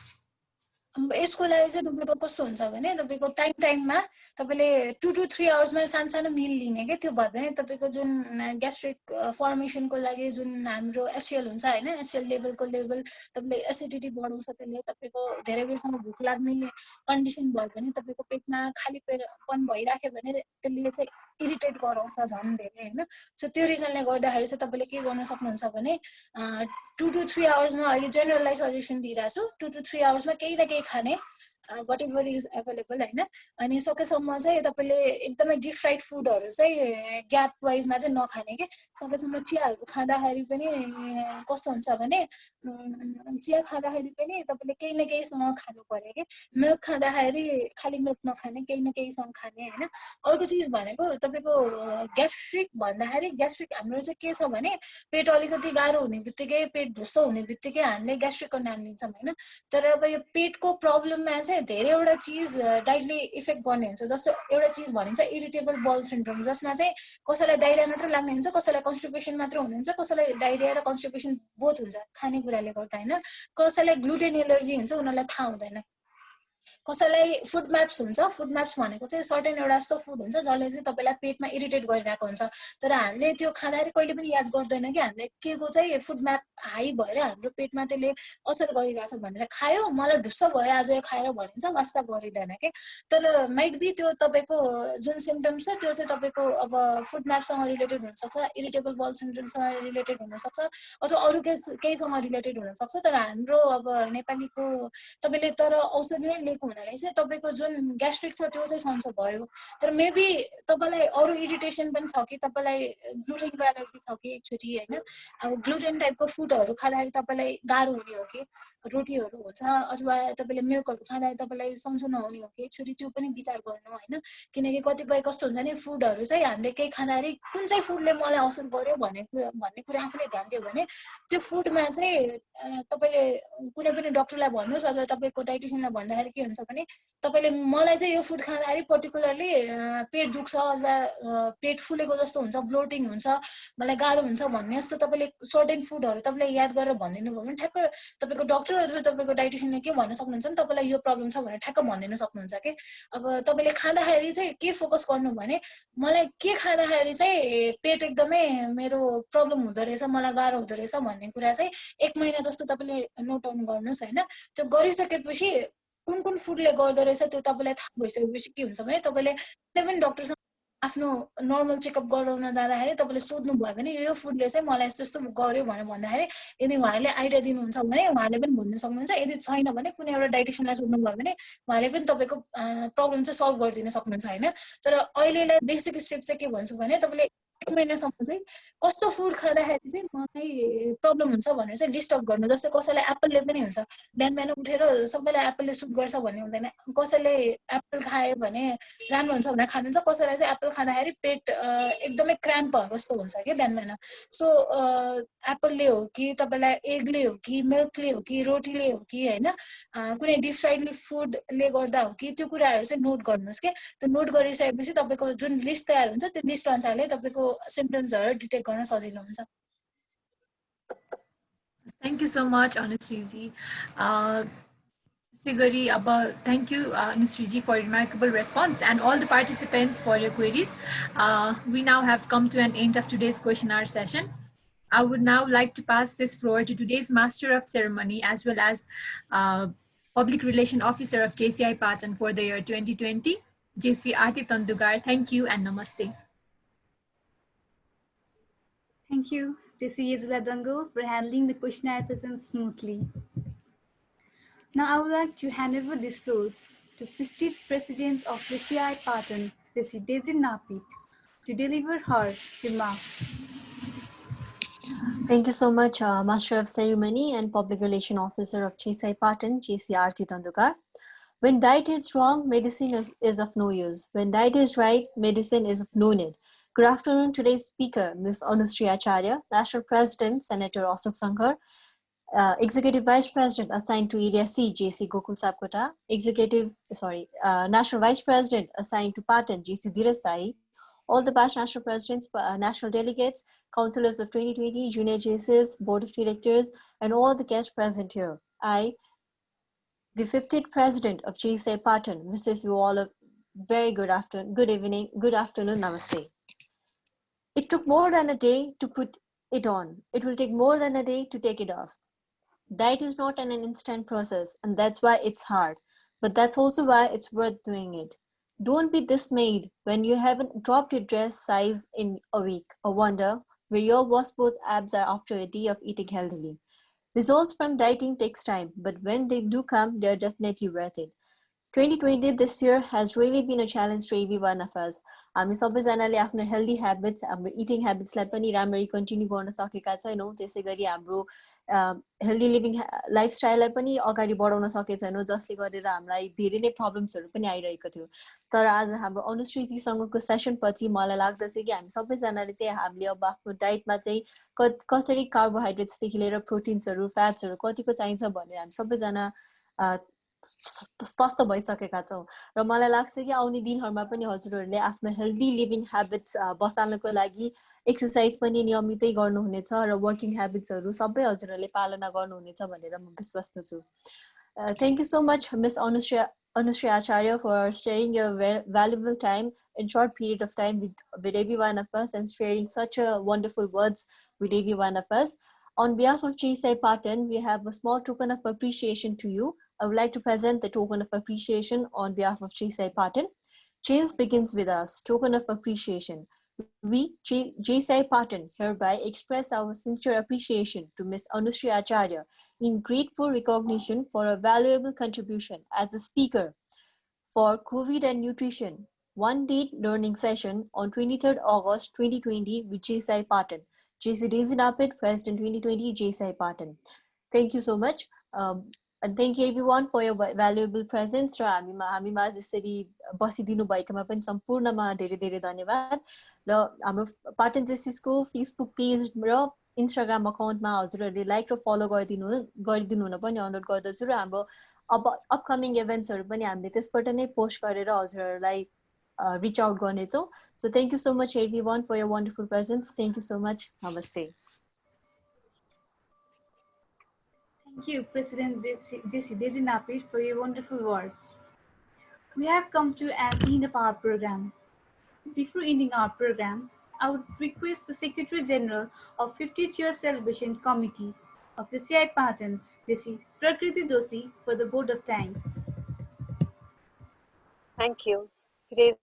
Speaker 4: अब यसको लागि चाहिँ तपाईँको कस्तो हुन्छ भने तपाईँको टाइममा तपाईँले 2 to 3 आवर्समा सानो मिल लिने क्या। त्यो भयो भने तपाईँको जुन ग्यास्ट्रिक फर्मेसनको लागि जुन हाम्रो एचसिएल हुन्छ होइन, एचसिएल लेभल तपाईँले एसिडिटी बढाउँछ, त्यसले तपाईँको धेरै बेरसम्म भोक लाग्ने कन्डिसन भयो भने तपाईँको पेटमा खाली पेटपन भइराख्यो भने त्यसले चाहिँ इरिटेट गराउँछ झन् धेरै होइन। सो त्यो रिजनले गर्दाखेरि चाहिँ तपाईँले के गर्न सक्नुहुन्छ भने 2 to 3 आवर्समा अहिले जेनरलाइज सजेसन दिइरहेको छु, 2 to 3 आवर्समा केही न केही खाने वाट एभर इज एभाइलेबल होइन। अनि सकेसम्म चाहिँ तपाईँले एकदमै डिप फ्राइड फुडहरू चाहिँ ग्याप वाइजमा चाहिँ नखाने कि। सकेसम्म चियाहरू खाँदाखेरि पनि कस्तो हुन्छ भने चिया खाँदाखेरि पनि तपाईँले केही न केहीसँग खानु पर्यो कि। मिल्क खाँदाखेरि खालि मिल्क नखाने, केही न केहीसँग खाने होइन। अर्को चिज भनेको तपाईँको ग्यास्ट्रिक भन्दाखेरि ग्यास्ट्रिक हाम्रो चाहिँ के छ भने पेट अलिकति गाह्रो हुने बित्तिकै, पेट ढुस्सो हुने बित्तिकै हामीले ग्यास्ट्रिकको नाम लिन्छौँ होइन। तर अब यो पेटको प्रब्लममा चाहिँ धेरैवटा चिज डाइरेक्टली इफेक्ट गर्ने हुन्छ। जस्तो एउटा चिज भनिन्छ इरिटेबल बल सिन्ड्रोम, जसमा चाहिँ कसैलाई डाइरिया मात्र लाग्ने हुन्छ, कसैलाई कन्स्टिपेसन मात्र हुनुहुन्छ, कसैलाई डाइरिया र कन्स्टिपेसन बोथ हुन्छ खानेकुराले गर्दा होइन। कसैलाई ग्लुटेन एलर्जी हुन्छ, उनीहरूलाई थाहा हुँदैन। कसैलाई फुड म्याप्स हुन्छ। फुड म्याप्स भनेको चाहिँ सर्टेन एउटा यस्तो फुड हुन्छ जसले चाहिँ तपाईँलाई पेटमा इरिटेट गरिरहेको हुन्छ, तर हामीले त्यो खाँदाखेरि कहिले पनि याद गर्दैन कि हामीले के को चाहिँ फुड म्याप हाई भएर हाम्रो पेटमा त्यसले असर गरिरहेछ भनेर खायो, मलाई ढुस्सो भयो आज यो खाएर भनिन्छ, वास्ता गरिँदैन कि। तर माइट बी त्यो तपाईँको जुन सिम्टम्स छ त्यो चाहिँ तपाईँको अब फुड म्यापसँग रिलेटेड हुनसक्छ, इरिटेबल बल सिन्ड्रोमसँग रिलेटेड हुनसक्छ, अथवा अरू केहीसँग रिलेटेड हुनसक्छ। तर हाम्रो अब नेपालीको तपाईँले तर औषधि नै नसकेको हुनाले चाहिँ तपाईँको जुन ग्यास्ट्रिक छ त्यो चाहिँ सन्चो भयो। तर मेबी तपाईँलाई अरू इरिटेसन पनि छ कि, तपाईँलाई ग्लुटेनको एलर्जी छ कि एकचोटि होइन, अब ग्लुटेन टाइपको फुडहरू खाँदाखेरि तपाईँलाई गाह्रो हुने हो कि, रोटीहरू हुन्छ अथवा तपाईँले मिल्कहरू खाँदाखेरि तपाईँलाई सन्चो नहुने हो कि, एकचोटि त्यो पनि विचार गर्नु होइन। किनकि कतिपय कस्तो हुन्छ नि, फुडहरू चाहिँ हामीले केही खाँदाखेरि कुन चाहिँ फुडले मलाई असर गर्यो भन्ने कुरा आफूले ध्यान दियो भने त्यो फुडमा चाहिँ तपाईँले कुनै पनि डक्टरलाई भन्नुहोस् अथवा तपाईँको डाइटिसियनलाई भन्दाखेरि के हुन्छ भने तपाईँले मलाई चाहिँ यो फुड खाँदाखेरि पर्टिकुलरली पेट दुख्छ अथवा पेट फुलेको जस्तो हुन्छ, ब्लोटिङ हुन्छ, मलाई गाह्रो हुन्छ भन्ने जस्तो तपाईँले सर्टेन फुडहरू तपाईँले याद गरेर भनिदिनु भयो भने ठ्याक्क तपाईँको डक्टर अथवा तपाईँको डाइटिसियनले के भन्न सक्नुहुन्छ नि, तपाईँलाई यो प्रब्लम छ भनेर ठ्याक्क भनिदिन सक्नुहुन्छ कि। अब तपाईँले खाँदाखेरि चाहिँ के फोकस गर्नु भने मलाई के खाँदाखेरि चाहिँ पेट एकदमै मेरो प्रब्लम हुँदो रहेछ, मलाई गाह्रो हुँदो रहेछ भन्ने कुरा चाहिँ 1 महिना जस्तो तपाईँले नोट डाउन गर्नुहोस् होइन। त्यो गरिसकेपछि कुन कुन फुडले गर्दो रहेछ त्यो तपाईँलाई थाहा भइसकेपछि के हुन्छ भने तपाईँले कुनै पनि डक्टरसँग आफ्नो नर्मल चेकअप गराउन जाँदाखेरि तपाईँले सोध्नु भयो भने यो फुडले चाहिँ मलाई यस्तो यस्तो गर्यो भनेर भन्दाखेरि यदि उहाँहरूले आइडिया दिनुहुन्छ भने उहाँले पनि भन्न सक्नुहुन्छ। यदि छैन भने कुनै एउटा डाइटिसियनलाई सोध्नु भयो भने उहाँले पनि तपाईँको प्रब्लम चाहिँ सल्भ गरिदिन सक्नुहुन्छ होइन। तर अहिलेलाई बेसिक स्टेप चाहिँ के भन्छु भने तपाईँले 1 महिनासम्म चाहिँ कस्तो फुड खाँदाखेरि चाहिँ मलाई प्रब्लम हुन्छ भनेर चाहिँ लिस्ट आउट गर्नु। जस्तै कसैलाई एप्पलले पनि हुन्छ, बिहान बिहान उठेर सबैलाई एप्पलले सुट गर्छ भन्ने हुँदैन, कसैले एप्पल खायो भने राम्रो हुन्छ भनेर खानुहुन्छ, कसैलाई चाहिँ एप्पल खाँदाखेरि पेट एकदमै क्राम्प भएको जस्तो हुन्छ कि बिहान बिहान। सो एप्पलले हो कि तपाईँलाई एगले हो कि मिल्कले हो कि रोटीले हो कि होइन कुनै डिप फ्राइडली फुडले गर्दा हो कि त्यो कुराहरू चाहिँ नोट गर्नुहोस् कि। त्यो नोट गरिसकेपछि तपाईँको जुन लिस्ट तयार हुन्छ त्यो लिस्ट अनुसारले तपाईँको सिम्पटम्सहरू डिटेक्ट गर्न सजिलो हुन्छ।
Speaker 6: Thank you so much, Anushriji. Sigari, thank you, Anushriji, for a remarkable response and all the participants for your queries. We now have come to an end of today's question hour session. I would now like to pass this floor to today's Master of Ceremony as well as Public Relation Officer of JCI Patan for the year 2020, JC Aarti Tandugar. Thank you and namaste.
Speaker 1: Thank you, JC Yezula Dango, for handling the questionnaire session smoothly. Now I would like to hand over this floor to 50th President of JCI Patan, JC Daisy Napit, to deliver her remarks.
Speaker 14: Thank you so much, Master of Ceremony and Public Relation Officer of JCI Patan, JC Aarti Tandukar. When diet is wrong, medicine is of no use. When diet is right, medicine is of no need. Good afternoon, today's speaker, Ms. Anushree Acharya, National President, Senator Ashok Sankar, Executive Vice President assigned to Area C, JC Gokul Sapkota, National Vice President assigned to Patan, JC Dheeraj Sai, all the past national presidents, national delegates, councillors of 2020, junior JCs, board of directors, and all the guests present here. I, the 50th President of JCI Patan, wishes you all a very good afternoon, namaste. It took more than a day to put it on. It will take more than a day to take it off. Diet is not an instant process, and that's why it's hard. But that's also why it's worth doing it. Don't be dismayed when you haven't dropped your dress size in a week, or wonder where your wasp-boat abs are after a day of eating healthily. Results from dieting takes time, but when they do come, they're definitely worth it. 2020 this year has really been a challenge to every one of us. हामी सबैजनाले आफ्नो healthy habits, हाम्रो eating ह्याबिट्सलाई पनि राम्ररी continue गर्न सकेका छैनौँ। त्यसै गरी हाम्रो हेल्दी लिभिङ लाइफस्टाइललाई पनि अगाडि बढाउन सकेका छैनौँ, जसले गरेर हामीलाई धेरै नै प्रब्लम्सहरू पनि आइरहेको थियो। तर आज हाम्रो अनुश्रीजीसँगको सेसन पछि मलाई लाग्दछ कि हामी सबैजनाले चाहिँ हामीले अब आफ्नो डाइटमा चाहिँ कसरी कार्बोहाइड्रेट्सदेखि लिएर प्रोटिन्सहरू, फ्याट्सहरू कतिको चाहिन्छ भनेर हामी सबैजना स्पष्ट भइसकेका छौँ। र मलाई लाग्छ कि आउने दिनहरूमा पनि हजुरहरूले आफ्नो हेल्दी लिभिङ ह्याबिट्स बसाल्नको लागि एक्सर्साइज पनि नियमितै गर्नुहुनेछ र वर्किङ ह्याबिट्सहरू सबै हजुरहरूले पालना गर्नुहुनेछ भनेर म विश्वस्त छु। Thank you so much, Ms. Anushree Acharya, for sharing your valuable time in short period of time with every one of us and sharing such a wonderful words with every one of us. On behalf of JCI Patan, we have a small token of appreciation to you. I would like to present the token of appreciation on behalf of JCI Patan. Change begins with us. Token of appreciation. We, JCI Patan, hereby express our sincere appreciation to Ms. Anushree Acharya in grateful recognition for a valuable contribution as a speaker for COVID and Nutrition one-day learning session on 23rd August 2020 with JCI Patan. JC Daisy Napit, President 2020, JCI Patan. Thank you so much. And thank you everyone for your valuable presence. र हामीमा यसरी बसिदिनु भएकोमा पनि सम्पूर्णमा धेरै धेरै धन्यवाद र हाम्रो पाटन जेसिसको फेसबुक पेज र इन्स्टाग्राम अकाउन्टमा हजुरहरूले लाइक र फलो गरिदिनु हुन पनि अनुरोध गर्दछु र हाम्रो अब अपकमिङ इभेन्ट्सहरू पनि हामीले त्यसबाट नै पोस्ट गरेर हजुरहरूलाई रिच आउट गर्नेछौँ so thank you so much everyone for your wonderful presence thank you so much नमस्ते
Speaker 1: Thank you, President Daisy Napit, for your wonderful words. We have come to an end of our program. Before ending our program, I would request the Secretary General of 50th Year Celebration Committee of JCI Patan, Desi Prakriti Joshi, for the vote of thanks.
Speaker 11: Thank you. Today's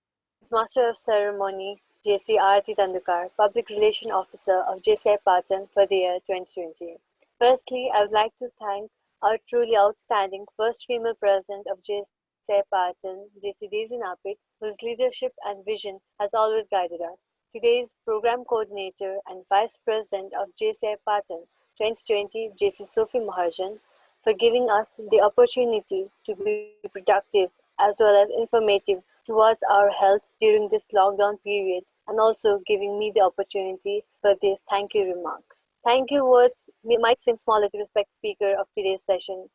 Speaker 11: Master of Ceremony, JC Aarti Tandukar, Public Relation Officer of JCI Patan for the year 2020. Firstly, I would like to thank our truly outstanding first female president of JCI Patan, JC Daisy Napit, whose leadership and vision has always guided us. Today's program coordinator and vice president of JCI Patan 2020, JC Sophie Maharjan, for giving us the opportunity to be productive as well as informative towards our health during this lockdown period, and also giving me the opportunity for these thank you remarks. Thank you words might seem small at the respected speaker of today's session,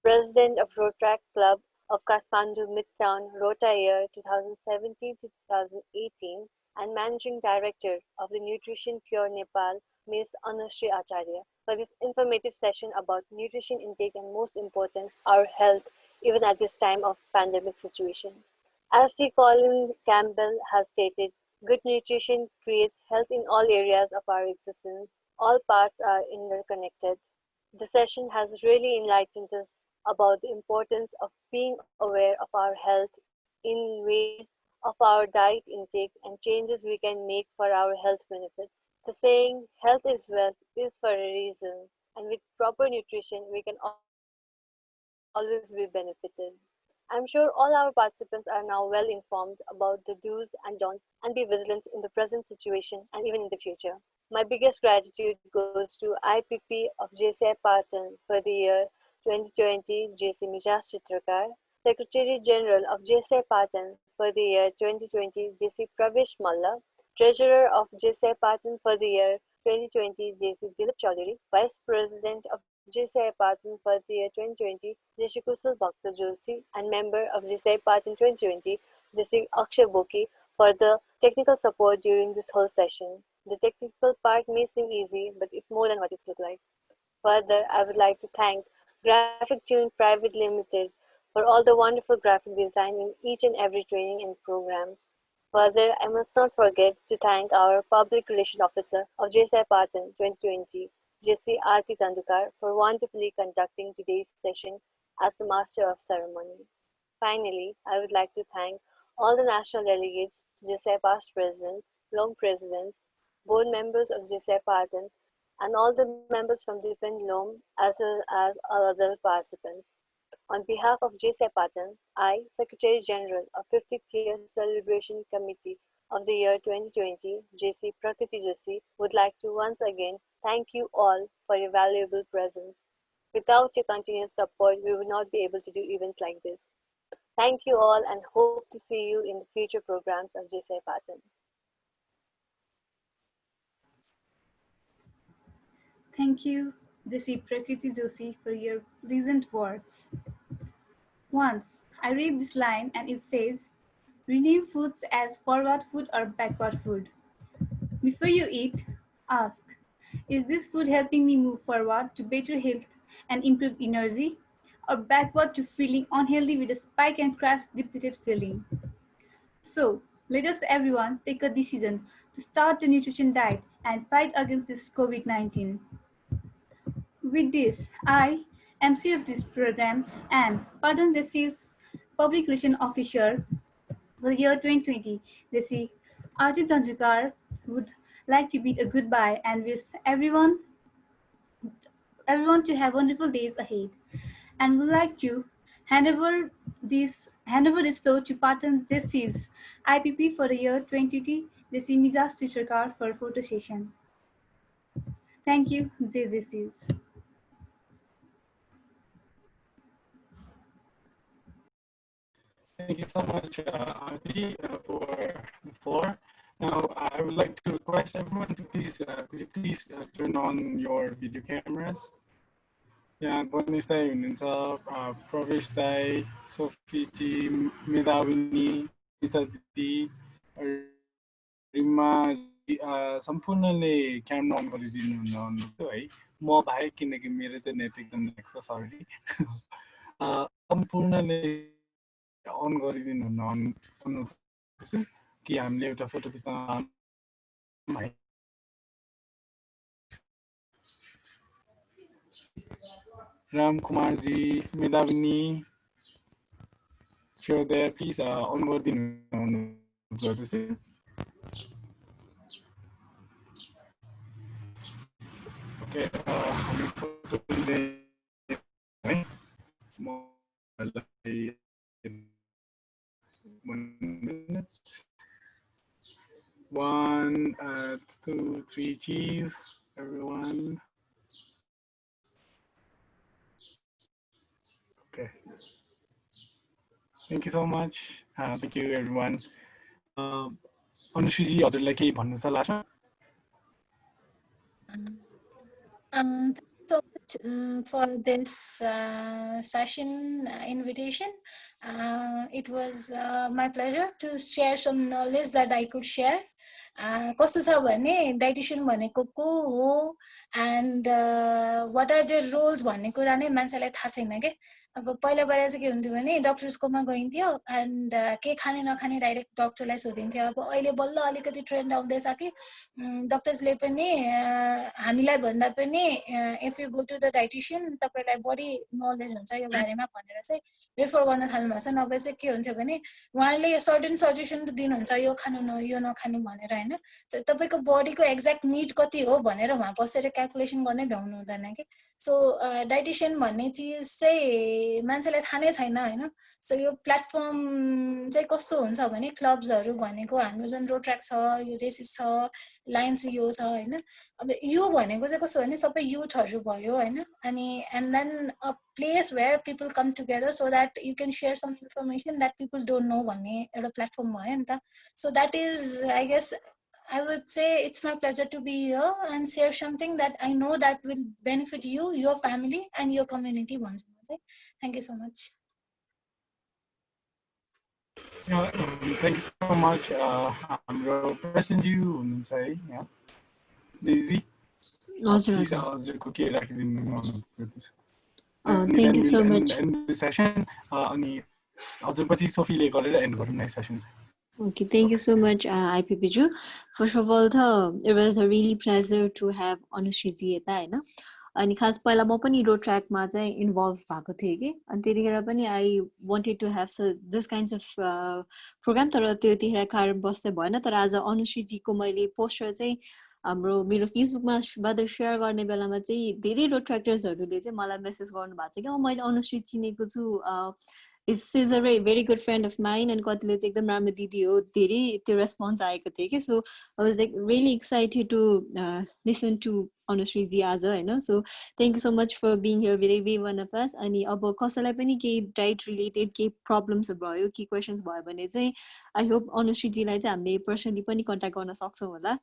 Speaker 11: President of Rotrack Club of Kathmandu Midtown, Rota year 2017 to 2018, and Managing Director of the Nutrition Cure Nepal, Ms. Anushree Acharya, for this informative session about nutrition intake and most important, our health, even at this time of pandemic situation. As T. Colin Campbell has stated, good nutrition creates health in all areas of our existence. All parts are interconnected. The session has really enlightened us about the importance of being aware of our health in ways of our diet intake and changes we can make for our health benefits. The saying, health is wealth, is for a reason, and with proper nutrition, we can always be benefited. I'm sure all our participants are now well informed about the do's and don'ts and be vigilant in the present situation and even in the future. My biggest gratitude goes to IPP of JCI Patan for the year 2020, JC Mijas Chitrakar, Secretary General of JCI Patan for the year 2020, JC Pravesh Malla, Treasurer of JCI Patan for the year 2020, JC Dilip Chaudhary, Vice President of JCI Patan for the year 2020, JC Kushal Bhakta Joshi, and member of JCI Patan 2020, JC Akshay Boki, for the technical support during this whole session. The technical part may seem easy, but it's more than what it looks like. Further, I would like to thank Graphic Tune Private Limited for all the wonderful graphic design in each and every training and program. Further, I must not forget to thank our Public Relations Officer of JCI Patan 2020, JC Aarti Tandukar, for wonderfully conducting today's session as the Master of Ceremony. Finally, I would like to thank all the national delegates, JCI past presidents, LOM presidents, board members of JCI Patan, and all the members from different LOM as well as all other participants. On behalf of JCI Patan, I, Secretary General of 50th Year Celebration Committee of the year 2020, JC Prakriti Joshi, would like to once again thank you all for your valuable presence. Without your continuous support, we would not be able to do events like this. Thank you all and hope to see you in the future programs of JCI Patan.
Speaker 1: Thank you, Desi Prakriti Joshi, for your pleasant words. Once I read this line and it says, rename foods as forward food or backward food. Before you eat, ask, is this food helping me move forward to better health and improved energy, or backward to feeling unhealthy with a spike and crash depleted feeling? So let us everyone take a decision to start a nutrition diet and fight against this COVID-19. With this, I, MC of this program, and Patan JC's Public Relations Officer for the year 2020, JC Arti Tandukar would like to bid a goodbye and wish everyone to have wonderful days ahead, and would like to hand over this floor to Patan Jesse's IPP for the year 2020, Jesse Mijas Tisharkar for photo session. Thank you, Jesse's.
Speaker 10: Thank you so much, Aarti, for the floor. Now, I would like to request everyone to please, could you please turn on your video cameras. यहाँ गणेश दाई हुनुहुन्छ, प्रवेश दाई, Sophie जी, मेधाविनी, गीता दिदी, Rima सम्पूर्णले camera on गरिदिनु हुनुहुन्थ्यो है, म बाहेक, किनकि मेरो चाहिँ नेट एकदम लाग्छ, सरी। सम्पूर्णले अन गरिदिनु हुनुहुन्छ कि हामीले एउटा फोटो खिच्न है। Ram Kumar ji, मेधाविनी, if you're there, please on गरिदिनु। Okay, हामी फोटो लिँदै है, मलाई 1 minute. 1, 2, 3, cheese, everyone. Okay. Thank you so much. Thank you, everyone. Anushri ji, हजुरलाई केही भन्नु छ लास्टमा?
Speaker 4: Thank you so much for this session invitation. It was my pleasure to share some knowledge that I could share. कस्तो छ भने dietitian भनेको को हो and what are their roles भन्ने कुरा नै मान्छेलाई थाहा छैन के। अब पहिला चाहिँ के हुन्थ्यो भने डक्टर्सकोमा गइन्थ्यो एन्ड के खाने नखाने डाइरेक्ट डक्टरलाई सोधिन्थ्यो। अब अहिले बल्ल अलिकति ट्रेन्ड आउँदैछ कि डक्टर्सले पनि हामीलाई भन्दा पनि if you go to the dietitian तपाईलाई बढी नलेज हुन्छ यो बारेमा भनेर चाहिँ रेफर गर्न थाल्नु भएको छ। नभए चाहिँ के हुन्थ्यो भने उहाँले सर्टेन सजेसन दिनुहुन्छ, यो खानु न यो नखानु भनेर हैन। तपाईको बडीको एक्ज्याक्ट नीड कति हो भनेर उहाँ बसेर क्याल्कुलेसन गर्नै भ्याउनु हुँदैन के। सो डाइटिशियन भन्ने चिज चाहिँ मान्छेलाई थाहा नै छैन हैन। सो यो प्लेटफर्म चाहिँ कस्तो हुन्छ भने क्लब्सहरु भनेको हाम्रो जुन रोट्र्याक छ, यो जेसिस छ, लायन्स यो छ हैन। अब यो भनेको चाहिँ कस्तो भने सबै युथहरु भयो हैन। अनि and then a place where people come together so that you can share some information that people don't know भन्ने एउटा प्लेटफर्म भयो नि त। So that is I guess I would say it's my pleasure to be here and share something that I know that will benefit you, your family, and your community once more. Thank you so much.
Speaker 10: Thank you so much. हाम्रो president ज्यू हुनुहुन्छ है यहाँ, Daisy हजुरको के राखिदिनु हुनुहुन्छ?
Speaker 14: Thank you so much.
Speaker 10: Session अनि हजुरपछि सोफीले गरेर एन्ड गरौँ न सेसन चाहिँ।
Speaker 14: Okay, thank you so much, IPP Ju. First of all, it was a really pleasure to have Anushri ji यता हैन। अनि खास पहिला म पनि रोड ट्र्याकमा चाहिँ इन्भल्भ भएको थिएँ कि, अनि त्यतिखेर पनि I wanted to have this kinds of program, तर त्यतिखेर कारणवश चाहिँ भएन। तर आज अनुश्री जीको मैले पोस्टर चाहिँ हाम्रो मेरो फेसबुकमा बदर सेयर गर्ने बेलामा चाहिँ धेरै रोड ट्र्याक्टर्सहरूले चाहिँ मलाई मेसेज गर्नु भएको छ कि मैले अनुश्री चिनेको छु, is a very good friend of mine, अनि कतिले चाहिँ एकदम राम्रो दिदी हो, धेरै त्यो रेस्पोन्स आएको थियो कि। So I was like really excited to listen to Anushri ji आज हैन। So thank you so much for being here with every one of us. अनि अब कसैलाई पनि केही डाइट रिलेटेड केही प्रब्लम्स भयो, केही क्वेसन्स भयो भने चाहिँ आई होप अनुश्री जीलाई चाहिँ हामीले पर्सनली पनि कन्ट्याक्ट गर्न सक्छौँ होला।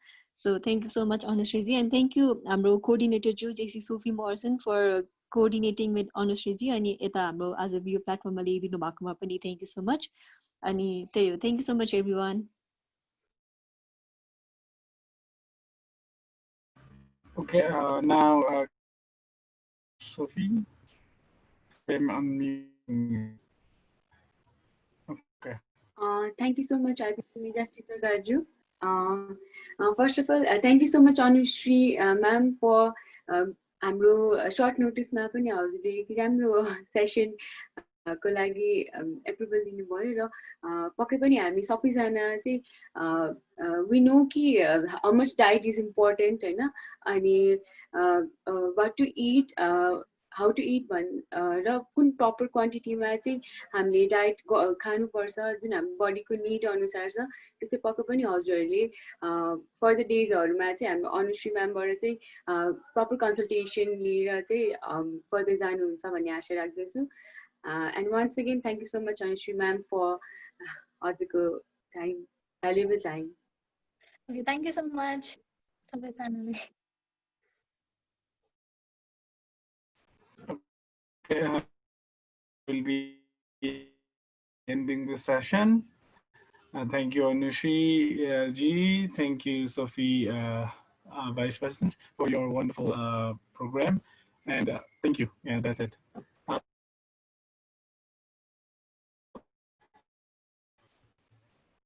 Speaker 14: So thank you so much Anushri ji, and thank you हाम्रो कोअर्डिनेटर जु JC Sophie Merson for coordinating with Anushri ji. अनि यता हाम्रो आज यो प्लेटफर्ममा ल्याइदिनु भएकोमा पनि थ्याङ्क यू सो मच। अनि त्यही हो, thank you so much every one.
Speaker 10: Okay, now Sophie, I'm unmuting. Okay.
Speaker 3: Thank you so much, Mijas Chitragarju. First of all, thank you so much, Anushri ma'am, for हाम्रो short notice मा पनि हजुरले राम्रो session को लागि approval दिनुभयो र पक्कै पनि हामी सबैजना चाहिँ वी नो कि how much diet is important होइन अनि what to eat how to eat र कुन प्रपर क्वान्टिटीमा चाहिँ हामीले डाइट खानुपर्छ जुन हाम्रो बडीको निड अनुसार छ त्यो चाहिँ पक्कै पनि हजुरहरूले फर्दर डेजहरूमा चाहिँ हाम्रो अनुश्री म्यामबाट चाहिँ प्रपर कन्सल्टेसन लिएर चाहिँ फर्दर जानुहुन्छ भन्ने आशा राख्दछु and once again thank you so much Anushree ma'am for हजुरको time valuable time.
Speaker 4: Okay, thank you so much.
Speaker 10: Okay, we'll be ending the session. Thank you Anushree ji, thank you Sophie Vice President for your wonderful program, and thank you. Yeah, that's it.